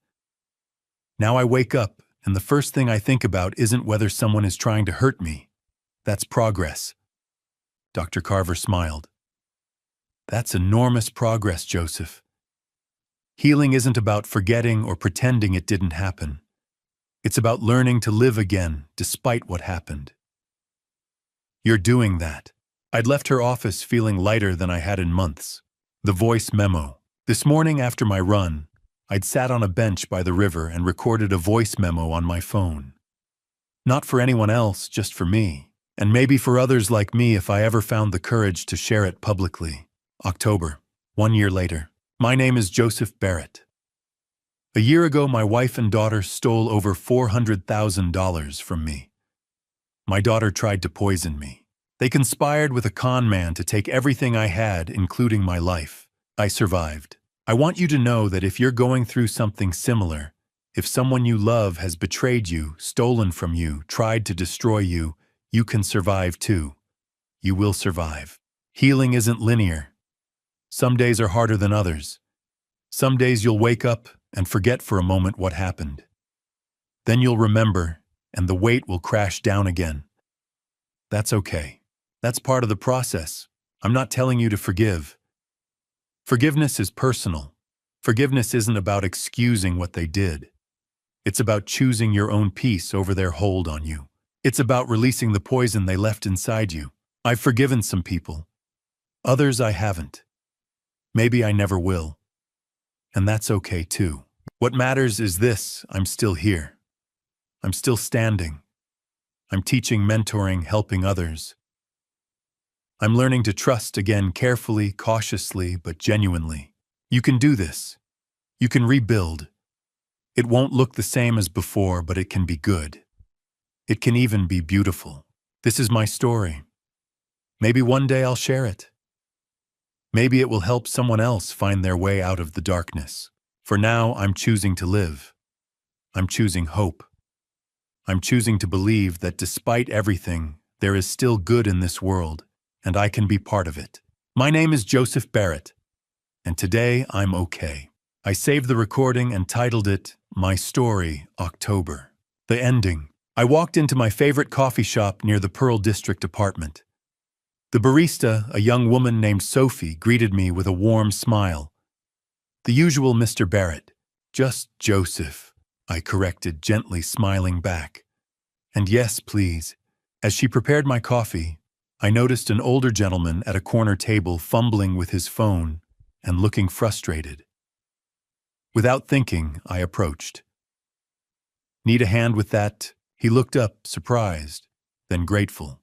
Now I wake up, and the first thing I think about isn't whether someone is trying to hurt me. That's progress. Dr. Carver smiled. That's enormous progress, Joseph. Healing isn't about forgetting or pretending it didn't happen. It's about learning to live again, despite what happened. You're doing that. I'd left her office feeling lighter than I had in months. The voice memo. This morning after my run, I'd sat on a bench by the river and recorded a voice memo on my phone. Not for anyone else, just for me. And maybe for others like me if I ever found the courage to share it publicly. October, 1 year later. My name is Joseph Barrett. A year ago, my wife and daughter stole over $400,000 from me. My daughter tried to poison me. They conspired with a con man to take everything I had, including my life. I survived. I want you to know that if you're going through something similar, if someone you love has betrayed you, stolen from you, tried to destroy you, you can survive too. You will survive. Healing isn't linear. Some days are harder than others. Some days you'll wake up and forget for a moment what happened. Then you'll remember, and the weight will crash down again. That's okay. That's part of the process. I'm not telling you to forgive. Forgiveness is personal. Forgiveness isn't about excusing what they did. It's about choosing your own peace over their hold on you. It's about releasing the poison they left inside you. I've forgiven some people. Others I haven't. Maybe I never will. And that's okay too. What matters is this: I'm still here. I'm still standing. I'm teaching, mentoring, helping others. I'm learning to trust again, carefully, cautiously, but genuinely. You can do this. You can rebuild. It won't look the same as before, but it can be good. It can even be beautiful. This is my story. Maybe one day I'll share it. Maybe it will help someone else find their way out of the darkness. For now, I'm choosing to live. I'm choosing hope. I'm choosing to believe that despite everything, there is still good in this world, and I can be part of it. My name is Joseph Barrett, and today I'm okay. I saved the recording and titled it, My Story, October. The ending. I walked into my favorite coffee shop near the Pearl District apartment. The barista, a young woman named Sophie, greeted me with a warm smile. The usual Mr. Barrett. Just Joseph, I corrected, gently smiling back. And yes, please. As she prepared my coffee, I noticed an older gentleman at a corner table fumbling with his phone and looking frustrated. Without thinking, I approached. Need a hand with that? He looked up, surprised, then grateful.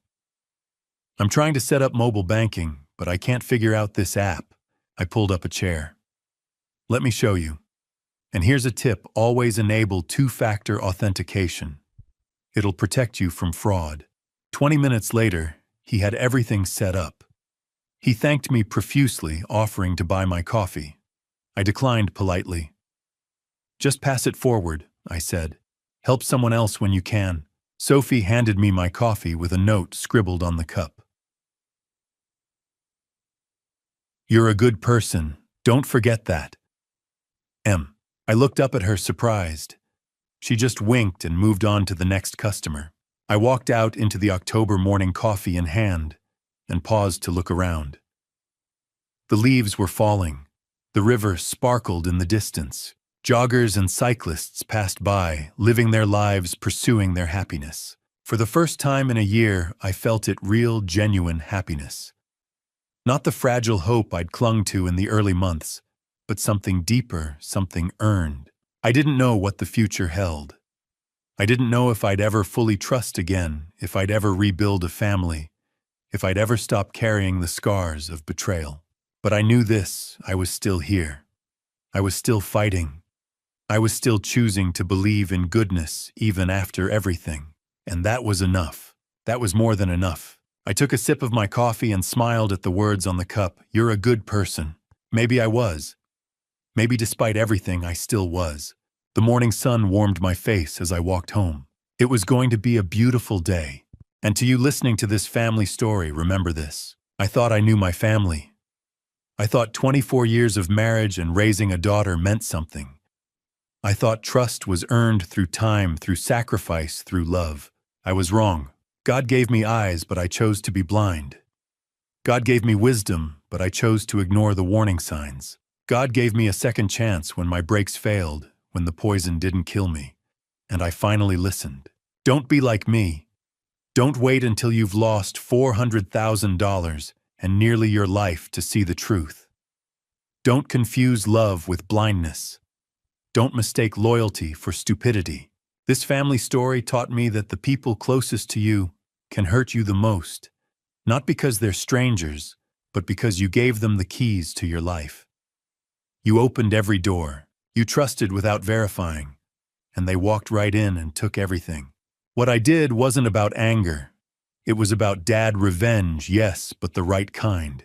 I'm trying to set up mobile banking, but I can't figure out this app. I pulled up a chair. Let me show you. And here's a tip: always enable two-factor authentication. It'll protect you from fraud. 20 minutes later, he had everything set up. He thanked me profusely, offering to buy my coffee. I declined politely. Just pass it forward, I said. Help someone else when you can. Sophie handed me my coffee with a note scribbled on the cup. You're a good person. Don't forget that. M. I looked up at her, surprised. She just winked and moved on to the next customer. I walked out into the October morning, coffee in hand, and paused to look around. The leaves were falling. The river sparkled in the distance. Joggers and cyclists passed by, living their lives, pursuing their happiness. For the first time in a year, I felt it: real, genuine happiness. Not the fragile hope I'd clung to in the early months, but something deeper, something earned. I didn't know what the future held. I didn't know if I'd ever fully trust again, if I'd ever rebuild a family, if I'd ever stop carrying the scars of betrayal. But I knew this: I was still here. I was still fighting. I was still choosing to believe in goodness even after everything. And that was enough. That was more than enough. I took a sip of my coffee and smiled at the words on the cup. You're a good person. Maybe I was. Maybe despite everything, I still was. The morning sun warmed my face as I walked home. It was going to be a beautiful day. And to you listening to this family story, remember this. I thought I knew my family. I thought 24 years of marriage and raising a daughter meant something. I thought trust was earned through time, through sacrifice, through love. I was wrong. God gave me eyes, but I chose to be blind. God gave me wisdom, but I chose to ignore the warning signs. God gave me a second chance when my brakes failed, when the poison didn't kill me, and I finally listened. Don't be like me. Don't wait until you've lost $400,000 and nearly your life to see the truth. Don't confuse love with blindness. Don't mistake loyalty for stupidity. This family story taught me that the people closest to you can hurt you the most, not because they're strangers, but because you gave them the keys to your life. You opened every door, you trusted without verifying, and they walked right in and took everything. What I did wasn't about anger. It was about dad revenge, yes, but the right kind.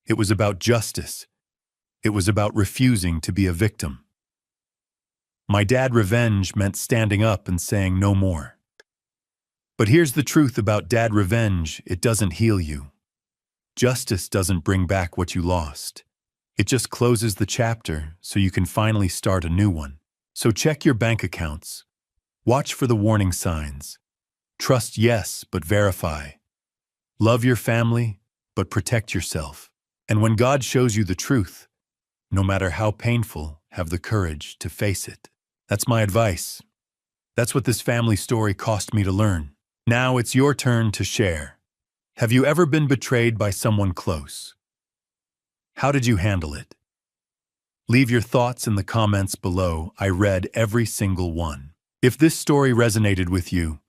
It was about justice. It was about refusing to be a victim. My dad revenge meant standing up and saying no more. But here's the truth about dad revenge: it doesn't heal you. Justice doesn't bring back what you lost. It just closes the chapter so you can finally start a new one. So check your bank accounts. Watch for the warning signs. Trust, yes, but verify. Love your family, but protect yourself. And when God shows you the truth, no matter how painful, have the courage to face it. That's my advice. That's what this family story cost me to learn. Now it's your turn to share. Have you ever been betrayed by someone close? How did you handle it? Leave your thoughts in the comments below. I read every single one. If this story resonated with you,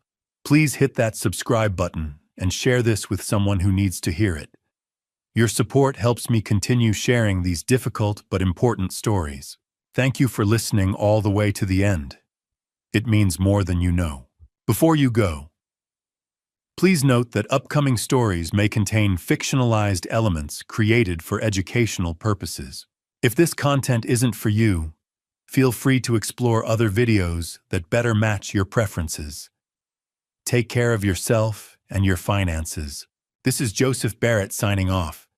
please hit that subscribe button and share this with someone who needs to hear it. Your support helps me continue sharing these difficult but important stories. Thank you for listening all the way to the end. It means more than you know. Before you go, please note that upcoming stories may contain fictionalized elements created for educational purposes. If this content isn't for you, feel free to explore other videos that better match your preferences. Take care of yourself and your finances. This is Joseph Barrett signing off.